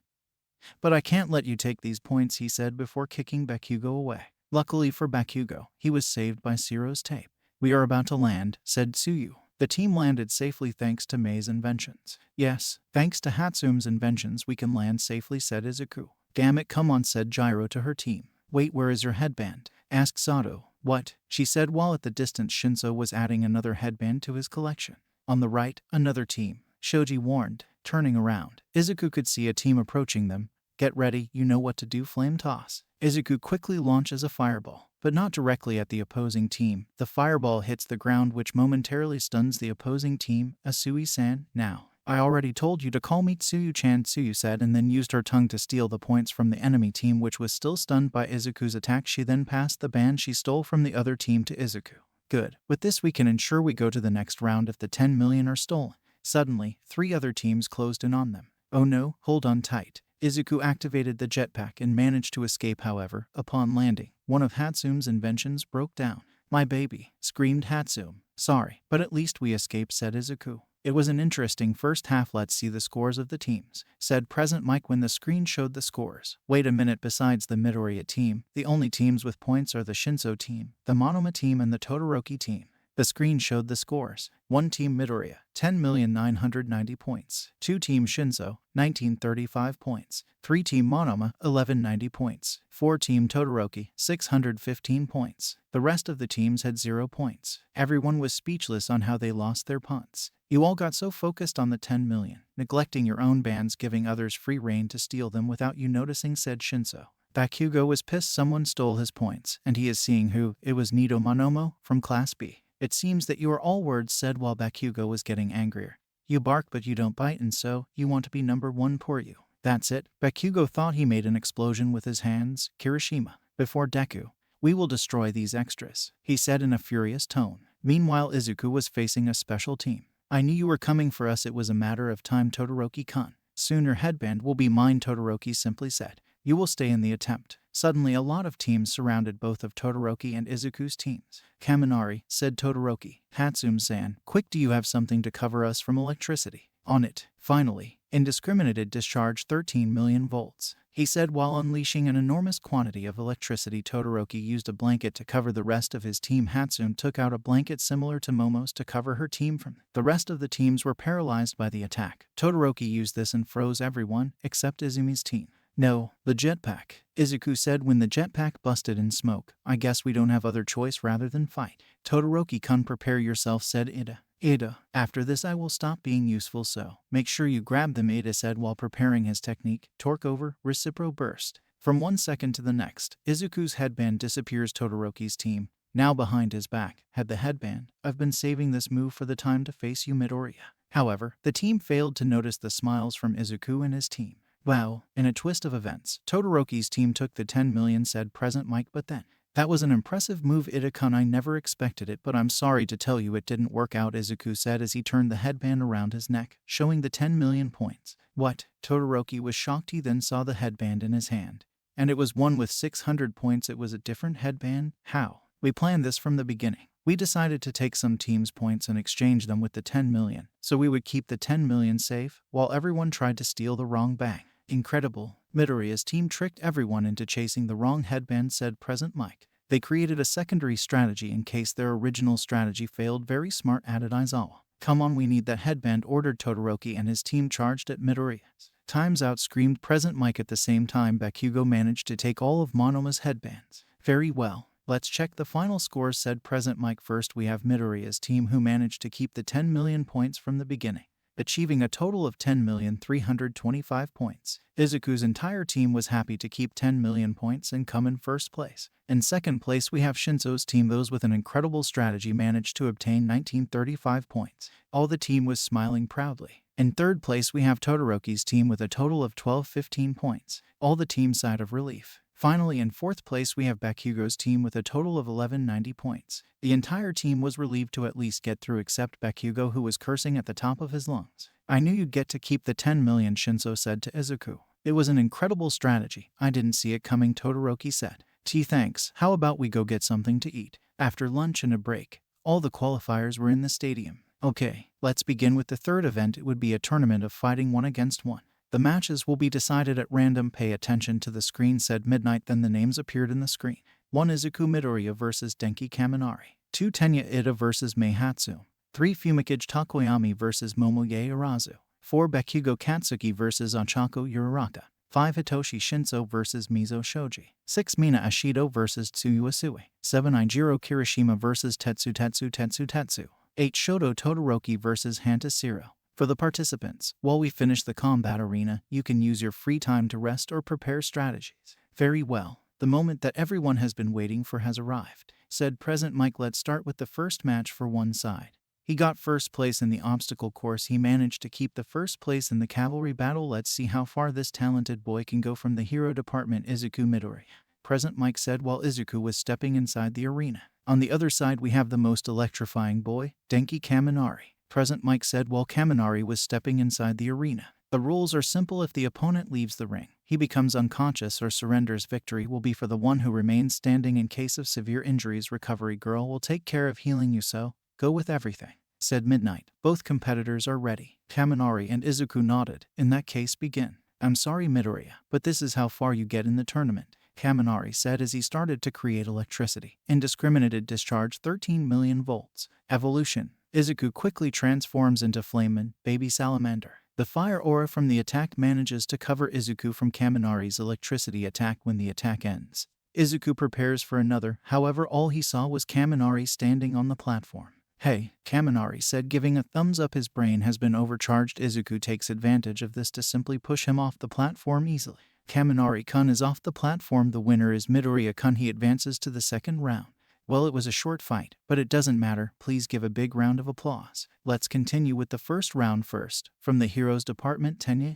But I can't let you take these points, he said before kicking Bakugo away. Luckily for Bakugo, he was saved by Sero's tape. We are about to land, said Tsuyu. The team landed safely thanks to Mei's inventions. Yes, thanks to Hatsume's inventions we can land safely, said Izuku. Damn it, come on, said Gyro to her team. Wait, where is your headband? Asked Sato. What? She said while at the distance Shinso was adding another headband to his collection. On the right, another team. Shoji warned. Turning around, Izuku could see a team approaching them. Get ready, you know what to do, flame toss. Izuku quickly launches a fireball, but not directly at the opposing team. The fireball hits the ground which momentarily stuns the opposing team. Asui-san, now. I already told you to call me Tsuyu-chan, Tsuyu said, and then used her tongue to steal the points from the enemy team which was still stunned by Izuku's attack. She then passed the band she stole from the other team to Izuku. Good. With this we can ensure we go to the next round if the 10 million are stolen. Suddenly, 3 other teams closed in on them. Oh no, hold on tight. Izuku activated the jetpack and managed to escape. However, upon landing, one of Hatsume's inventions broke down. My baby, screamed Hatsume. Sorry, but at least we escaped, said Izuku. It was an interesting first half. Let's see the scores of the teams, said Present Mike when the screen showed the scores. Wait a minute, besides the Midoriya team, the only teams with points are the Shinso team, the Monoma team and the Todoroki team. The screen showed the scores. 1 Team Midoriya, 10,990 points. 2 Team Shinso, 1935 points. 3 Team Monoma, 1190 points. 4 Team Todoroki, 615 points. The rest of the teams had 0 points. Everyone was speechless on how they lost their punts. You all got so focused on the 10 million, neglecting your own bands, giving others free rein to steal them without you noticing, said Shinso. Bakugo was pissed someone stole his points, and he is seeing who. It was Nido Monomo, from Class B. It seems that you are all words, said while Bakugo was getting angrier. You bark but you don't bite, and so, you want to be number 1, poor you. That's it. Bakugo thought he made an explosion with his hands. Kirishima. Before Deku. We will destroy these extras, he said in a furious tone. Meanwhile Izuku was facing a special team. I knew you were coming for us, it was a matter of time, Todoroki-kun. Soon your headband will be mine, Todoroki simply said. You will stay in the attempt. Suddenly a lot of teams surrounded both of Todoroki and Izuku's teams. Kaminari, said Todoroki. Hatsume-san, quick, do you have something to cover us from electricity? On it. Finally, indiscriminated discharge 13 million volts, he said while unleashing an enormous quantity of electricity. Todoroki used a blanket to cover the rest of his team. Hatsume took out a blanket similar to Momo's to cover her team from. The rest of the teams were paralyzed by the attack. Todoroki used this and froze everyone, except Izumi's team. No, the jetpack, Izuku said when the jetpack busted in smoke. I guess we don't have other choice rather than fight. Todoroki-kun, prepare yourself, said Ida. Ida, after this I will stop being useful, so make sure you grab them, Ida said while preparing his technique. Torque over, Recipro burst. From 1 second to the next, Izuku's headband disappears. Todoroki's team, now behind his back, had the headband. I've been saving this move for the time to face you, Midoriya. However, the team failed to notice the smiles from Izuku and his team. Wow, in a twist of events, Todoroki's team took the 10 million, said Present Mike, but then. That was an impressive move, Ida-kun. I never expected it, but I'm sorry to tell you it didn't work out, Izuku said as he turned the headband around his neck, showing the 10 million points. What? Todoroki was shocked. He then saw the headband in his hand. And it was one with 600 points. It was a different headband? How? We planned this from the beginning. We decided to take some team's points and exchange them with the 10 million, so we would keep the 10 million safe, while everyone tried to steal the wrong bag. Incredible. Midoriya's team tricked everyone into chasing the wrong headband, said Present Mike. They created a secondary strategy in case their original strategy failed. Very smart, added Aizawa. Come on, we need that headband, ordered Todoroki, and his team charged at Midoriya's. Time's out, screamed Present Mike. At the same time, Bakugo managed to take all of Monoma's headbands. Very well. Let's check the final scores, said Present Mike. First we have Midoriya's team, who managed to keep the 10 million points from the beginning, achieving a total of 10,325 points. Izuku's entire team was happy to keep 10 million points and come in first place. In second place we have Shinso's team. Those with an incredible strategy managed to obtain 1935 points. All the team was smiling proudly. In third place we have Todoroki's team with a total of 1215 points. All the team sighed of relief. Finally, in 4th place we have Bakugo's team with a total of 1190 points. The entire team was relieved to at least get through except Bakugo, who was cursing at the top of his lungs. I knew you'd get to keep the 10 million, Shinso said to Izuku. It was an incredible strategy. I didn't see it coming, Todoroki said. Thanks. How about we go get something to eat? After lunch and a break, all the qualifiers were in the stadium. Okay, let's begin with the 3rd event. It would be a tournament of fighting 1 against 1. The matches will be decided at random. Pay attention to the screen, said Midnight. Then the names appeared in the screen. 1 Izuku Midoriya versus Denki Kaminari. 2 Tenya Ida versus Meihatsu. 3 Fumikage Takoyami versus Momoye Arazu. 4 Bakugo Katsuki versus Ochako Uraraka. 5 Hitoshi Shinso versus Mizo Shoji. 6 Mina Ashido versus Tsuyu Asui. 7 Ijiro Kirishima versus Tetsu. 8 Shoto Todoroki versus Hanta Siro. For the participants, while we finish the combat arena, you can use your free time to rest or prepare strategies. Very well. The moment that everyone has been waiting for has arrived, said Present Mike. Let's start with the first match for one side. He got first place in the obstacle course. He managed to keep the first place in the cavalry battle. Let's see how far this talented boy can go. From the hero department, Izuku Midoriya. Present Mike said while Izuku was stepping inside the arena. On the other side we have the most electrifying boy, Denki Kaminari. Present Mike said while Kaminari was stepping inside the arena. The rules are simple. If the opponent leaves the ring, he becomes unconscious or surrenders. Victory will be for the one who remains standing. In case of severe injuries, Recovery Girl will take care of healing you, so go with everything, said Midnight. Both competitors are ready. Kaminari and Izuku nodded. In that case, begin. I'm sorry, Midoriya, but this is how far you get in the tournament, Kaminari said as he started to create electricity. Indiscriminated discharge, 13 million volts. Evolution. Izuku quickly transforms into Flameman, Baby Salamander. The fire aura from the attack manages to cover Izuku from Kaminari's electricity attack. When the attack ends, Izuku prepares for another. However, all he saw was Kaminari standing on the platform. Hey, Kaminari said, giving a thumbs up. His brain has been overcharged. Izuku takes advantage of this to simply push him off the platform easily. Kaminari-kun is off the platform. The winner is Midoriya-kun. He advances to the second round. Well, it was a short fight, but it doesn't matter. Please give a big round of applause. Let's continue with the first round first. From the heroes department, Tenya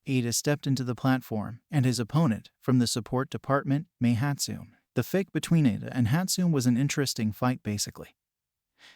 Ida stepped into the platform, and his opponent, from the support department, Meihatsu. The fake between Ida and Hatsune was an interesting fight basically.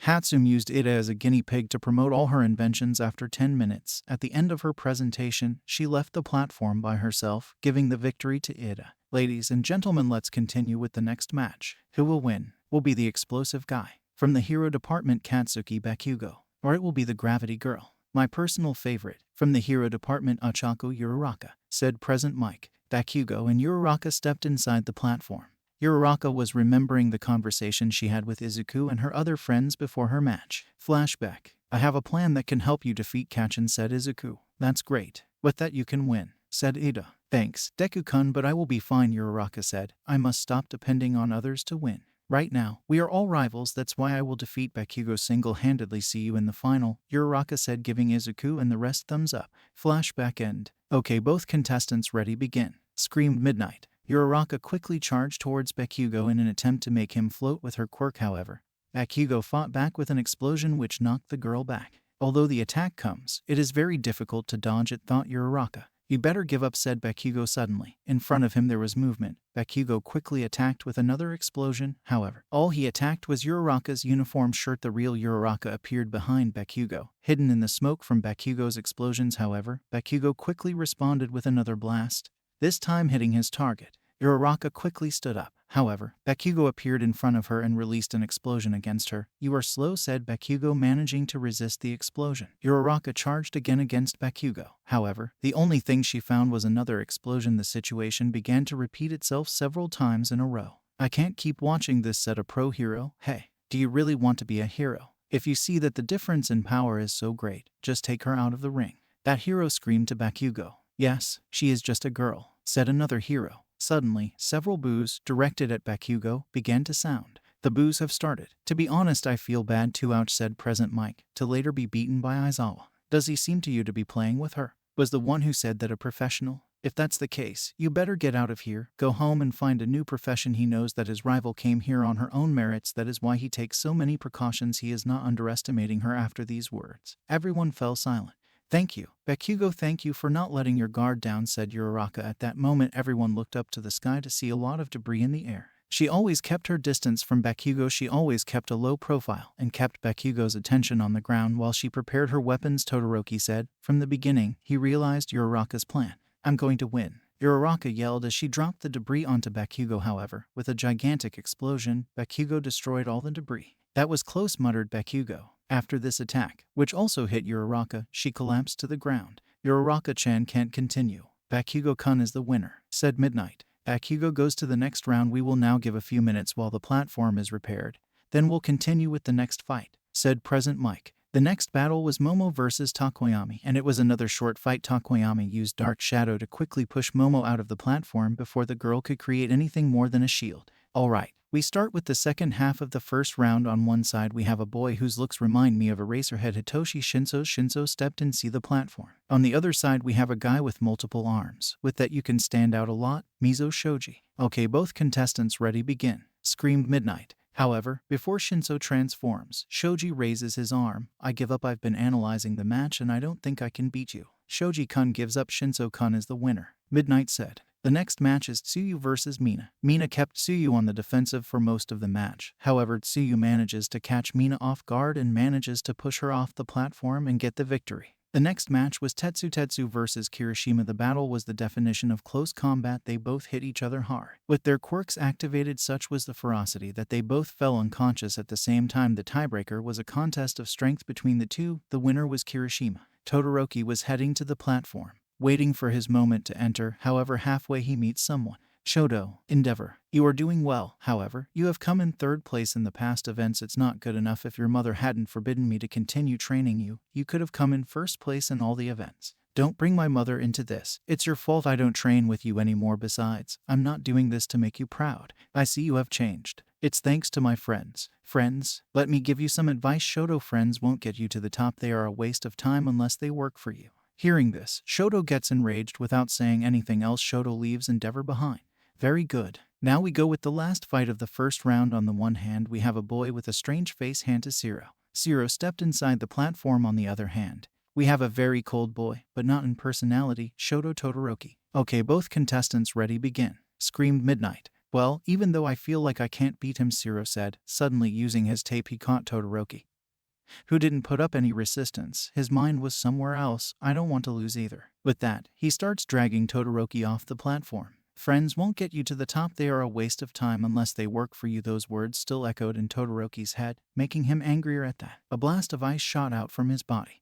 Hatsune used Ida as a guinea pig to promote all her inventions. After 10 minutes, at the end of her presentation, she left the platform by herself, giving the victory to Ida. Ladies and gentlemen, let's continue with the next match. Who will win? Will be the explosive guy from the hero department, Katsuki Bakugo, or it will be the gravity girl, my personal favorite, from the hero department, Ochako Uraraka, said Present Mike. Bakugo and Uraraka stepped inside the platform. Uraraka was remembering the conversation she had with Izuku and her other friends before her match. Flashback. I have a plan that can help you defeat Kachin, said Izuku. That's great. With that you can win, said Ida. Thanks, Deku-kun, but I will be fine, Uraraka said. I must stop depending on others to win. Right now, we are all rivals. That's why I will defeat Bakugo single-handedly. See you in the final, Uraraka said, giving Izuku and the rest thumbs up. Flashback end. Okay, both contestants ready, begin, screamed Midnight. Uraraka quickly charged towards Bakugo in an attempt to make him float with her quirk. However, Bakugo fought back with an explosion which knocked the girl back. Although the attack comes, it is very difficult to dodge it, thought Uraraka. You better give up, said Bakugo suddenly. In front of him there was movement. Bakugo quickly attacked with another explosion. However, all he attacked was Uraraka's uniform shirt. The real Uraraka appeared behind Bakugo, hidden in the smoke from Bakugo's explosions. However, Bakugo quickly responded with another blast, this time hitting his target. Uraraka quickly stood up. However, Bakugo appeared in front of her and released an explosion against her. You are slow, said Bakugo, managing to resist the explosion. Uraraka charged again against Bakugo. However, the only thing she found was another explosion. The situation began to repeat itself several times in a row. I can't keep watching this, said a pro hero. Hey, do you really want to be a hero? If you see that the difference in power is so great, just take her out of the ring. That hero screamed to Bakugo. Yes, she is just a girl, said another hero. Suddenly, several boos, directed at Bakugo, began to sound. The boos have started. To be honest, I feel bad too, ouch, said Present Mike, to later be beaten by Aizawa. Does he seem to you to be playing with her? Was the one who said that a professional? If that's the case, you better get out of here, go home and find a new profession. He knows that his rival came here on her own merits. That is why he takes so many precautions. He is not underestimating her. After these words, everyone fell silent. Thank you, Bakugo, thank you for not letting your guard down, said Uraraka. At that moment everyone looked up to the sky to see a lot of debris in the air. She always kept her distance from Bakugo, she always kept a low profile, and kept Bakugo's attention on the ground while she prepared her weapons. Todoroki said. From the beginning, he realized Uraraka's plan. I'm going to win, Uraraka yelled as she dropped the debris onto Bakugo. However, with a gigantic explosion, Bakugo destroyed all the debris. That was close, muttered Bakugo. After this attack, which also hit Uraraka, she collapsed to the ground. Uraraka-chan can't continue. Bakugo-kun is the winner, said Midnight. Bakugo goes to the next round. We will now give a few minutes while the platform is repaired. Then we'll continue with the next fight, said Present Mike. The next battle was Momo versus Takoyami, and it was another short fight. Takoyami used Dark Shadow to quickly push Momo out of the platform before the girl could create anything more than a shield. Alright, we start with the second half of the first round. On one side we have a boy whose looks remind me of Eraserhead Hitoshi Shinso. Shinso stepped and see the platform. On the other side we have a guy with multiple arms. With that you can stand out a lot, Mizo Shoji. Okay, both contestants ready, begin, screamed Midnight. However, before Shinso transforms, Shoji raises his arm. I give up, I've been analyzing the match and I don't think I can beat you. Shoji-kun gives up, Shinso-kun is the winner, Midnight said. The next match is Tsuyu versus Mina. Mina kept Tsuyu on the defensive for most of the match. However, Tsuyu manages to catch Mina off guard and manages to push her off the platform and get the victory. The next match was Tetsu versus Kirishima. The battle was the definition of close combat. They both hit each other hard. With their quirks activated, such was the ferocity that they both fell unconscious at the same time. The tiebreaker was a contest of strength between the two. The winner was Kirishima. Todoroki was heading to the platform, waiting for his moment to enter. However, halfway he meets someone. Shoto, Endeavor, you are doing well. However, you have come in third place in the past events. It's not good enough. If your mother hadn't forbidden me to continue training you, you could have come in first place in all the events. Don't bring my mother into this. It's your fault I don't train with you anymore. Besides, I'm not doing this to make you proud. I see you have changed. It's thanks to my friends. Friends, let me give you some advice. Shoto, friends won't get you to the top. They are a waste of time unless they work for you. Hearing this, Shoto gets enraged. Without saying anything else, Shoto leaves Endeavor behind. Very good. Now we go with the last fight of the first round. On the one hand, we have a boy with a strange face. Hand to Zero. Zero stepped inside the platform. On the other hand, we have a very cold boy, but not in personality, Shoto Todoroki. Okay, both contestants ready, begin, screamed Midnight. Well, even though I feel like I can't beat him, Zero said. Suddenly using his tape he caught Todoroki, who didn't put up any resistance. His mind was somewhere else. I don't want to lose either. With that, he starts dragging Todoroki off the platform. Friends won't get you to the top. They are a waste of time unless they work for you. Those words still echoed in Todoroki's head, making him angrier at that. A blast of ice shot out from his body,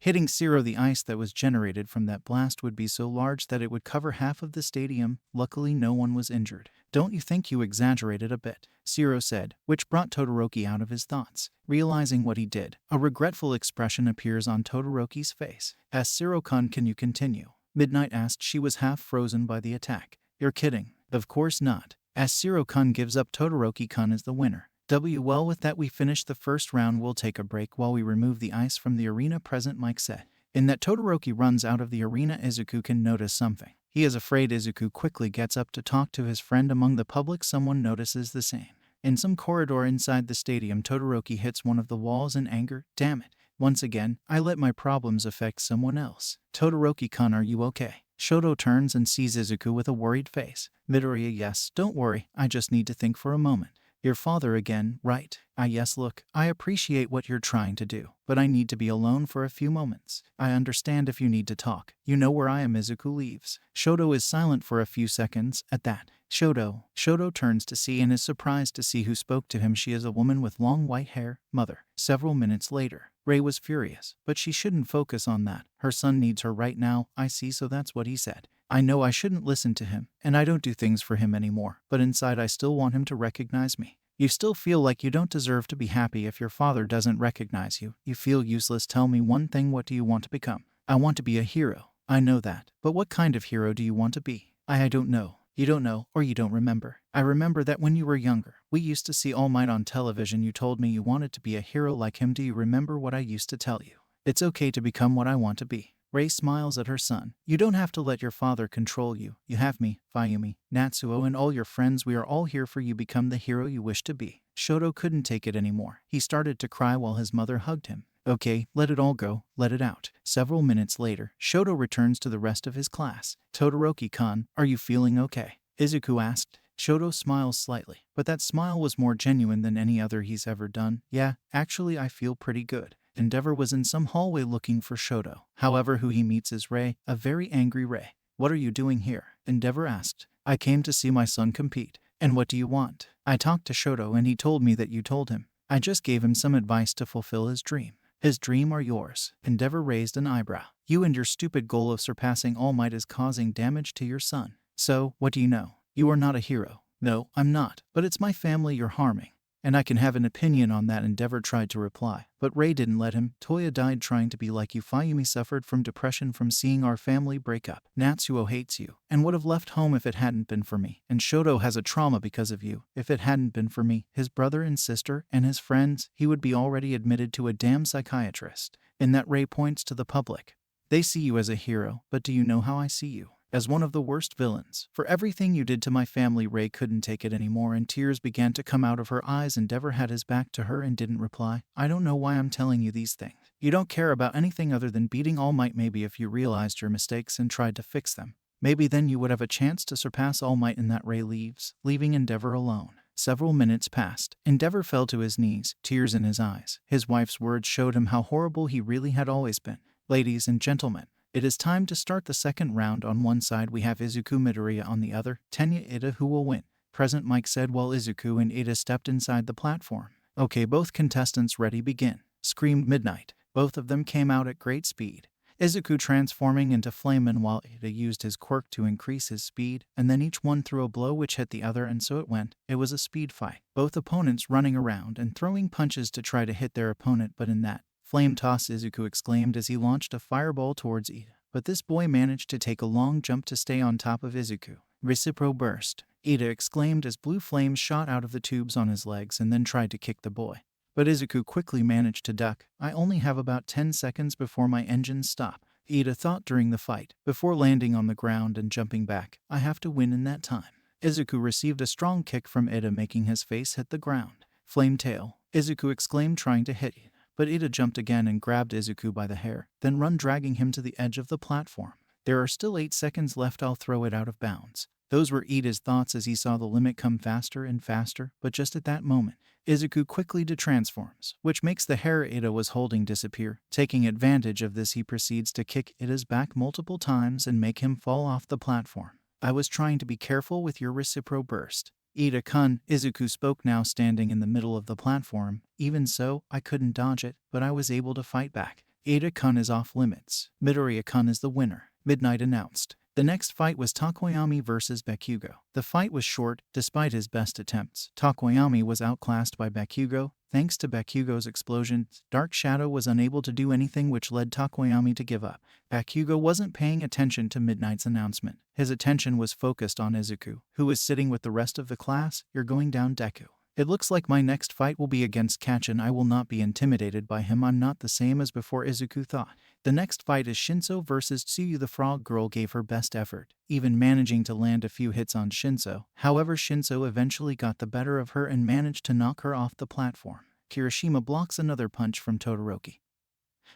hitting Zero. The ice that was generated from that blast would be so large that it would cover half of the stadium. Luckily, no one was injured. Don't you think you exaggerated a bit? Zero said, which brought Todoroki out of his thoughts. Realizing what he did, a regretful expression appears on Todoroki's face. As Zero-kun, can you continue? Midnight asked. She was half frozen by the attack. You're kidding. Of course not. As Zero-kun gives up, Todoroki-kun is the winner. Well, with that we finish the first round. We'll take a break while we remove the ice from the arena. Present Mike said. In that Todoroki runs out of the arena, Izuku can notice something. He is afraid. Izuku quickly gets up to talk to his friend. Among the public, someone notices the same. In some corridor inside the stadium, Todoroki hits one of the walls in anger. Damn it. Once again, I let my problems affect someone else. Todoroki-kun, are you okay? Shoto turns and sees Izuku with a worried face. Midoriya, yes, don't worry, I just need to think for a moment. Your father again, right? Yes, look, I appreciate what you're trying to do, but I need to be alone for a few moments. I understand if you need to talk. You know where I am. Izuku leaves. Shoto is silent for a few seconds. At that, Shoto turns to see and is surprised to see who spoke to him. She is a woman with long white hair. Mother. Several minutes later, Ray was furious, but she shouldn't focus on that. Her son needs her right now. I see, so that's what he said. I know I shouldn't listen to him, and I don't do things for him anymore, but inside I still want him to recognize me. You still feel like you don't deserve to be happy if your father doesn't recognize you. You feel useless. Tell me one thing, what do you want to become? I want to be a hero. I know that, but what kind of hero do you want to be? I don't know. You don't know, or you don't remember. I remember that when you were younger, we used to see All Might on television. You told me you wanted to be a hero like him. Do you remember what I used to tell you? It's okay to become what I want to be. Ray smiles at her son. You don't have to let your father control you. You have me, Fayumi, Natsuo, and all your friends. We are all here for you. Become the hero you wish to be. Shoto couldn't take it anymore. He started to cry while his mother hugged him. Okay, let it all go, let it out. Several minutes later, Shoto returns to the rest of his class. Todoroki-kun, are you feeling okay? Izuku asked. Shoto smiles slightly, but that smile was more genuine than any other he's ever done. Yeah, actually I feel pretty good. Endeavor was in some hallway looking for Shoto. However, who he meets is Rei, a very angry Rei. What are you doing here? Endeavor asked. I came to see my son compete. And what do you want? I talked to Shoto and he told me that you told him. I just gave him some advice to fulfill his dream. His dream or yours? Endeavor raised an eyebrow. You and your stupid goal of surpassing All Might is causing damage to your son. So, what do you know? You are not a hero. No, I'm not, but it's my family you're harming. And I can have an opinion on that, Endeavor tried to reply. But Rei didn't let him. Toya died trying to be like you. Fayumi suffered from depression from seeing our family break up. Natsuo hates you, and would have left home if it hadn't been for me. And Shoto has a trauma because of you. If it hadn't been for me, his brother and sister, and his friends, he would be already admitted to a damn psychiatrist. In that Rei points to the public. They see you as a hero, but do you know how I see you? As one of the worst villains. For everything you did to my family. Rei couldn't take it anymore and tears began to come out of her eyes. Endeavor had his back to her and didn't reply. I don't know why I'm telling you these things. You don't care about anything other than beating All Might. Maybe if you realized your mistakes and tried to fix them, maybe then you would have a chance to surpass All Might. And that Rei leaves, leaving Endeavor alone. Several minutes passed. Endeavor fell to his knees, tears in his eyes. His wife's words showed him how horrible he really had always been. Ladies and gentlemen, it is time to start the second round. On one side we have Izuku Midoriya, on the other, Tenya Ida. Who will win? Present Mike said while Izuku and Ida stepped inside the platform. Okay, both contestants ready, begin. Screamed Midnight. Both of them came out at great speed. Izuku transforming into Flameman while Ida used his quirk to increase his speed, and then each one threw a blow which hit the other, and so it went. It was a speed fight. Both opponents running around and throwing punches to try to hit their opponent, but in that flame toss, Izuku exclaimed as he launched a fireball towards Ida. But this boy managed to take a long jump to stay on top of Izuku. Recipro burst, Ida exclaimed as blue flames shot out of the tubes on his legs and then tried to kick the boy. But Izuku quickly managed to duck. I only have about 10 seconds before my engines stop, Ida thought during the fight, before landing on the ground and jumping back. I have to win in that time. Izuku received a strong kick from Ida, making his face hit the ground. Flame tail, Izuku exclaimed, trying to hit Ida. But Ida jumped again and grabbed Izuku by the hair, then dragging him to the edge of the platform. There are still 8 seconds left, I'll throw it out of bounds. Those were Ida's thoughts as he saw the limit come faster and faster, but just at that moment, Izuku quickly detransforms, which makes the hair Ida was holding disappear. Taking advantage of this, he proceeds to kick Ida's back multiple times and make him fall off the platform. I was trying to be careful with your Recipro burst, Ida-kun, Izuku spoke, now standing in the middle of the platform. Even so, I couldn't dodge it, but I was able to fight back. Ida-kun is off limits. Midoriya-kun is the winner, Midnight announced. The next fight was Takoyami versus Bakugo. The fight was short, despite his best attempts. Takoyami was outclassed by Bakugo. Thanks to Bakugo's explosions, Dark Shadow was unable to do anything, which led Takoyami to give up. Bakugo wasn't paying attention to Midnight's announcement. His attention was focused on Izuku, who was sitting with the rest of the class. You're going down, Deku. It looks like my next fight will be against Kachin. I will not be intimidated by him. I'm not the same as before, Izuku thought. The next fight is Shinso versus Tsuyu. The frog girl gave her best effort, even managing to land a few hits on Shinso. However, Shinso eventually got the better of her and managed to knock her off the platform. Kirishima blocks another punch from Todoroki,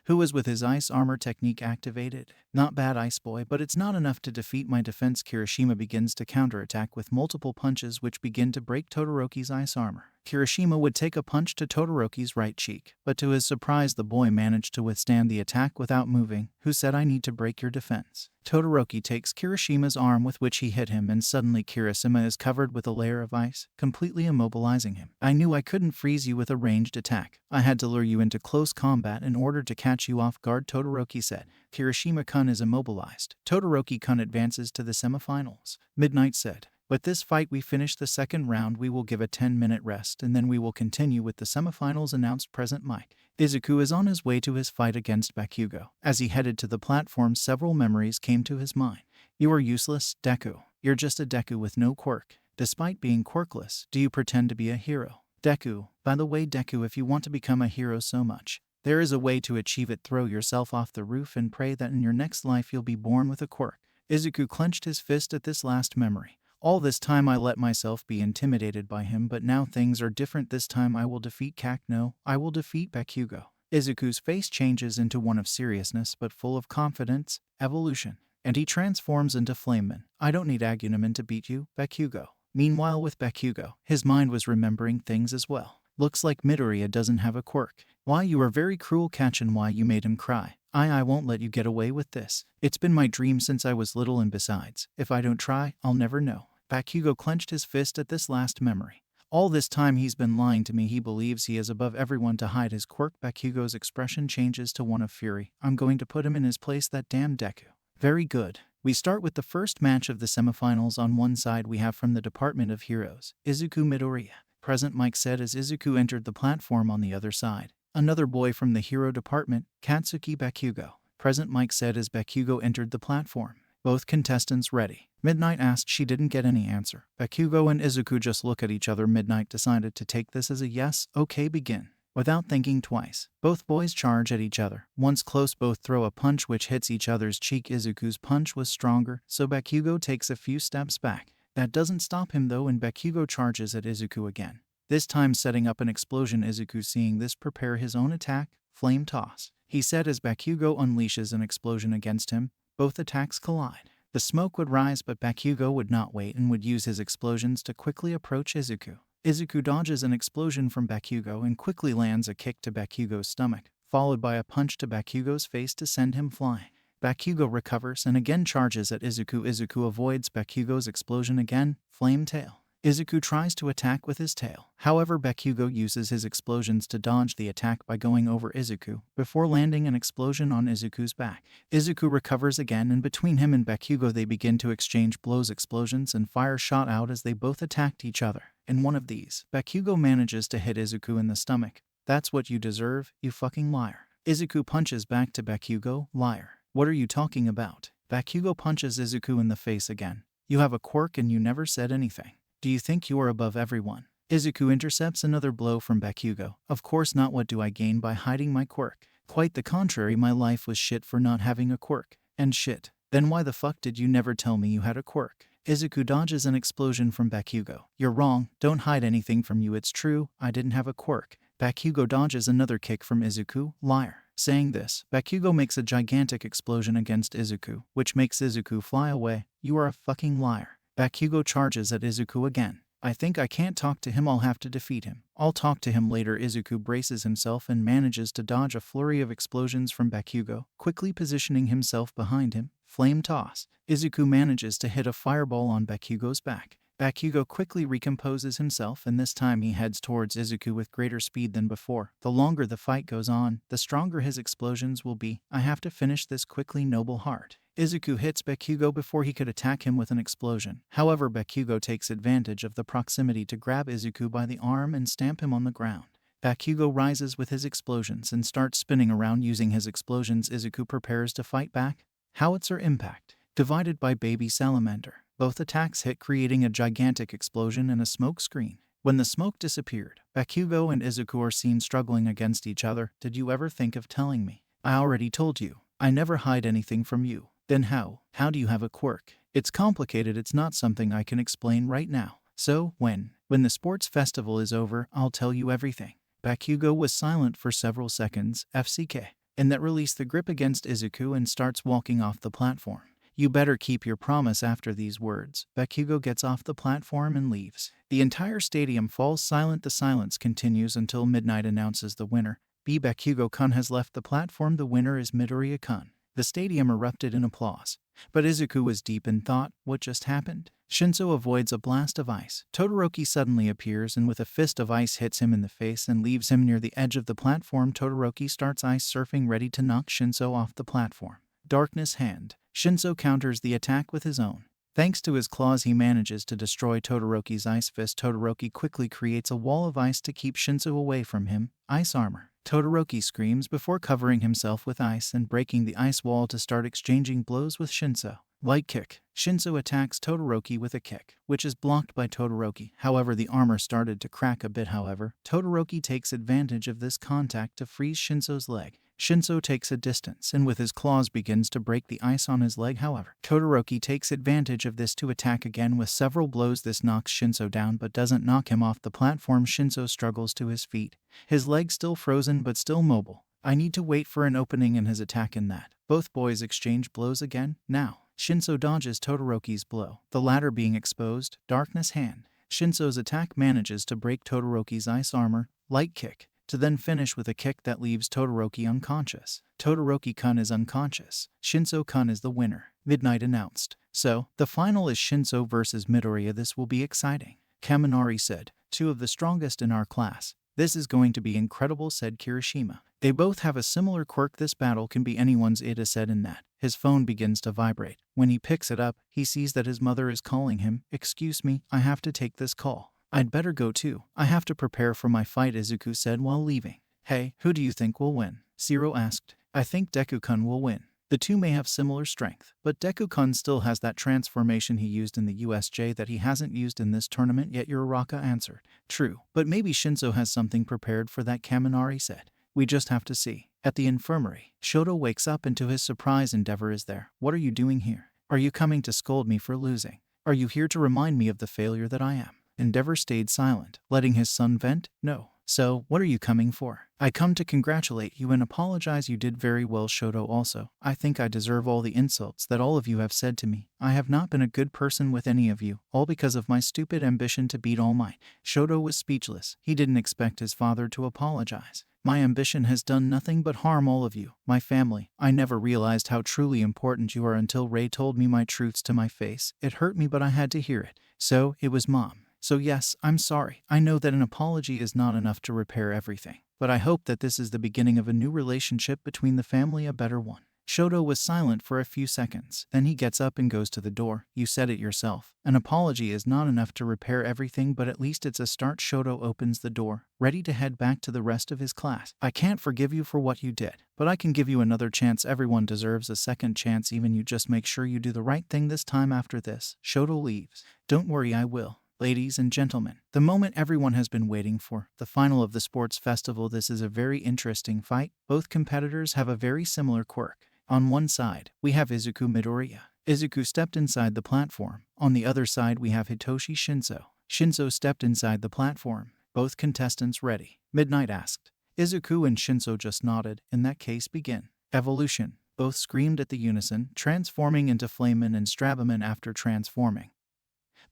who was with his ice armor technique activated. Not bad, Ice Boy, but it's not enough to defeat my defense. Kirishima begins to counterattack with multiple punches which begin to break Todoroki's ice armor. Kirishima would take a punch to Todoroki's right cheek, but to his surprise the boy managed to withstand the attack without moving. Who said I need to break your defense? Todoroki takes Kirishima's arm with which he hit him, and suddenly Kirishima is covered with a layer of ice, completely immobilizing him. I knew I couldn't freeze you with a ranged attack. I had to lure you into close combat in order to catch you off guard, Todoroki said. Kirishima-kun is immobilized. Todoroki-kun advances to the semifinals, Midnight said. With this fight we finish the second round. We will give a 10-minute rest and then we will continue with the semifinals, announced Present Mike. Izuku is on his way to his fight against Bakugo. As he headed to the platform, several memories came to his mind. You are useless, Deku. You're just a Deku with no quirk. Despite being quirkless, do you pretend to be a hero? Deku, by the way, Deku, if you want to become a hero so much, there is a way to achieve it. Throw yourself off the roof and pray that in your next life you'll be born with a quirk. Izuku clenched his fist at this last memory. All this time I let myself be intimidated by him, but now things are different. This time I will defeat No, I will defeat Bakugo. Izuku's face changes into one of seriousness but full of confidence, evolution, and he transforms into Flameman. I don't need Agunaman to beat you, Bakugo. Meanwhile with Bakugo, his mind was remembering things as well. Looks like Midoriya doesn't have a quirk. Why, you are very cruel, Kachin. Why you made him cry. I won't let you get away with this. It's been my dream since I was little, and besides, if I don't try, I'll never know. Bakugo clenched his fist at this last memory. All this time he's been lying to me. He believes he is above everyone to hide his quirk. Bakugo's expression changes to one of fury. I'm going to put him in his place, that damn Deku. Very good. We start with the first match of the semifinals. On one side we have from the Department of Heroes, Izuku Midoriya. Present, Mike said as Izuku entered the platform. On the other side, another boy from the Hero Department, Katsuki Bakugo. Present, Mike said as Bakugo entered the platform. Both contestants ready. Midnight asked. She didn't get any answer. Bakugo and Izuku just look at each other. Midnight decided to take this as a yes. Okay, begin. Without thinking twice, both boys charge at each other. Once close, both throw a punch which hits each other's cheek. Izuku's punch was stronger, so Bakugo takes a few steps back. That doesn't stop him though, and Bakugo charges at Izuku again. This time setting up an explosion. Izuku, seeing this, prepare his own attack, Flame Toss. He said as Bakugo unleashes an explosion against him. Both attacks collide. The smoke would rise, but Bakugo would not wait and would use his explosions to quickly approach Izuku. Izuku dodges an explosion from Bakugo and quickly lands a kick to Bakugo's stomach, followed by a punch to Bakugo's face to send him flying. Bakugo recovers and again charges at Izuku. Izuku avoids Bakugo's explosion again, Flame Tail. Izuku tries to attack with his tail. However, Bakugo uses his explosions to dodge the attack by going over Izuku, before landing an explosion on Izuku's back. Izuku recovers again, and between him and Bakugo they begin to exchange blows. Explosions and fire shot out as they both attacked each other. In one of these, Bakugo manages to hit Izuku in the stomach. That's what you deserve, you fucking liar. Izuku punches back to Bakugo. Liar. What are you talking about? Bakugo punches Izuku in the face again. You have a quirk and you never said anything. Do you think you are above everyone? Izuku intercepts another blow from Bakugo. Of course not. What do I gain by hiding my quirk? Quite the contrary, my life was shit for not having a quirk. And shit. Then why the fuck did you never tell me you had a quirk? Izuku dodges an explosion from Bakugo. You're wrong, don't hide anything from you. It's true, I didn't have a quirk. Bakugo dodges another kick from Izuku. Liar. Saying this, Bakugo makes a gigantic explosion against Izuku, which makes Izuku fly away. You are a fucking liar. Bakugo charges at Izuku again. I think I can't talk to him. I'll have to defeat him. I'll talk to him later. Izuku braces himself and manages to dodge a flurry of explosions from Bakugo, quickly positioning himself behind him. Flame Toss. Izuku manages to hit a fireball on Bakugo's back. Bakugo quickly recomposes himself, and this time he heads towards Izuku with greater speed than before. The longer the fight goes on, the stronger his explosions will be. I have to finish this quickly, noble heart. Izuku hits Bakugo before he could attack him with an explosion. However, Bakugo takes advantage of the proximity to grab Izuku by the arm and stamp him on the ground. Bakugo rises with his explosions and starts spinning around using his explosions. Izuku prepares to fight back. Howitzer impact. Divided by Baby Salamander. Both attacks hit, creating a gigantic explosion and a smoke screen. When the smoke disappeared, Bakugo and Izuku are seen struggling against each other. Did you ever think of telling me? I already told you. I never hide anything from you. Then how? How do you have a quirk? It's complicated. It's not something I can explain right now. So, when the sports festival is over, I'll tell you everything. Bakugo was silent for several seconds, FCK, and that released the grip against Izuku and starts walking off the platform. You better keep your promise after these words. Bakugo gets off the platform and leaves. The entire stadium falls silent. The silence continues until Midnight announces the winner. Bakugo-kun has left the platform. The winner is Midoriya-kun. The stadium erupted in applause. But Izuku was deep in thought. What just happened? Shinso avoids a blast of ice. Todoroki suddenly appears and with a fist of ice hits him in the face and leaves him near the edge of the platform. Todoroki starts ice surfing, ready to knock Shinso off the platform. Darkness Hand. Shinso counters the attack with his own. Thanks to his claws, he manages to destroy Todoroki's ice fist. Todoroki quickly creates a wall of ice to keep Shinso away from him. Ice armor. Todoroki screams before covering himself with ice and breaking the ice wall to start exchanging blows with Shinso. Light kick. Shinso attacks Todoroki with a kick, which is blocked by Todoroki. However, the armor started to crack a bit. However, Todoroki takes advantage of this contact to freeze Shinso's leg. Shinso takes a distance and with his claws begins to break the ice on his leg. However, Todoroki takes advantage of this to attack again with several blows. This knocks Shinso down but doesn't knock him off the platform. Shinso struggles to his feet, his leg still frozen but still mobile. I need to wait for an opening in his attack in that. Both boys exchange blows again. Now, Shinso dodges Todoroki's blow, the latter being exposed. Darkness hand. Shinso's attack manages to break Todoroki's ice armor, light kick, to then finish with a kick that leaves Todoroki unconscious. Todoroki-kun is unconscious. Shinso-kun is the winner. Midnight announced. So, the final is Shinso versus Midoriya. This will be exciting. Kaminari said, two of the strongest in our class. This is going to be incredible, said Kirishima. They both have a similar quirk. This battle can be anyone's, Ida said in that. His phone begins to vibrate. When he picks it up, he sees that his mother is calling him. Excuse me, I have to take this call. I'd better go too. I have to prepare for my fight, Izuku said while leaving. Hey, who do you think will win? Zero asked. I think Deku-kun will win. The two may have similar strength, but Deku-kun still has that transformation he used in the USJ that he hasn't used in this tournament yet, Uraraka answered. True, but maybe Shinso has something prepared for that, Kaminari said. We just have to see. At the infirmary, Shoto wakes up and to his surprise Endeavor is there. What are you doing here? Are you coming to scold me for losing? Are you here to remind me of the failure that I am? Endeavor stayed silent, letting his son vent. No. So, what are you coming for? I come to congratulate you and apologize. You did very well, Shoto. Also, I think I deserve all the insults that all of you have said to me. I have not been a good person with any of you, all because of my stupid ambition to beat All Might. Shoto was speechless. He didn't expect his father to apologize. My ambition has done nothing but harm all of you, my family. I never realized how truly important you are until Ray told me my truths to my face. It hurt me, but I had to hear it. So, it was Mom. So yes, I'm sorry. I know that an apology is not enough to repair everything, but I hope that this is the beginning of a new relationship between the family, a better one. Shoto was silent for a few seconds. Then he gets up and goes to the door. You said it yourself. An apology is not enough to repair everything, but at least it's a start. Shoto opens the door, ready to head back to the rest of his class. I can't forgive you for what you did, but I can give you another chance. Everyone deserves a second chance, even you. Just make sure you do the right thing this time. After this, Shoto leaves. Don't worry, I will. Ladies and gentlemen, the moment everyone has been waiting for, the final of the sports festival. This is a very interesting fight. Both competitors have a very similar quirk. On one side, we have Izuku Midoriya. Izuku stepped inside the platform. On the other side, we have Hitoshi Shinso. Shinso stepped inside the platform. Both contestants ready? Midnight asked. Izuku and Shinso just nodded. In that case, begin. Evolution. Both screamed at the unison, transforming into Flameman and Strabaman. After transforming,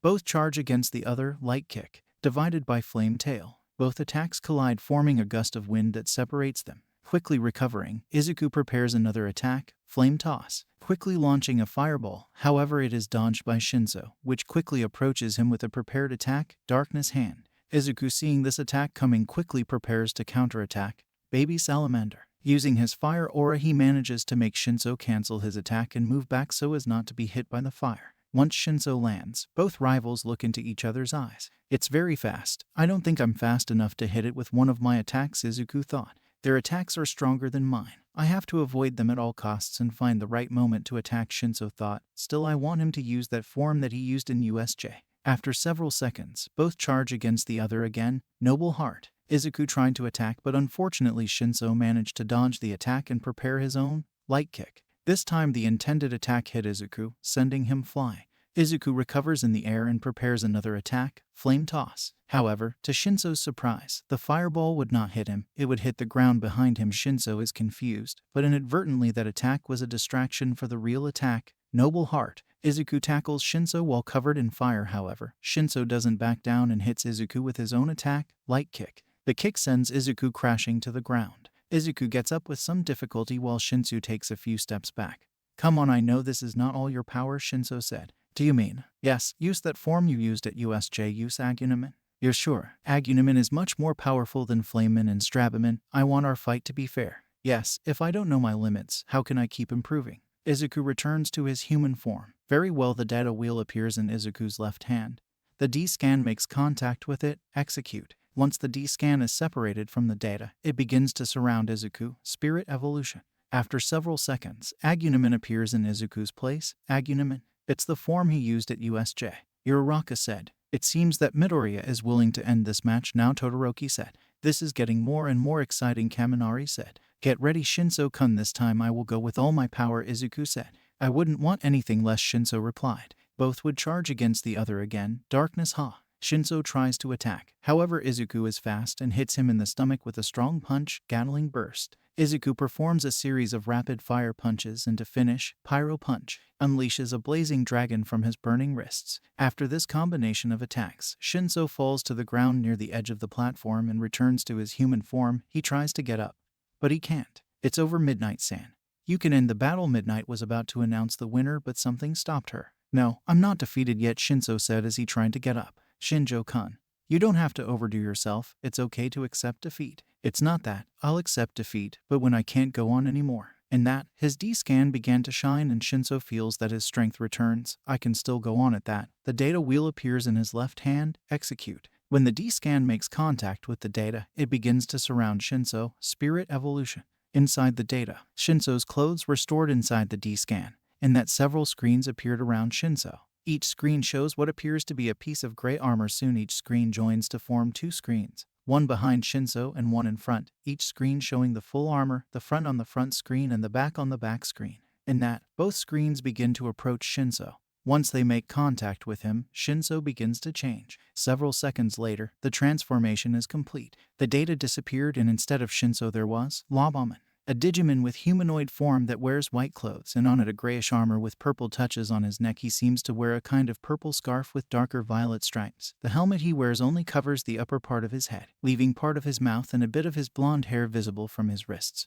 both charge against the other. Light kick, divided by Flame Tail. Both attacks collide, forming a gust of wind that separates them. Quickly recovering, Izuku prepares another attack, Flame Toss, quickly launching a fireball. However, it is dodged by Shinso, which quickly approaches him with a prepared attack, Darkness Hand. Izuku, seeing this attack coming, quickly prepares to counterattack, Baby Salamander. Using his fire aura, he manages to make Shinso cancel his attack and move back so as not to be hit by the fire. Once Shinso lands, both rivals look into each other's eyes. It's very fast. I don't think I'm fast enough to hit it with one of my attacks, Izuku thought. Their attacks are stronger than mine. I have to avoid them at all costs and find the right moment to attack, Shinso thought. Still, I want him to use that form that he used in USJ. After several seconds, both charge against the other again. Noble Heart. Izuku tried to attack, but unfortunately Shinso managed to dodge the attack and prepare his own light kick. This time the intended attack hit Izuku, sending him flying. Izuku recovers in the air and prepares another attack, Flame Toss. However, to Shinso's surprise, the fireball would not hit him. It would hit the ground behind him. Shinso is confused, but inadvertently that attack was a distraction for the real attack, Noble Heart. Izuku tackles Shinso while covered in fire. However, Shinso doesn't back down and hits Izuku with his own attack, Light Kick. The kick sends Izuku crashing to the ground. Izuku gets up with some difficulty while Shinso takes a few steps back. Come on, I know this is not all your power, Shinso said. Do you mean? Yes, use that form you used at USJ. Use Agunaman. You're sure? Agunaman is much more powerful than Flameman and Strabaman. I want our fight to be fair. Yes, if I don't know my limits, how can I keep improving? Izuku returns to his human form. Very well, the data wheel appears in Izuku's left hand. The D-scan makes contact with it. Execute. Once the D-scan is separated from the data, it begins to surround Izuku. Spirit Evolution. After several seconds, Agunaman appears in Izuku's place. Agunaman. It's the form he used at USJ. Uraraka said. It seems that Midoriya is willing to end this match now, Todoroki said. This is getting more and more exciting, Kaminari said. Get ready, Shinso-kun. This time I will go with all my power, Izuku said. I wouldn't want anything less, Shinso replied. Both would charge against the other again. Darkness Ha. Shinso tries to attack. However, Izuku is fast and hits him in the stomach with a strong punch, Gatling Burst. Izuku performs a series of rapid-fire punches and to finish, Pyro Punch unleashes a blazing dragon from his burning wrists. After this combination of attacks, Shinso falls to the ground near the edge of the platform and returns to his human form. He tries to get up, but he can't. It's over, Midnight-san. You can end the battle. Midnight was about to announce the winner, but something stopped her. No, I'm not defeated yet, Shinso said as he tried to get up. Shinjo-kun, you don't have to overdo yourself. It's okay to accept defeat. It's not that. I'll accept defeat, but when I can't go on anymore. And that, his D-scan began to shine and Shinso feels that his strength returns. I can still go on at that. The data wheel appears in his left hand. Execute. When the D-scan makes contact with the data, it begins to surround Shinso. Spirit evolution. Inside the data, Shinso's clothes were stored inside the D-scan, and that several screens appeared around Shinso. Each screen shows what appears to be a piece of gray armor. Soon each screen joins to form two screens, one behind Shinso and one in front, each screen showing the full armor, the front on the front screen and the back on the back screen. In that, both screens begin to approach Shinso. Once they make contact with him, Shinso begins to change. Several seconds later, the transformation is complete. The data disappeared and instead of Shinso there was Loboman, a Digimon with humanoid form that wears white clothes and on it a grayish armor with purple touches on his neck. He seems to wear a kind of purple scarf with darker violet stripes. The helmet he wears only covers the upper part of his head, leaving part of his mouth and a bit of his blonde hair visible from his wrists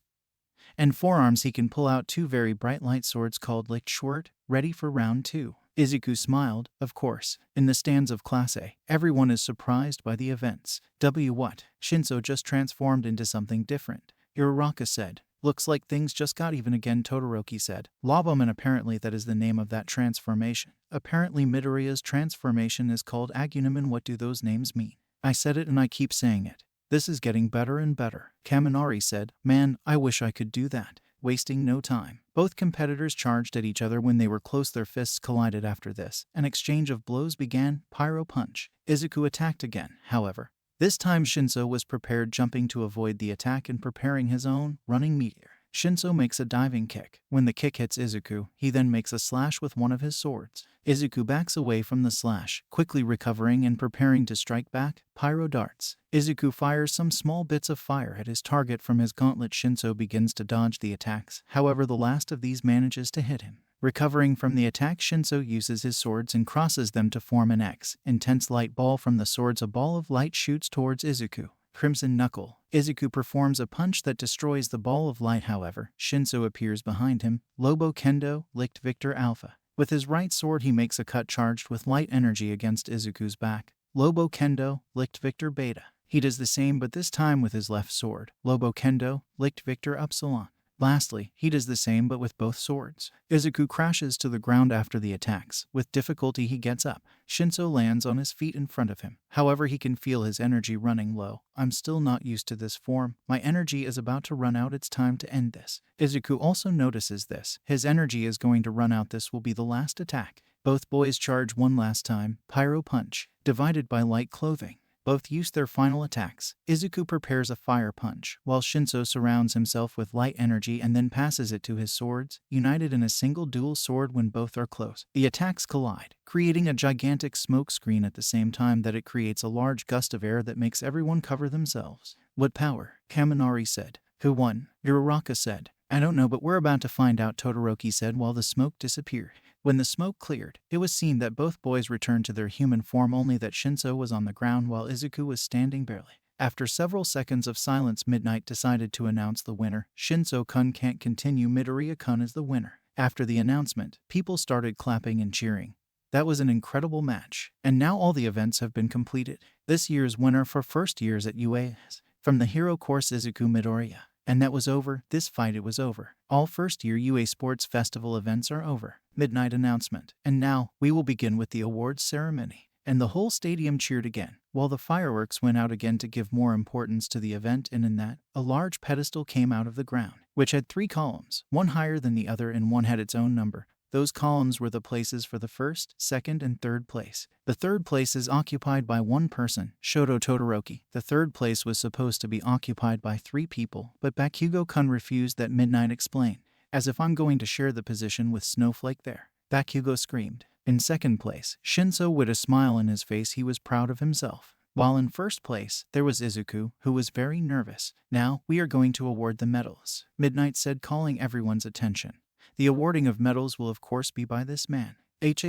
and forearms. He can pull out two very bright light swords called Lichtschwert, ready for round 2. Izuku smiled. Of course, in the stands of Class A, everyone is surprised by the events. What? Shinso just transformed into something different. Uraraka said. Looks like things just got even again, Todoroki said. Loboman, apparently that is the name of that transformation. Apparently Midoriya's transformation is called Agunaman. What do those names mean? I said it and I keep saying it. This is getting better and better. Kaminari said. Man, I wish I could do that. Wasting no time. Both competitors charged at each other when they were close. Their fists collided. After this, an exchange of blows began. Pyro Punch. Izuku attacked again, however. This time Shinso was prepared, jumping to avoid the attack and preparing his own running meteor. Shinso makes a diving kick. When the kick hits Izuku, he then makes a slash with one of his swords. Izuku backs away from the slash, quickly recovering and preparing to strike back. Pyro darts. Izuku fires some small bits of fire at his target from his gauntlet. Shinso begins to dodge the attacks. However, the last of these manages to hit him. Recovering from the attack, Shinso uses his swords and crosses them to form an X. Intense light ball from the swords. A ball of light shoots towards Izuku. Crimson Knuckle. Izuku performs a punch that destroys the ball of light. However, Shinso appears behind him. Lobo Kendo, Licht Victor Alpha. With his right sword he makes a cut charged with light energy against Izuku's back. Lobo Kendo, Licht Victor Beta. He does the same but this time with his left sword. Lobo Kendo, Licht Victor Upsilon. Lastly, he does the same but with both swords. Izuku crashes to the ground after the attacks. With difficulty he gets up. Shinso lands on his feet in front of him. However, he can feel his energy running low. I'm still not used to this form. My energy is about to run out. It's time to end this. Izuku also notices this. His energy is going to run out. This will be the last attack. Both boys charge one last time. Pyro Punch. Divided by light clothing. Both use their final attacks. Izuku prepares a fire punch, while Shinso surrounds himself with light energy and then passes it to his swords, united in a single dual sword. When both are close, the attacks collide, creating a gigantic smoke screen at the same time that it creates a large gust of air that makes everyone cover themselves. What power? Kaminari said. Who won? Uraraka said. I don't know, but we're about to find out, Todoroki said while the smoke disappeared. When the smoke cleared, it was seen that both boys returned to their human form, only that Shinso was on the ground while Izuku was standing barely. After several seconds of silence, Midnight decided to announce the winner. Shinso-kun can't continue. Midoriya-kun is the winner. After the announcement, people started clapping and cheering. That was an incredible match. And now all the events have been completed. This year's winner for first years at UA is from the hero course Izuku Midoriya. And that was over. This fight, it was over. All first-year UA Sports Festival events are over. Midnight announcement. And now, we will begin with the awards ceremony. And the whole stadium cheered again, while the fireworks went out again to give more importance to the event. And in that, a large pedestal came out of the ground, which had 3 columns, one higher than the other and one had its own number. Those columns were the places for the first, second, and third place. The third place is occupied by one person, Shoto Todoroki. The third place was supposed to be occupied by 3 people, but Bakugo-kun refused. That Midnight explained. As if I'm going to share the position with Snowflake there. Bakugo screamed. In second place, Shinso with a smile on his face, he was proud of himself. While in first place, there was Izuku, who was very nervous. Now, we are going to award the medals, Midnight said, calling everyone's attention. The awarding of medals will of course be by this man. That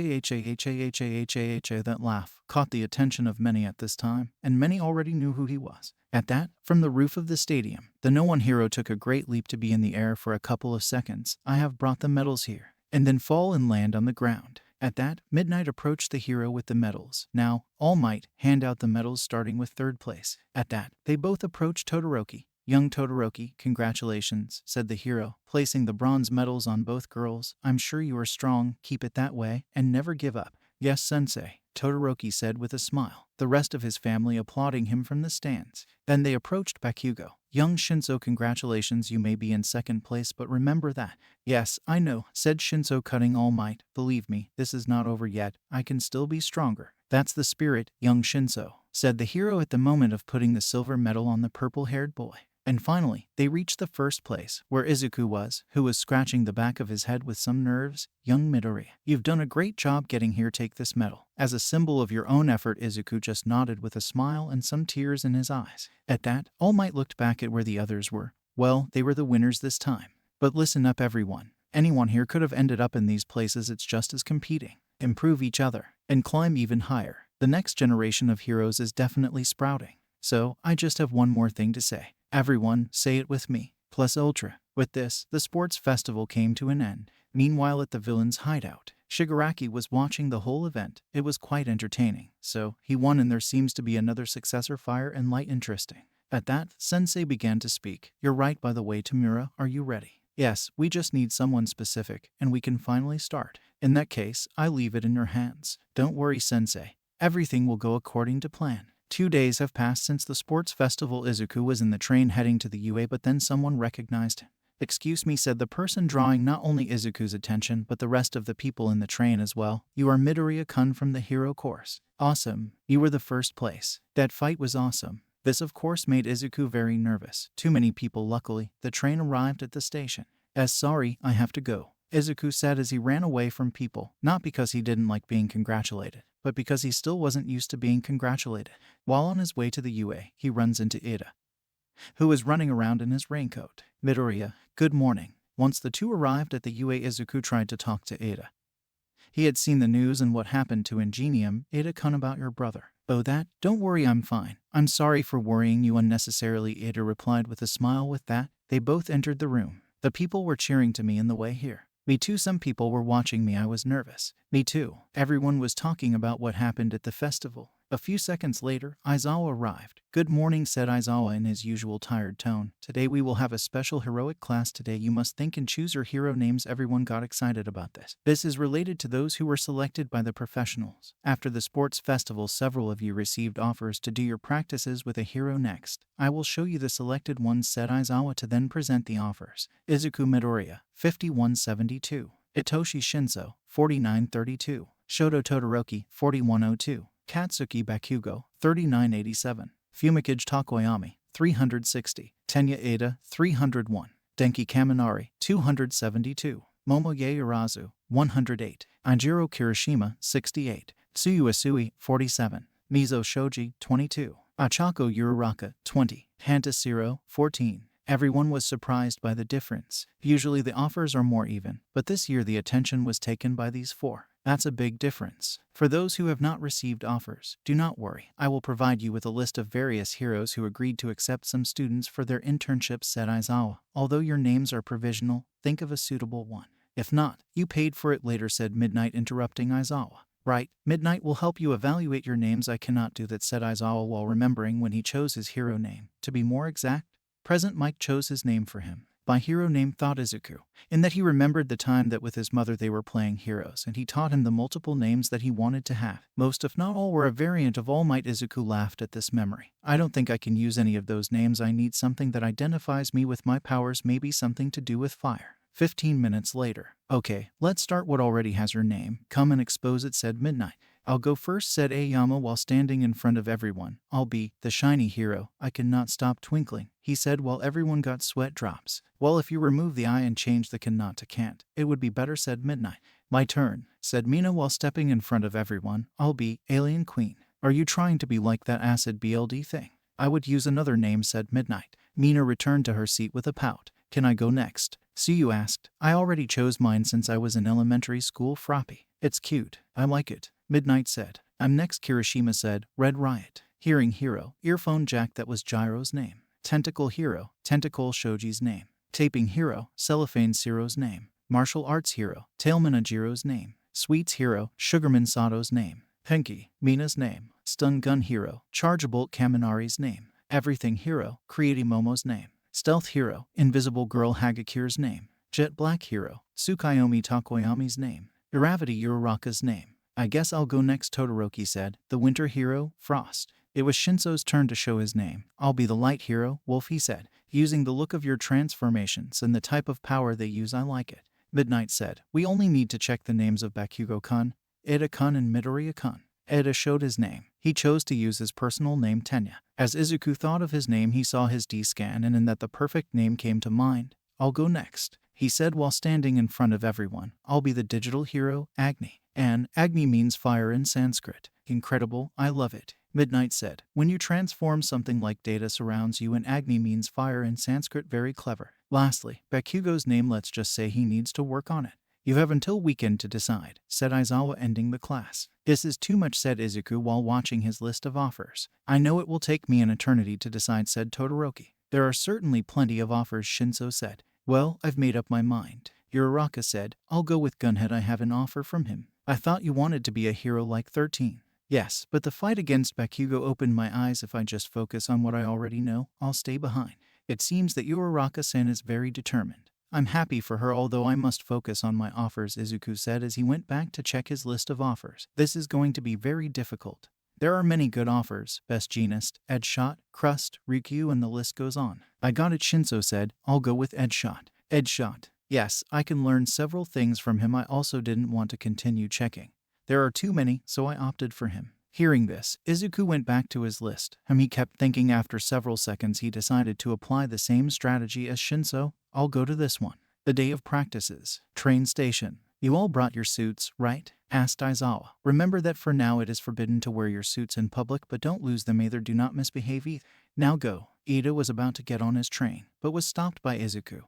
laugh caught the attention of many at this time, and many already knew who he was. At that, from the roof of the stadium, the no-one hero took a great leap to be in the air for a couple of seconds. I have brought the medals here. And then fall and land on the ground. At that, Midnight approached the hero with the medals. Now, All Might, hand out the medals starting with third place. At that, they both approached Todoroki. Young Todoroki, congratulations, said the hero, placing the bronze medals on both girls. I'm sure you are strong, keep it that way, and never give up. Yes, sensei, Todoroki said with a smile, the rest of his family applauding him from the stands. Then they approached Bakugo. Young Shinso, congratulations, you may be in second place, but remember that. Yes, I know, said Shinso, cutting All Might. Believe me, this is not over yet, I can still be stronger. That's the spirit, young Shinso, said the hero at the moment of putting the silver medal on the purple-haired boy. And finally, they reached the first place, where Izuku was, who was scratching the back of his head with some nerves. Young Midoriya, you've done a great job getting here, take this medal. As a symbol of your own effort, Izuku just nodded with a smile and some tears in his eyes. At that, All Might looked back at where the others were. Well, they were the winners this time. But listen up everyone. Anyone here could have ended up in these places, it's just as competing. Improve each other, and climb even higher. The next generation of heroes is definitely sprouting. So, I just have one more thing to say. Everyone, say it with me. Plus ultra. With this, the sports festival came to an end. Meanwhile at the villain's hideout, Shigaraki was watching the whole event. It was quite entertaining. So, he won and there seems to be another successor, Fire and Light, interesting. At that, Sensei began to speak. You're right, by the way, Tamura, are you ready? Yes, we just need someone specific, and we can finally start. In that case, I leave it in your hands. Don't worry, Sensei. Everything will go according to plan. 2 days have passed since the sports festival. Izuku was in the train heading to the UA, but then someone recognized him. Excuse me, said the person, drawing not only Izuku's attention but the rest of the people in the train as well. You are Midoriya-kun from the hero course. Awesome. You were the first place. That fight was awesome. This of course made Izuku very nervous. Too many people. Luckily, the train arrived at the station. Sorry, I have to go, Izuku said as he ran away from people, not because he didn't like being congratulated, but because he still wasn't used to being congratulated. While on his way to the UA, he runs into Ida, who was running around in his raincoat. Midoriya, good morning. Once the two arrived at the UA, Izuku tried to talk to Ida. He had seen the news and what happened to Ingenium. Ida-kun, about your brother. Oh, that? Don't worry, I'm fine. I'm sorry for worrying you unnecessarily, Ida replied with a smile. With that, they both entered the room. The people were cheering to me in the way here. Me too, some people were watching me. I was nervous. Me too. Everyone was talking about what happened at the festival. A few seconds later, Aizawa arrived. Good morning, said Aizawa in his usual tired tone. Today we will have a special heroic class. Today you must think and choose your hero names. Everyone got excited about this. This is related to those who were selected by the professionals. After the sports festival, several of you received offers to do your practices with a hero next. I will show you the selected ones, said Aizawa to then present the offers. Izuku Midoriya, 5172. Itoshi Shinso, 4932. Shoto Todoroki, 4102. Katsuki Bakugo, 3987. Fumikage Takoyami, 360. Tenya Ada, 301. Denki Kaminari, 272. Momoye Urazu, 108. Anjiro Kirishima, 68. Tsuyu Asui, 47. Mizo Shoji, 22. Achako Uraraka, 20. Hantasiro, 14. Everyone was surprised by the difference. Usually the offers are more even, but this year the attention was taken by these four. That's a big difference. For those who have not received offers, do not worry. I will provide you with a list of various heroes who agreed to accept some students for their internships, said Aizawa. Although your names are provisional, think of a suitable one. If not, you paid for it later, said Midnight, interrupting Aizawa. Right, Midnight will help you evaluate your names. I cannot do that, said Aizawa while remembering when he chose his hero name. To be more exact, Present Mike chose his name for him. By hero name, thought Izuku, in that he remembered the time that with his mother they were playing heroes, and he taught him the multiple names that he wanted to have. Most if not all were a variant of All Might. Izuku laughed at this memory. I don't think I can use any of those names. I need something that identifies me with my powers, maybe something to do with fire. 15 minutes later. Okay, let's start. What already has your name? Come and expose it, said Midnight. I'll go first, said Aoyama while standing in front of everyone. I'll be the shiny hero. I cannot stop twinkling, he said while everyone got sweat drops. Well, if you remove the I and change the cannot to can't, it would be better, said Midnight. My turn, said Mina while stepping in front of everyone. I'll be Alien Queen. Are you trying to be like that acid BLD thing? I would use another name, said Midnight. Mina returned to her seat with a pout. Can I go next? Suyu asked. I already chose mine since I was in elementary school. Froppy. It's cute. I like it. Midnight said. I'm next, Kirishima said. Red Riot. Hearing Hero. Earphone Jack, that was Gyro's name. Tentacle Hero. Tentacle Shoji's name. Taping Hero. Cellophane Ciro's name. Martial Arts Hero. Tailman Ajiro's name. Sweets Hero. Sugarman Sato's name. Henki. Mina's name. Stun Gun Hero. Chargeable Kaminari's name. Everything Hero. Creative Momo's name. Stealth Hero. Invisible Girl Hagakir's name. Jet Black Hero. Tsukuyomi Takoyami's name. Iravati Uraraka's name. I guess I'll go next, Todoroki said. The Winter Hero. Frost. It was Shinso's turn to show his name. I'll be the Light Hero, Wolf, he said. Using the look of your transformations and the type of power they use, I like it. Midnight said. We only need to check the names of Bakugo-kun, Eda-kun, and Midoriya-kun. Eda showed his name. He chose to use his personal name, Tenya. As Izuku thought of his name, he saw his D-scan, and in that the perfect name came to mind. I'll go next, he said while standing in front of everyone. I'll be the digital hero, Agni. And Agni means fire in Sanskrit. Incredible, I love it. Midnight said. When you transform, something like data surrounds you, and Agni means fire in Sanskrit. Very clever. Lastly, Bakugo's name, let's just say he needs to work on it. You have until weekend to decide, said Aizawa, ending the class. This is too much, said Izuku while watching his list of offers. I know it will take me an eternity to decide, said Todoroki. There are certainly plenty of offers, Shinso said. Well, I've made up my mind. Uraraka said. I'll go with Gunhead. I have an offer from him. I thought you wanted to be a hero like 13. Yes, but the fight against Bakugo opened my eyes. If I just focus on what I already know, I'll stay behind. It seems that Uraraka-san is very determined. I'm happy for her, although I must focus on my offers, Izuku said as he went back to check his list of offers. This is going to be very difficult. There are many good offers, Best Jeanist, Edshot, Crust, Ryukyu, and the list goes on. I got it, Shinso said. I'll go with Edshot. Edshot. Yes, I can learn several things from him. I also didn't want to continue checking. There are too many, so I opted for him. Hearing this, Izuku went back to his list. He kept thinking. After several seconds, he decided to apply the same strategy as Shinso. I'll go to this one. The day of practices. Train station. You all brought your suits, right? Asked Aizawa. Remember that for now it is forbidden to wear your suits in public, but don't lose them either. Do not misbehave either. Now go. Ida was about to get on his train, but was stopped by Izuku,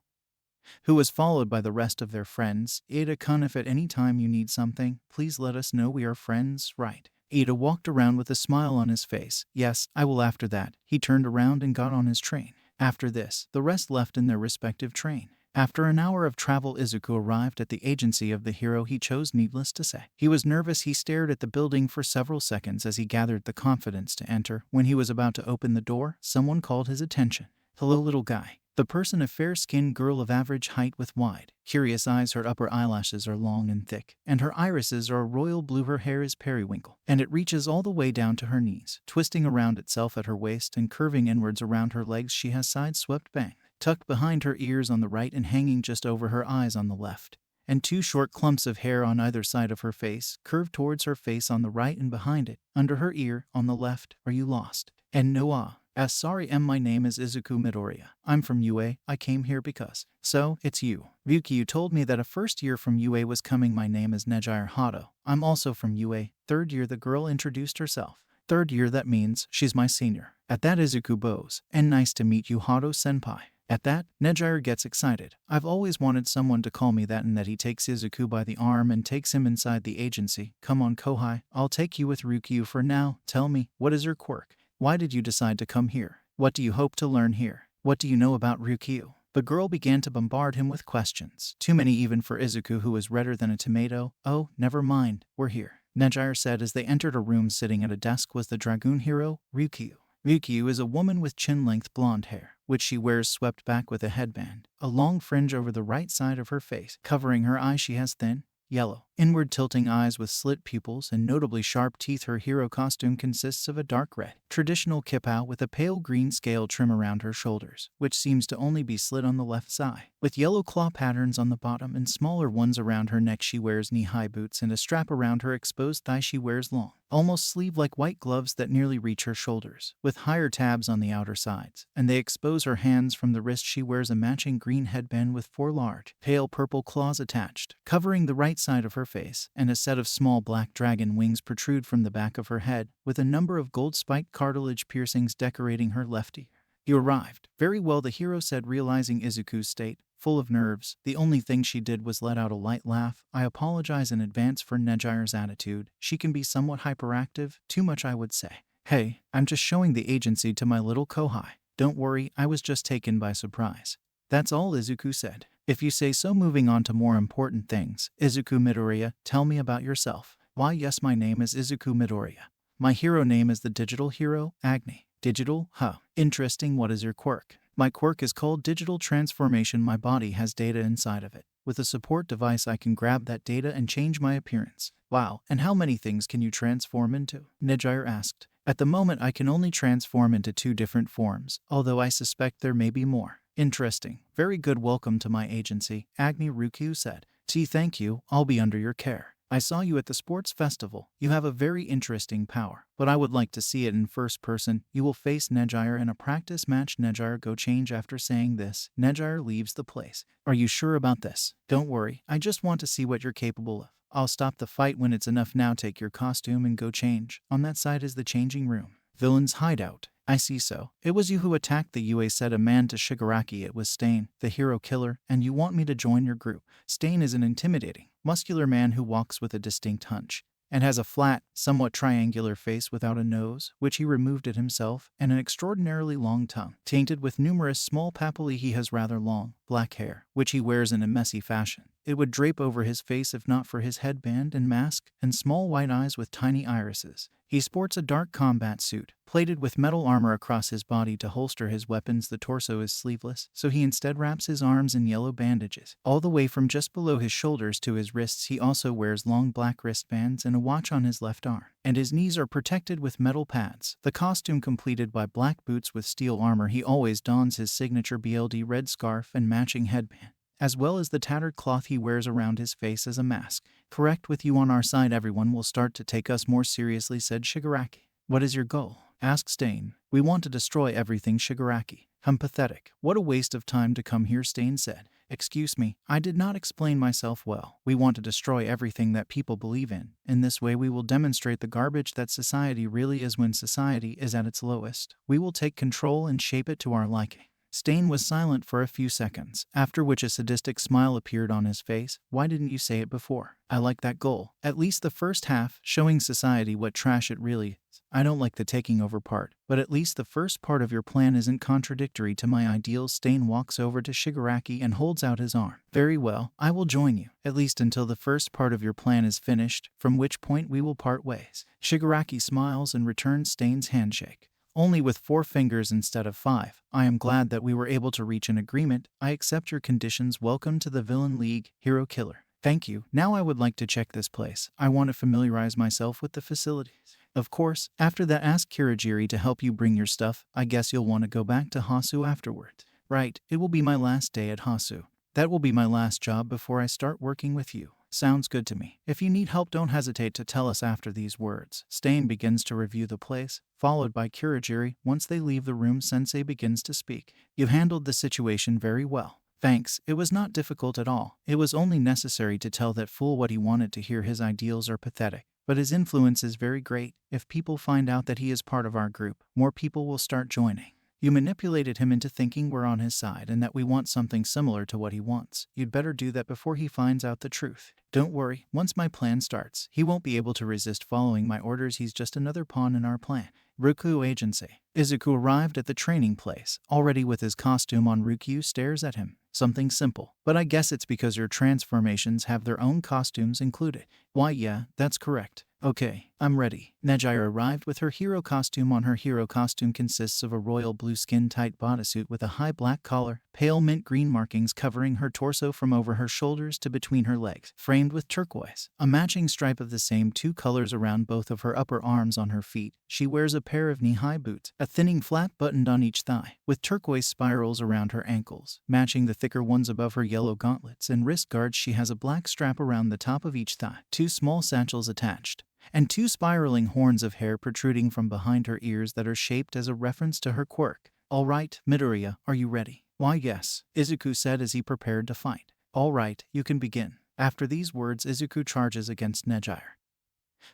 who was followed by the rest of their friends. Ida-kun, if at any time you need something, please let us know. We are friends, right? Ida walked around with a smile on his face. Yes, I will. After that, he turned around and got on his train. After this, the rest left in their respective train. After an hour of travel, Izuku arrived at the agency of the hero he chose. Needless to say, he was nervous. He stared at the building for several seconds as he gathered the confidence to enter. When he was about to open the door, someone called his attention. Hello, little guy. The person, a fair-skinned girl of average height with wide, curious eyes. Her upper eyelashes are long and thick, and her irises are royal blue. Her hair is periwinkle, and it reaches all the way down to her knees, twisting around itself at her waist and curving inwards around her legs. She has side-swept bangs tucked behind her ears on the right and hanging just over her eyes on the left, and two short clumps of hair on either side of her face, curved towards her face on the right and behind it, under her ear, on the left. Are you lost? And no, sorry, my name is Izuku Midoriya. I'm from UA. I came here because. So, it's you. Ryukyu told me that a first year from UA was coming. My name is Nejire Hato. I'm also from UA. Third year, the girl introduced herself. Third year, that means she's my senior. At that, Izuku bows. And nice to meet you, Hato-senpai. At that, Nejire gets excited. I've always wanted someone to call me that. And that he takes Izuku by the arm and takes him inside the agency. Come on, Kohai. I'll take you with Ryukyu for now. Tell me, what is your quirk? Why did you decide to come here? What do you hope to learn here? What do you know about Ryukyu? The girl began to bombard him with questions. Too many even for Izuku, who was redder than a tomato. Oh, never mind. We're here, Nejire said as they entered a room. Sitting at a desk was the dragoon hero, Ryukyu. Ryukyu is a woman with chin-length blonde hair, which she wears swept back with a headband, a long fringe over the right side of her face. Covering her eyes, she has thin, yellow, inward-tilting eyes with slit pupils and notably sharp teeth. Her hero costume consists of a dark red, traditional kippah with a pale green scale trim around her shoulders, which seems to only be slit on the left side. With yellow claw patterns on the bottom and smaller ones around her neck. She wears knee-high boots, and a strap around her exposed thigh. She wears long, almost sleeve-like white gloves that nearly reach her shoulders, with higher tabs on the outer sides, and they expose her hands from the wrist. She wears a matching green headband with 4 large, pale purple claws attached, covering the right side of her face, and a set of small black dragon wings protrude from the back of her head, with a number of gold-spiked cartilage piercings decorating her left ear. You arrived. Very well, the hero said, realizing Izuku's state. Full of nerves, the only thing she did was let out a light laugh. I apologize in advance for Nejire's attitude. She can be somewhat hyperactive, too much I would say. Hey, I'm just showing the agency to my little kohai. Don't worry, I was just taken by surprise. That's all, Izuku said. If you say so. Moving on to more important things. Izuku Midoriya, tell me about yourself. Why yes, my name is Izuku Midoriya. My hero name is the digital hero, Agni. Digital? Huh. Interesting. What is your quirk? My quirk is called digital transformation. My body has data inside of it. With a support device I can grab that data and change my appearance. Wow, and how many things can you transform into? Nejire asked. At the moment I can only transform into 2 different forms, although I suspect there may be more. Interesting. Very good. Welcome to my agency, Agni Ryukyu said. Thank you, I'll be under your care. I saw you at the sports festival. You have a very interesting power, but I would like to see it in first person. You will face Nejire in a practice match. Nejire, go change. After saying this, Nejire leaves the place. Are you sure about this? Don't worry, I just want to see what you're capable of. I'll stop the fight when it's enough. Now take your costume and go change. On that side is the changing room. Villain's hideout. I see. So it was you who attacked the UA, said a man to Shigaraki. It was Stain, the hero killer, and you want me to join your group. Stain is an intimidating, muscular man who walks with a distinct hunch, and has a flat, somewhat triangular face without a nose, which he removed it himself, and an extraordinarily long tongue, tainted with numerous small papillae. He has rather long, black hair, which he wears in a messy fashion. It would drape over his face if not for his headband and mask, and small white eyes with tiny irises. He sports a dark combat suit, plated with metal armor across his body to holster his weapons. The torso is sleeveless, so he instead wraps his arms in yellow bandages, all the way from just below his shoulders to his wrists. He also wears long black wristbands and a watch on his left arm, and his knees are protected with metal pads. The costume completed by black boots with steel armor. He always dons his signature BLD red scarf and matching headband, as well as the tattered cloth he wears around his face as a mask. Correct. With you on our side, everyone will start to take us more seriously, said Shigaraki. What is your goal? Asked Stain. We want to destroy everything, Shigaraki. Pathetic. What a waste of time to come here, Stain said. Excuse me, I did not explain myself well. We want to destroy everything that people believe in. In this way we will demonstrate the garbage that society really is. When society is at its lowest, we will take control and shape it to our liking. Stain was silent for a few seconds, after which a sadistic smile appeared on his face. Why didn't you say it before? I like that goal. At least the first half, showing society what trash it really is. I don't like the taking over part, but at least the first part of your plan isn't contradictory to my ideals. Stain walks over to Shigaraki and holds out his arm. Very well, I will join you, at least until the first part of your plan is finished, from which point we will part ways. Shigaraki smiles and returns Stain's handshake. Only with 4 fingers instead of 5. I am glad that we were able to reach an agreement. I accept your conditions. Welcome to the Villain League, Hero Killer. Thank you. Now I would like to check this place. I want to familiarize myself with the facilities. Of course, after that ask Kirigiri to help you bring your stuff. I guess you'll want to go back to Hasu afterwards. Right, it will be my last day at Hasu. That will be my last job before I start working with you. Sounds good to me. If you need help, don't hesitate to tell us. After these words, Stain begins to review the place, followed by Kirigiri. Once they leave the room, Sensei begins to speak. You've handled the situation very well. Thanks, it was not difficult at all. It was only necessary to tell that fool what he wanted to hear. His ideals are pathetic, but his influence is very great. If people find out that he is part of our group, more people will start joining. You manipulated him into thinking we're on his side and that we want something similar to what he wants. You'd better do that before he finds out the truth. Don't worry, once my plan starts, he won't be able to resist following my orders. He's just another pawn in our plan. Ryukyu Agency. Izuku arrived at the training place, already with his costume on. Ryukyu stares at him. Something simple, but I guess it's because your transformations have their own costumes included. Why, yeah, that's correct. Okay, I'm ready. Nejire arrived with her hero costume on. Her hero costume consists of a royal blue skin-tight bodysuit with a high black collar, pale mint green markings covering her torso from over her shoulders to between her legs, framed with turquoise. A matching stripe of the same two colors around both of her upper arms. On her feet, she wears a pair of knee-high boots, a thinning flat buttoned on each thigh, with turquoise spirals around her ankles. Matching the thicker ones above her yellow gauntlets and wrist guards, she has a black strap around the top of each thigh, two small satchels attached, and two spiraling horns of hair protruding from behind her ears that are shaped as a reference to her quirk. All right, Midoriya, are you ready? Why, yes, Izuku said as he prepared to fight. All right, you can begin. After these words, Izuku charges against Nejire,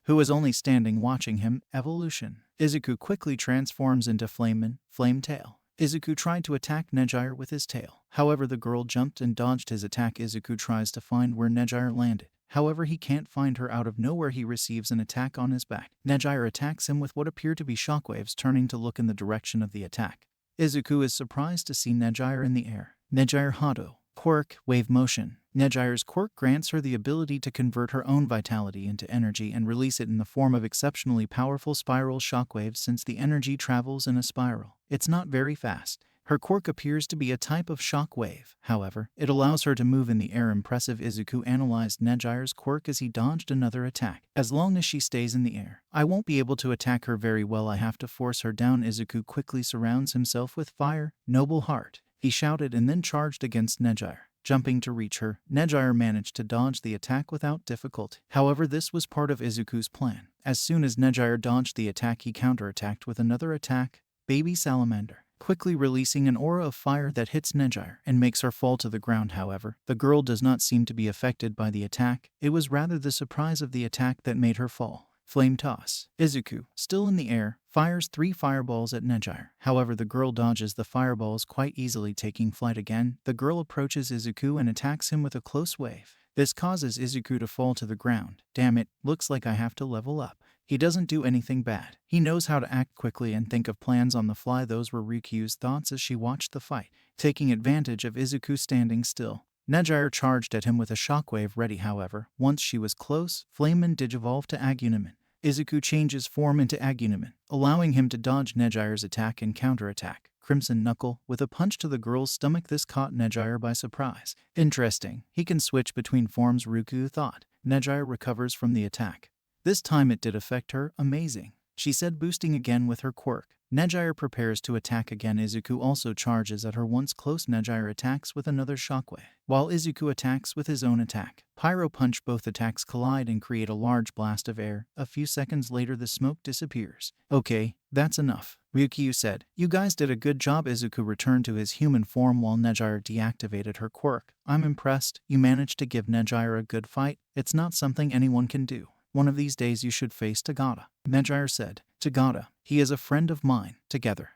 who is only standing watching him. Evolution. Izuku quickly transforms into Flame Tail. Izuku tried to attack Nejire with his tail. However, the girl jumped and dodged his attack. Izuku tries to find where Nejire landed. However, he can't find her. Out of nowhere, he receives an attack on his back. Nejire attacks him with what appear to be shockwaves. Turning to look in the direction of the attack, Izuku is surprised to see Nejire in the air. Nejire Hado. Quirk, Wave Motion. Nejire's quirk grants her the ability to convert her own vitality into energy and release it in the form of exceptionally powerful spiral shockwaves. Since the energy travels in a spiral, it's not very fast. Her quirk appears to be a type of shock wave. However, it allows her to move in the air. Impressive. Izuku analyzed Nejire's quirk as he dodged another attack. As long as she stays in the air, I won't be able to attack her very well. I have to force her down. Izuku quickly surrounds himself with fire. Noble heart, he shouted, and then charged against Nejire. Jumping to reach her, Nejire managed to dodge the attack without difficulty. However, this was part of Izuku's plan. As soon as Nejire dodged the attack, he counterattacked with another attack, Baby Salamander, quickly releasing an aura of fire that hits Nejire and makes her fall to the ground. However, the girl does not seem to be affected by the attack. It was rather the surprise of the attack that made her fall. Flame Toss. Izuku, still in the air, fires 3 fireballs at Nejire. However, the girl dodges the fireballs quite easily. Taking flight again, the girl approaches Izuku and attacks him with a close wave. This causes Izuku to fall to the ground. Damn it, looks like I have to level up. He doesn't do anything bad. He knows how to act quickly and think of plans on the fly. Those were Ryukyu's thoughts as she watched the fight. Taking advantage of Izuku standing still, Nejire charged at him with a shockwave ready. However, once she was close, Flameman digivolved to Aguniman. Izuku changes form into Aguniman, allowing him to dodge Nejire's attack and counterattack. Crimson Knuckle, with a punch to the girl's stomach. This caught Nejire by surprise. Interesting, he can switch between forms, Ryukyu thought. Nejire recovers from the attack. This time it did affect her. Amazing, she said, boosting again with her quirk. Nejire prepares to attack again. Izuku also charges at her. Once close, Nejire attacks with another shockwave, while Izuku attacks with his own attack. Pyro Punch. Both attacks collide and create a large blast of air. A few seconds later, the smoke disappears. Okay, that's enough, Ryukyu said. You guys did a good job. Izuku returned to his human form while Nejire deactivated her quirk. I'm impressed. You managed to give Nejire a good fight. It's not something anyone can do. One of these days you should face Tagada, Nejire said. Tagada, he is a friend of mine. Together,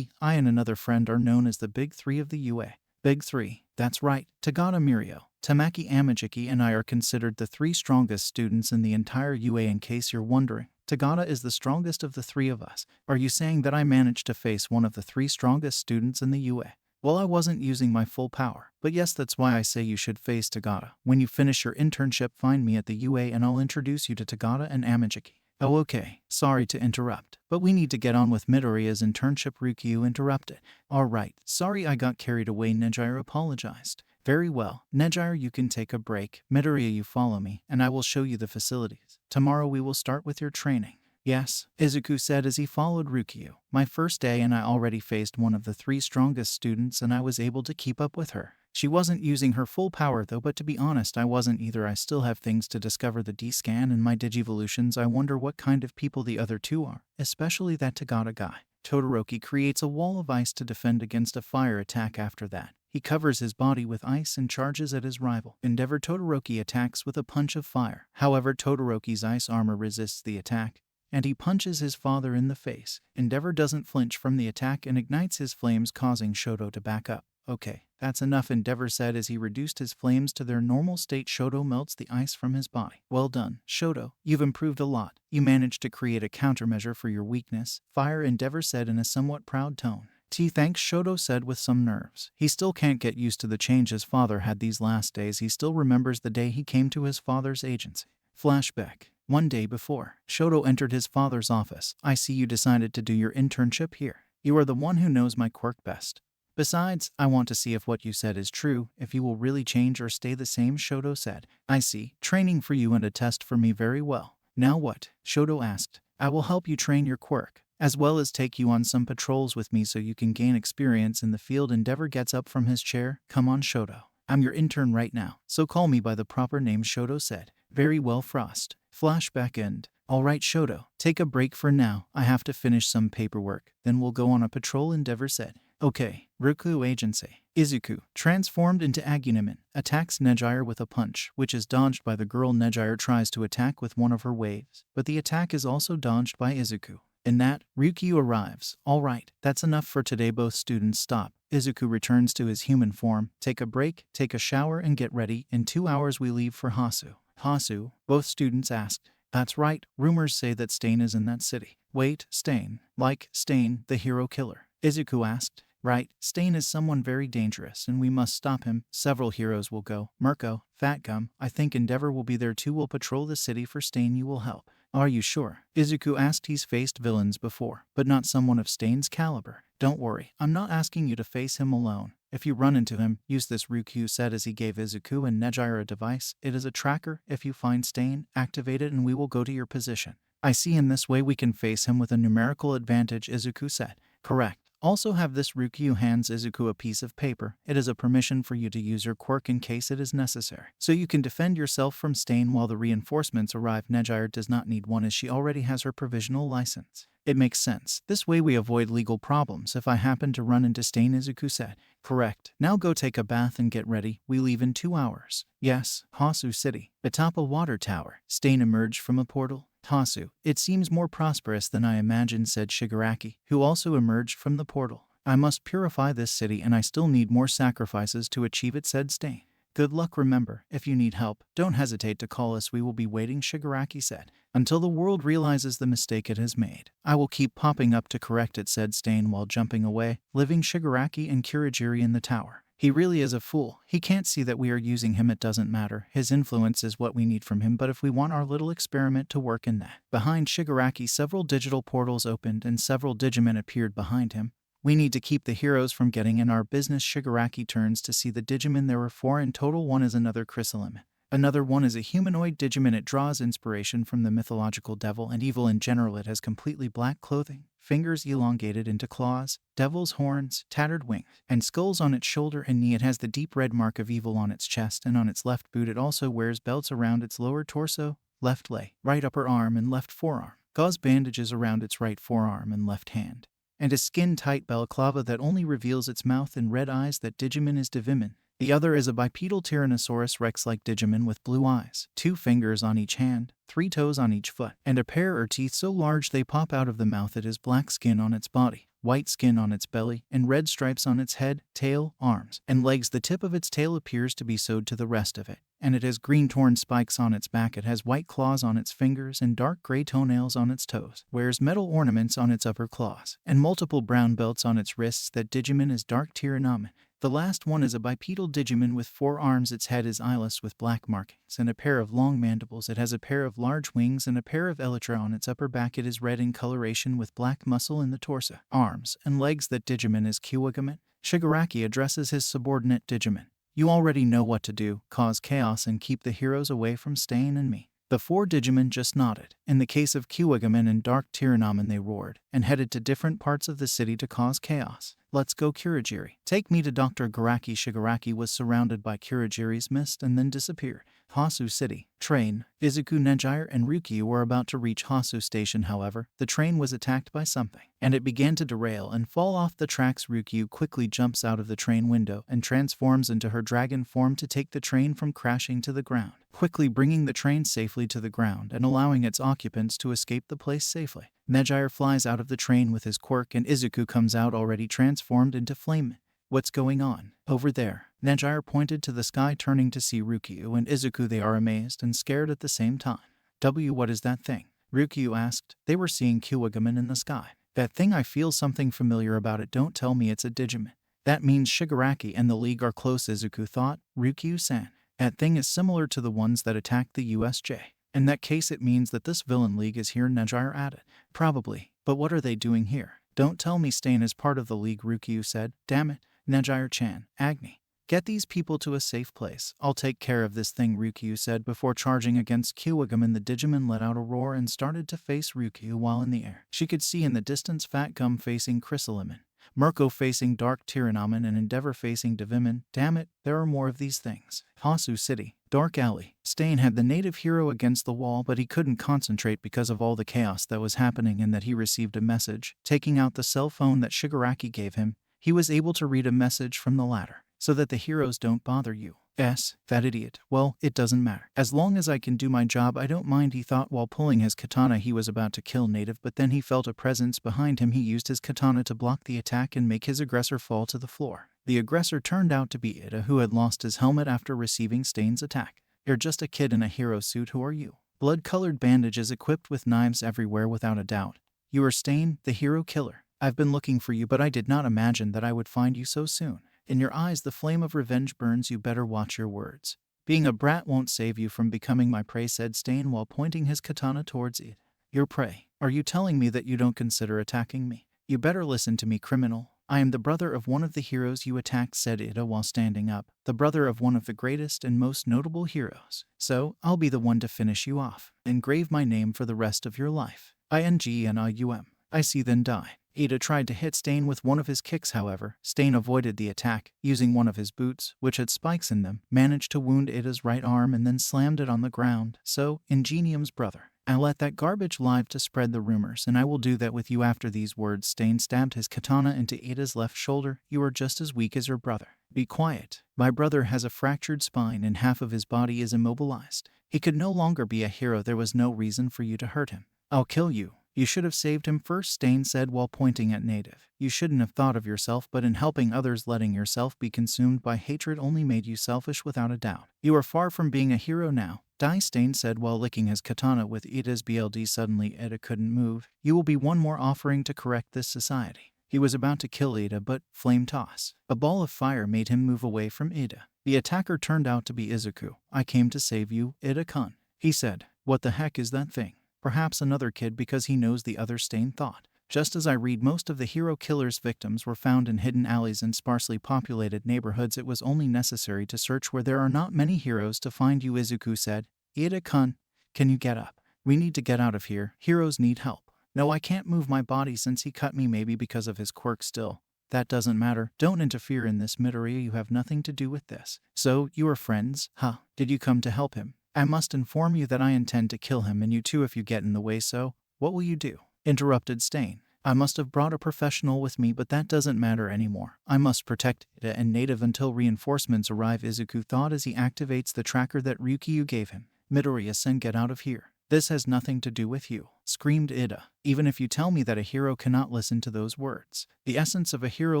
I and another friend are known as the Big Three of the UA. Big Three, that's right. Tagada, Mirio, Tamaki, Amajiki, and I are considered the 3 strongest students in the entire UA. In case you're wondering, Tagada is the strongest of the 3 of us. Are you saying that I managed to face one of the 3 strongest students in the UA? Well, I wasn't using my full power, but yes, that's why I say you should face Tagada. When you finish your internship, find me at the UA and I'll introduce you to Tagada and Amajiki. Oh, okay, sorry to interrupt, but we need to get on with Midoriya's internship. Ryukyu interrupted. Alright, sorry I got carried away. Nejire apologized. Very well, Nejire, you can take a break. Midoriya, you follow me, and I will show you the facilities. Tomorrow we will start with your training. Yes, Izuku said as he followed Ryukyu. My first day and I already faced one of the 3 strongest students and I was able to keep up with her. She wasn't using her full power though, but to be honest, I wasn't either. I still have things to discover. The D-scan and my digivolutions. I wonder what kind of people the other 2 are, especially that Tagada guy. Todoroki creates a wall of ice to defend against a fire attack. After that, he covers his body with ice and charges at his rival. Endeavor. Todoroki attacks with a punch of fire. However, Todoroki's ice armor resists the attack, and he punches his father in the face. Endeavor doesn't flinch from the attack and ignites his flames, causing Shoto to back up. Okay, that's enough, Endeavor said as he reduced his flames to their normal state. Shoto melts the ice from his body. Well done, Shoto. You've improved a lot. You managed to create a countermeasure for your weakness, fire, Endeavor said in a somewhat proud tone. Thanks, Shoto said with some nerves. He still can't get used to the change his father had these last days. He still remembers the day he came to his father's agency. Flashback. One day before Shoto entered his father's office, I see you decided to do your internship here. You are the one who knows my quirk best. Besides, I want to see if what you said is true, if you will really change or stay the same, Shoto said. I see. Training for you and a test for me, very well. Now what? Shoto asked. I will help you train your quirk, as well as take you on some patrols with me so you can gain experience in the field. Endeavor gets up from his chair. Come on, Shoto. I'm your intern right now, so call me by the proper name, Shoto said. Very well, Frost. Flashback end. Alright, Shoto, take a break for now. I have to finish some paperwork, then we'll go on a patrol, Endeavor said. Okay. Ruku Agency. Izuku, transformed into Aguniman, attacks Nejire with a punch, which is dodged by the girl. Nejire tries to attack with one of her waves, but the attack is also dodged by Izuku. In that, Ryukyu arrives. Alright, that's enough for today. Both students stop. Izuku returns to his human form. Take a break, take a shower, and get ready. In 2 hours we leave for Hasu. Hasu? Both students asked. That's right, rumors say that Stain is in that city. Wait, Stain? Like Stain, the hero killer? Izuku asked. Right, Stain is someone very dangerous and we must stop him. Several heroes will go. Mirko, Fat Gum, I think Endeavor will be there too. We'll patrol the city for Stain. You will help. Are you sure? Izuku asked. He's faced villains before, but not someone of Stain's caliber. Don't worry, I'm not asking you to face him alone. If you run into him, use this, Ryukyu said as he gave Izuku and Nejire a device. It is a tracker. If you find Stain, activate it and we will go to your position. I see, in this way we can face him with a numerical advantage, Izuku said. Correct. Also have this. Ryukyu hands Izuku a piece of paper. It is a permission for you to use your quirk in case it is necessary, so you can defend yourself from Stain while the reinforcements arrive. Nejire does not need one as she already has her provisional license. It makes sense. This way we avoid legal problems if I happen to run into Stain, Izuku said. Correct. Now go take a bath and get ready. We leave in 2 hours. Yes, Hasu City. Atop a water tower, Stain emerged from a portal. Hasu, it seems more prosperous than I imagined, said Shigaraki, who also emerged from the portal. I must purify this city and I still need more sacrifices to achieve it, said Stain. Good luck. Remember, if you need help, don't hesitate to call us. We will be waiting, Shigaraki said. Until the world realizes the mistake it has made, I will keep popping up to correct it, said Stain while jumping away, leaving Shigaraki and Kurogiri in the tower. He really is a fool. He can't see that we are using him. It doesn't matter. His influence is what we need from him, but if we want our little experiment to work in that. Behind Shigaraki, several digital portals opened and several Digimon appeared behind him. We need to keep the heroes from getting in our business. Shigaraki turns to see the Digimon. There were 4 in total. One is another chrysalimon. Another one is a humanoid Digimon. It draws inspiration from the mythological devil and evil in general. It has completely black clothing, fingers elongated into claws, devil's horns, tattered wings, and skulls on its shoulder and knee. It has the deep red mark of evil on its chest and on its left boot. It also wears belts around its lower torso, left leg, right upper arm, and left forearm. Gauze bandages around its right forearm and left hand, and a skin-tight balaclava that only reveals its mouth and red eyes. That Digimon is Divimon. The other is a bipedal Tyrannosaurus Rex-like Digimon with blue eyes, 2 fingers on each hand, 3 toes on each foot, and a pair of teeth so large they pop out of the mouth. It has black skin on its body, white skin on its belly, and red stripes on its head, tail, arms, and legs. The tip of its tail appears to be sewed to the rest of it, and it has green torn spikes on its back. It has white claws on its fingers and dark gray toenails on its toes, wears metal ornaments on its upper claws, and multiple brown belts on its wrists. That Digimon is Dark Tyrannomon. The last one is a bipedal Digimon with 4 arms. Its head is eyeless with black markings and a pair of long mandibles. It has a pair of large wings and a pair of elytra on its upper back. It is red in coloration with black muscle in the torso, arms, and legs. That Digimon is Kiwagamon. Shigaraki addresses his subordinate Digimon. You already know what to do. Cause chaos and keep the heroes away from Stain and me. The 4 Digimon just nodded. In the case of Kiwagamon and Dark Tyrannomon, they roared and headed to different parts of the city to cause chaos. Let's go, Kurogiri. Take me to Dr. Garaki. Shigaraki was surrounded by Kurogiri's mist and then disappeared. Hasu City. Train. Izuku, Nejire, and Ryukyu were about to reach Hasu Station. However, the train was attacked by something, and it began to derail and fall off the tracks. Ryukyu quickly jumps out of the train window and transforms into her dragon form to take the train from crashing to the ground, quickly bringing the train safely to the ground and allowing its occupants to escape the place safely. Nejire flies out of the train with his quirk and Izuku comes out already transformed into Flame. What's going on over there? Nejire pointed to the sky, turning to see Ryukyu and Izuku. They are amazed and scared at the same time. What is that thing? Ryukyu asked. They were seeing Kiwagamon in the sky. That thing, I feel something familiar about it. Don't tell me it's a Digimon. That means Shigaraki and the League are close, Izuku thought. Ryukyu-san. That thing is similar to the ones that attacked the USJ. In that case it means that this villain league is here, Nejire added. Probably, but what are they doing here? Don't tell me Stain is part of the league, Ryukyu said. Damn it, Nejire-chan, Agni. Get these people to a safe place. I'll take care of this thing, Ryukyu said before charging against Kyuigum, and the Digimon let out a roar and started to face Ryukyu while in the air. She could see in the distance Fat Gum facing Chrysalimon, Mirko facing Dark Tyrannomon, and Endeavor facing Devimon. Damn it, there are more of these things. Hasu City, Dark Alley. Stain had the native hero against the wall, but he couldn't concentrate because of all the chaos that was happening, and that he received a message. Taking out the cell phone that Shigaraki gave him, he was able to read a message from the latter. So that the heroes don't bother you. That idiot. Well, it doesn't matter. As long as I can do my job, I don't mind, he thought while pulling his katana. He was about to kill Native, but then he felt a presence behind him. He used his katana to block the attack and make his aggressor fall to the floor. The aggressor turned out to be Ida, who had lost his helmet after receiving Stain's attack. You're just a kid in a hero suit. Who are you? Blood-colored bandages equipped with knives everywhere without a doubt. You are Stain, the hero killer. I've been looking for you, but I did not imagine that I would find you so soon. In your eyes the flame of revenge burns. You better watch your words. Being a brat won't save you from becoming my prey, said Stain while pointing his katana towards it. Your prey? Are you telling me that you don't consider attacking me? You better listen to me, criminal. I am the brother of one of the heroes you attacked, said Ida while standing up. The brother of one of the greatest and most notable heroes. So, I'll be the one to finish you off. Engrave my name for the rest of your life. INGNIUM. I see, then die. Ida tried to hit Stain with one of his kicks, however. Stain avoided the attack, using one of his boots, which had spikes in them, managed to wound Ida's right arm and then slammed it on the ground. So, Ingenium's brother. I let that garbage live to spread the rumors, and I will do that with you. After these words, Stain stabbed his katana into Ida's left shoulder. You are just as weak as your brother. Be quiet. My brother has a fractured spine and half of his body is immobilized. He could no longer be a hero. There was no reason for you to hurt him. I'll kill you. You should have saved him first, Stain said while pointing at Native. You shouldn't have thought of yourself, but in helping others, letting yourself be consumed by hatred only made you selfish without a doubt. You are far from being a hero now. Die, Stain said while licking his katana with Ida's BLD. Suddenly Ida couldn't move. You will be one more offering to correct this society. He was about to kill Ida, but flame toss. A ball of fire made him move away from Ida. The attacker turned out to be Izuku. I came to save you, Ida-kun. He said. What the heck is that thing? Perhaps another kid, because he knows the other, Stain thought. Just as I read, most of the hero killer's victims were found in hidden alleys and sparsely populated neighborhoods. It was only necessary to search where there are not many heroes to find you, Izuku said. Ida-kun, can you get up? We need to get out of here. Heroes need help. No, I can't move my body since he cut me, maybe because of his quirk still. That doesn't matter. Don't interfere in this, Midoriya. You have nothing to do with this. So, you are friends, huh? Did you come to help him? I must inform you that I intend to kill him and you too if you get in the way, so what will you do? Interrupted Stain. I must have brought a professional with me, but that doesn't matter anymore. I must protect Ida and Native until reinforcements arrive, Izuku thought as he activates the tracker that Ryukyu gave him. Midoriya-sen, get out of here. This has nothing to do with you, screamed Ida. Even if you tell me that a hero cannot listen to those words. The essence of a hero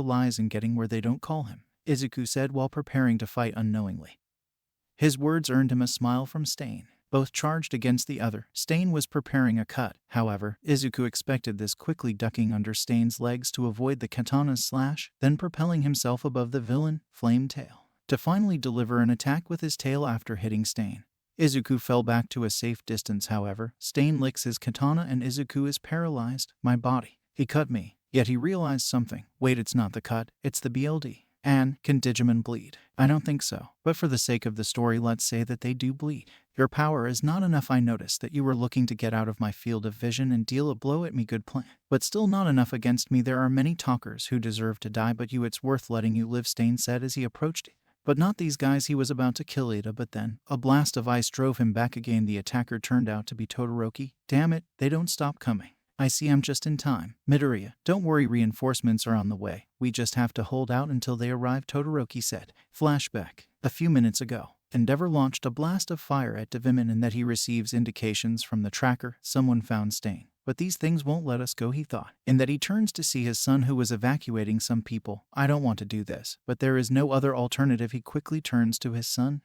lies in getting where they don't call him, Izuku said while preparing to fight unknowingly. His words earned him a smile from Stain. Both charged against the other. Stain was preparing a cut. However, Izuku expected this, quickly ducking under Stain's legs to avoid the katana's slash, then propelling himself above the villain, Flame Tail, to finally deliver an attack with his tail after hitting Stain. Izuku fell back to a safe distance. However, Stain licks his katana and Izuku is paralyzed. My body. He cut me. Yet he realized something. Wait, it's not the cut, it's the BLD. And, can Digimon bleed? I don't think so. But for the sake of the story, let's say that they do bleed. Your power is not enough. I noticed that you were looking to get out of my field of vision and deal a blow at me. Good plan. But still not enough against me. There are many talkers who deserve to die, but you, it's worth letting you live, Stain said as he approached it. But not these guys. He was about to kill Ida, but then a blast of ice drove him back again. The attacker turned out to be Todoroki. Damn it, they don't stop coming. I see, I'm just in time. Midoriya, don't worry, reinforcements are on the way. We just have to hold out until they arrive, Todoroki said. Flashback. A few minutes ago, Endeavor launched a blast of fire at Devimon and that he receives indications from the tracker. Someone found Stain. But these things won't let us go, he thought. And that he turns to see his son who was evacuating some people. I don't want to do this, but there is no other alternative. He quickly turns to his son.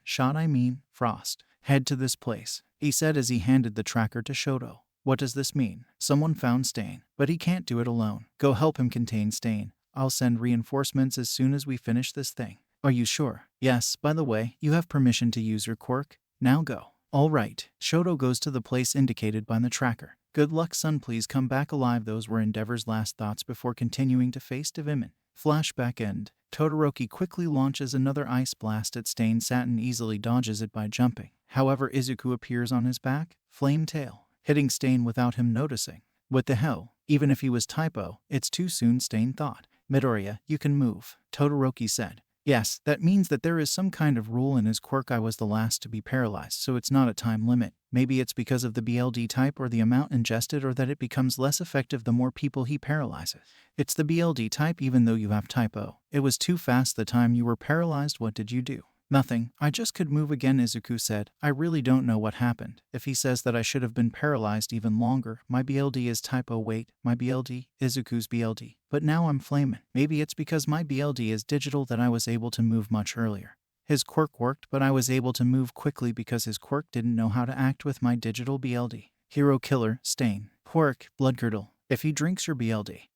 Frost. Head to this place, he said as he handed the tracker to Shoto. What does this mean? Someone found Stain, but he can't do it alone. Go help him contain Stain. I'll send reinforcements as soon as we finish this thing. Are you sure? Yes, by the way, you have permission to use your quirk. Now go. Alright, Shoto goes to the place indicated by the tracker. Good luck son, please come back alive. Those were Endeavor's last thoughts before continuing to face Devimin. Flashback end. Todoroki quickly launches another ice blast at Stain. Satin easily dodges it by jumping. However, Izuku appears on his back, flame tail, hitting Stain without him noticing. What the hell? Even if he was typo, it's too soon, Stain thought. Midoriya, you can move, Todoroki said. Yes, that means that there is some kind of rule in his quirk. I was the last to be paralyzed, so it's not a time limit. Maybe it's because of the BLD type or the amount ingested, or that it becomes less effective the more people he paralyzes. It's the BLD type even though you have typo. It was too fast the time you were paralyzed. What did you do? Nothing. I just could move again, Izuku said. I really don't know what happened. If he says that I should have been paralyzed even longer, my BLD is typo. Wait, my BLD? Izuku's BLD. But now I'm flamin'. Maybe it's because my BLD is digital that I was able to move much earlier. His quirk worked, but I was able to move quickly because his quirk didn't know how to act with my digital BLD. Hero killer, Stain. Quirk, Bloodgirdle. If he drinks your BLD,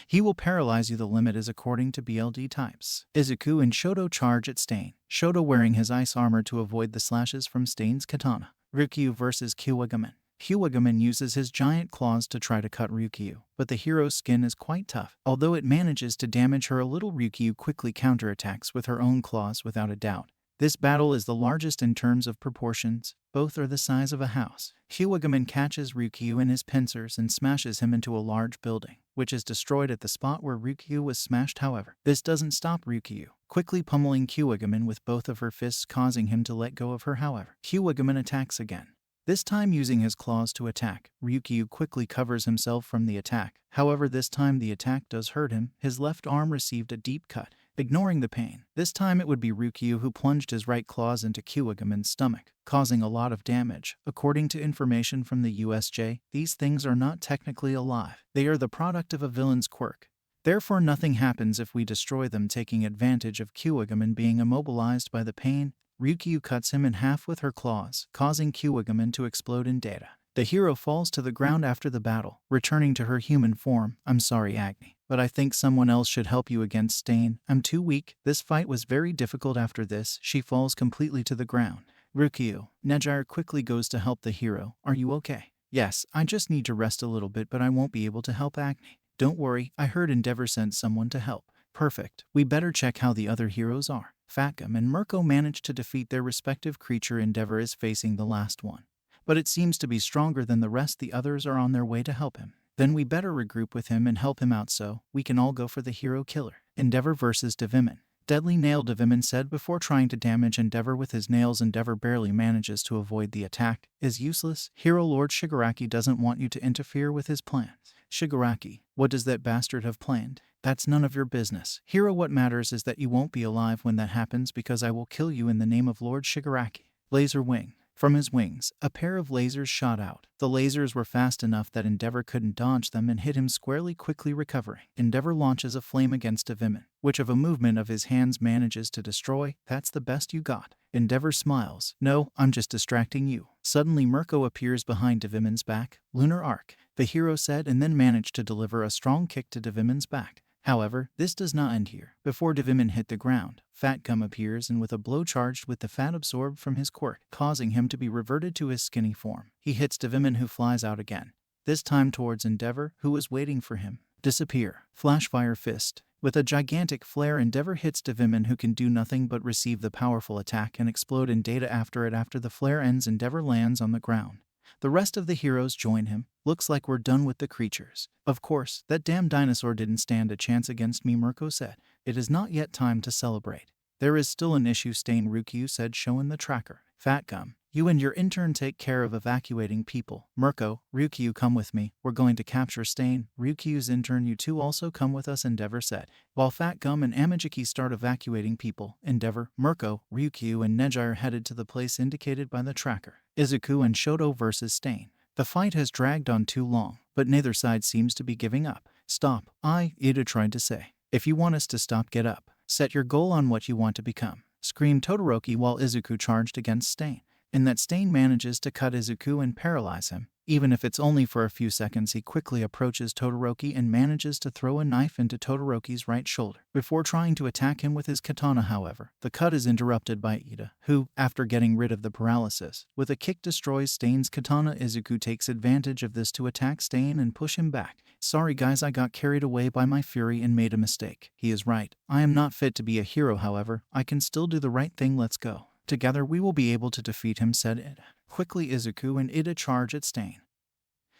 he will paralyze you. The limit is according to BLD types. Izuku and Shoto charge at Stain. Shoto wearing his ice armor to avoid the slashes from Stain's katana. Ryukyu vs. Kyuubigamin. Kyuubigamin uses his giant claws to try to cut Ryukyu, but the hero's skin is quite tough. Although it manages to damage her a little, Ryukyu quickly counterattacks with her own claws without a doubt. This battle is the largest in terms of proportions. Both are the size of a house. Kyuubigamin catches Ryukyu in his pincers and smashes him into a large building, which is destroyed at the spot where Ryukyu was smashed. However, this doesn't stop Ryukyu, quickly pummeling Kyuubigamin with both of her fists, causing him to let go of her. However, Kyuubigamin attacks again, this time using his claws to attack. Ryukyu quickly covers himself from the attack. However, this time the attack does hurt him. His left arm received a deep cut. Ignoring the pain, this time it would be Ryukyu who plunged his right claws into Kyuubigamin's stomach, causing a lot of damage. According to information from the USJ, these things are not technically alive. They are the product of a villain's quirk. Therefore, nothing happens if we destroy them. Taking advantage of Kyuubigamin being immobilized by the pain, Ryukyu cuts him in half with her claws, causing Kyuubigamin to explode in data. The hero falls to the ground after the battle, returning to her human form. I'm sorry, Agni, but I think someone else should help you against Stain. I'm too weak. This fight was very difficult. After this, she falls completely to the ground. Ryukyu. Nejiire quickly goes to help the hero. Are you okay? Yes, I just need to rest a little bit, but I won't be able to help Agni. Don't worry, I heard Endeavor sent someone to help. Perfect. We better check how the other heroes are. Fatgum and Mirko manage to defeat their respective creature. Endeavor is facing the last one, but it seems to be stronger than the rest. The others are on their way to help him. Then we better regroup with him and help him out so we can all go for the hero killer. Endeavor vs. Devimin. Deadly nail, Devimin said before trying to damage Endeavor with his nails. Endeavor barely manages to avoid the attack. Is useless. Hero Lord Shigaraki doesn't want you to interfere with his plans. Shigaraki, what does that bastard have planned? That's none of your business. Hero, what matters is that you won't be alive when that happens, because I will kill you in the name of Lord Shigaraki. Laser wing. From his wings, a pair of lasers shot out. The lasers were fast enough that Endeavor couldn't dodge them and hit him squarely, quickly recovering. Endeavor launches a flame against Devimin, which of a movement of his hands manages to destroy. That's the best you got. Endeavor smiles. No, I'm just distracting you. Suddenly Mirko appears behind Devimin's back. Lunar arc, the hero said, and then managed to deliver a strong kick to Devimin's back. However, this does not end here. Before Devimin hit the ground, Fatgum appears and with a blow charged with the fat absorbed from his quirk, causing him to be reverted to his skinny form. He hits Devimin, who flies out again, this time towards Endeavor, who was waiting for him. Disappear. Flashfire fist. With a gigantic flare, Endeavor hits Devimin, who can do nothing but receive the powerful attack and explode in data after it. After the flare ends, Endeavor lands on the ground. The rest of the heroes join him. Looks like we're done with the creatures. Of course, that damn dinosaur didn't stand a chance against me, Mirko said. It is not yet time to celebrate. There is still an issue, Stain, Ryukyu said, showing the tracker. Fatgum, you and your intern take care of evacuating people. Mirko, Ryukyu, come with me. We're going to capture Stain. Ryukyu's intern, you two also come with us, Endeavor said. While Fatgum and Amajiki start evacuating people, Endeavor, Mirko, Ryukyu, and Nejiire headed to the place indicated by the tracker. Izuku and Shoto vs. Stain. The fight has dragged on too long, but neither side seems to be giving up. Stop, Ida tried to say. If you want us to stop, get up. Set your goal on what you want to become, screamed Todoroki while Izuku charged against Stain. In that Stain manages to cut Izuku and paralyze him. Even if it's only for a few seconds, he quickly approaches Todoroki and manages to throw a knife into Todoroki's right shoulder. Before trying to attack him with his katana, however, the cut is interrupted by Ida, who, after getting rid of the paralysis, with a kick destroys Stain's katana. Izuku takes advantage of this to attack Stain and push him back. Sorry guys, I got carried away by my fury and made a mistake. He is right. I am not fit to be a hero, however, I can still do the right thing, let's go. Together we will be able to defeat him, said Ida. Quickly Izuku and Ida charge at Stain,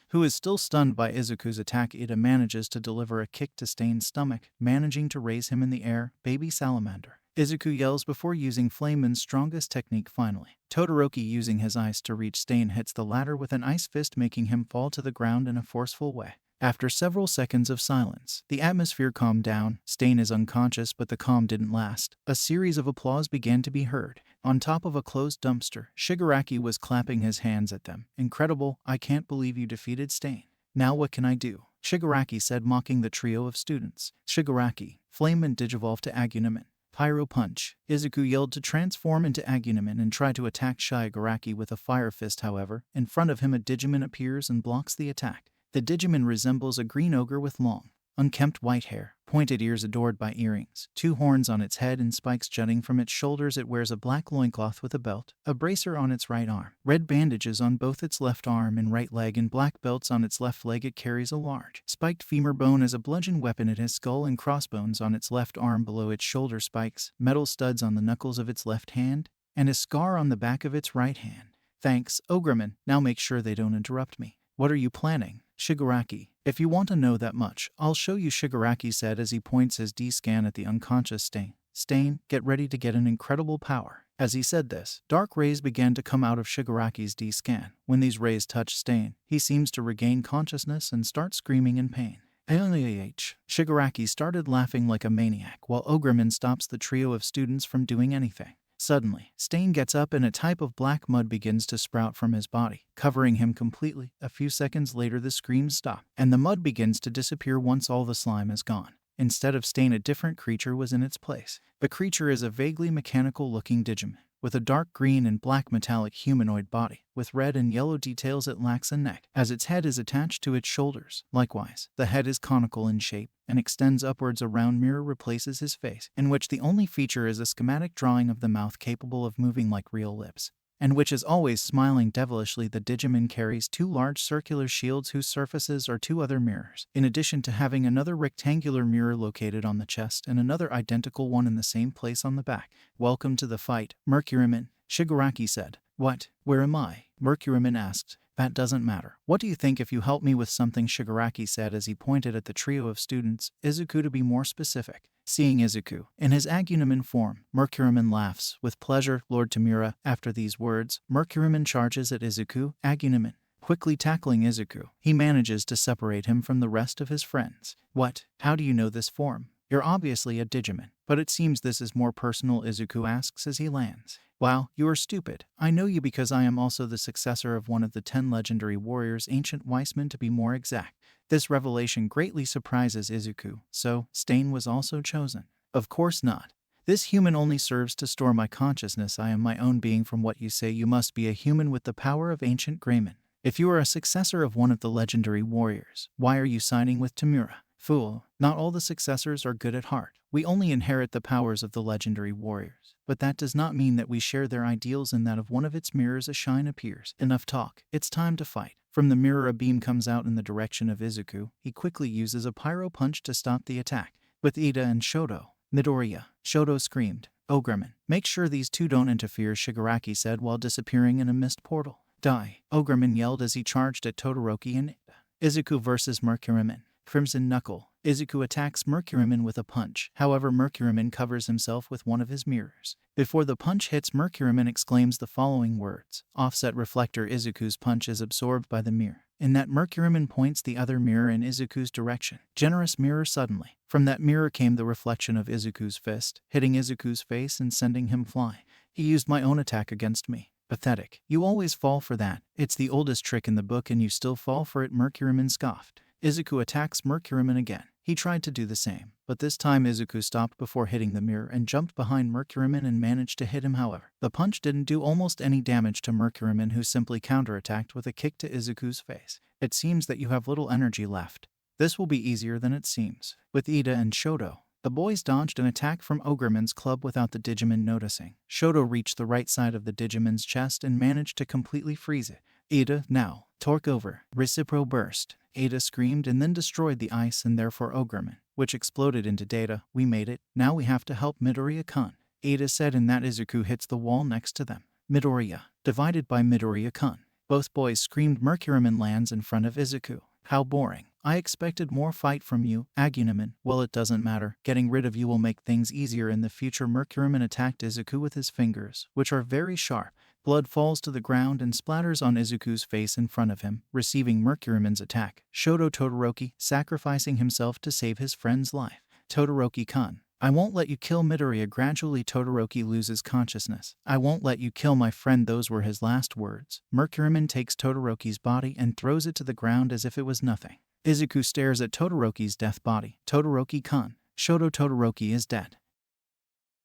who is still stunned by Izuku's attack. Ida manages to deliver a kick to Stain's stomach, managing to raise him in the air. Baby salamander, Izuku yells before using Flameman's strongest technique finally. Todoroki, using his ice to reach Stain, hits the latter with an ice fist, making him fall to the ground in a forceful way. After several seconds of silence, the atmosphere calmed down. Stain is unconscious, but the calm didn't last. A series of applause began to be heard. On top of a closed dumpster, Shigaraki was clapping his hands at them. Incredible, I can't believe you defeated Stain. Now what can I do? Shigaraki said, mocking the trio of students. Shigaraki, Flameman digivolved to Agunaman. Pyro Punch. Izuku yelled to transform into Agunaman and try to attack Shigaraki with a fire fist. However, in front of him a Digimon appears and blocks the attack. The Digimon resembles a green ogre with long, unkempt white hair, pointed ears adorned by earrings, 2 horns on its head and spikes jutting from its shoulders. It wears a black loincloth with a belt, a bracer on its right arm, red bandages on both its left arm and right leg, and black belts on its left leg. It carries a large, spiked femur bone as a bludgeon weapon. It has skull and crossbones on its left arm below its shoulder spikes, metal studs on the knuckles of its left hand, and a scar on the back of its right hand. Thanks, Ogreman. Now make sure they don't interrupt me. What are you planning? Shigaraki, if you want to know that much, I'll show you, Shigaraki said as he points his D-scan at the unconscious Stain. Stain, get ready to get an incredible power. As he said this, dark rays began to come out of Shigaraki's D-scan. When these rays touch Stain, he seems to regain consciousness and start screaming in pain. Shigaraki started laughing like a maniac while Ogreman stops the trio of students from doing anything. Suddenly, Stain gets up and a type of black mud begins to sprout from his body, covering him completely. A few seconds later the screams stop, and the mud begins to disappear once all the slime is gone. Instead of Stain, a different creature was in its place. The creature is a vaguely mechanical-looking Digimon, with a dark green and black metallic humanoid body. With red and yellow details, it lacks a neck, as its head is attached to its shoulders. Likewise, the head is conical in shape and extends upwards. A round mirror replaces his face, in which the only feature is a schematic drawing of the mouth capable of moving like real lips, and which is always smiling devilishly. The Digimon carries 2 large circular shields whose surfaces are 2 other mirrors, in addition to having another rectangular mirror located on the chest and another identical one in the same place on the back. Welcome to the fight, Mercuryman, Shigaraki said. What? Where am I? Mercuryman asked. That doesn't matter. What do you think if you help me with something? Shigaraki said as he pointed at the trio of students, Izuku to be more specific. Seeing Izuku in his Agunaman form, Mercuryman laughs. With pleasure, Lord Tamura. After these words, Mercuryman charges at Izuku, Agunaman. Quickly tackling Izuku, he manages to separate him from the rest of his friends. What? How do you know this form? You're obviously a Digimon, but it seems this is more personal, Izuku asks as he lands. Wow, you are stupid. I know you because I am also the successor of one of the 10 legendary warriors, Ancient Weissman to be more exact. This revelation greatly surprises Izuku. So, Stain was also chosen? Of course not. This human only serves to store my consciousness. I am my own being. From what you say, you must be a human with the power of Ancient Greymon. If you are a successor of one of the legendary warriors, why are you signing with Tamura? Fool, not all the successors are good at heart. We only inherit the powers of the legendary warriors, but that does not mean that we share their ideals. In that of one of its mirrors a shine appears. Enough talk, it's time to fight. From the mirror a beam comes out in the direction of Izuku. He quickly uses a pyro punch to stop the attack. With Ida and Shoto, Midoriya, Shoto screamed, Ogreman, make sure these 2 don't interfere, Shigaraki said while disappearing in a mist portal. Die, Ogreman yelled as he charged at Todoroki and Ida. Izuku versus Mercuryman. Crimson Knuckle. Izuku attacks Mercuryman with a punch. However, Mercuryman covers himself with one of his mirrors. Before the punch hits, Mercuryman exclaims the following words. Offset reflector. Izuku's punch is absorbed by the mirror. In that, Mercuryman points the other mirror in Izuku's direction. Generous mirror. Suddenly, from that mirror came the reflection of Izuku's fist, hitting Izuku's face and sending him flying. He used my own attack against me. Pathetic. You always fall for that. It's the oldest trick in the book and you still fall for it, Mercuryman scoffed. Izuku attacks Mercuryman again. He tried to do the same, but this time Izuku stopped before hitting the mirror and jumped behind Mercuryman and managed to hit him. However, the punch didn't do almost any damage to Mercuryman, who simply counterattacked with a kick to Izuku's face. It seems that you have little energy left. This will be easier than it seems. With Ida and Shoto, the boys dodged an attack from Ogreman's club without the Digimon noticing. Shoto reached the right side of the Digimon's chest and managed to completely freeze it. Ida, now, torque over, Recipro burst. Ada screamed and then destroyed the ice and therefore Ogreman, which exploded into data. We made it. Now we have to help Midoriya-kun, Ada said, and that Izuku hits the wall next to them. Midoriya, divided by Midoriya-kun. Both boys screamed. Mercuryman lands in front of Izuku. How boring. I expected more fight from you, Agunaman. Well, it doesn't matter. Getting rid of you will make things easier in the future. Mercuryman attacked Izuku with his fingers, which are very sharp. Blood falls to the ground and splatters on Izuku's face in front of him, receiving Mercuryman's attack. Shoto Todoroki, sacrificing himself to save his friend's life. Todoroki-kun, I won't let you kill Midoriya. Gradually Todoroki loses consciousness. I won't let you kill my friend. Those were his last words. Mercuryman takes Todoroki's body and throws it to the ground as if it was nothing. Izuku stares at Todoroki's death body. Todoroki-kun, Shoto Todoroki is dead.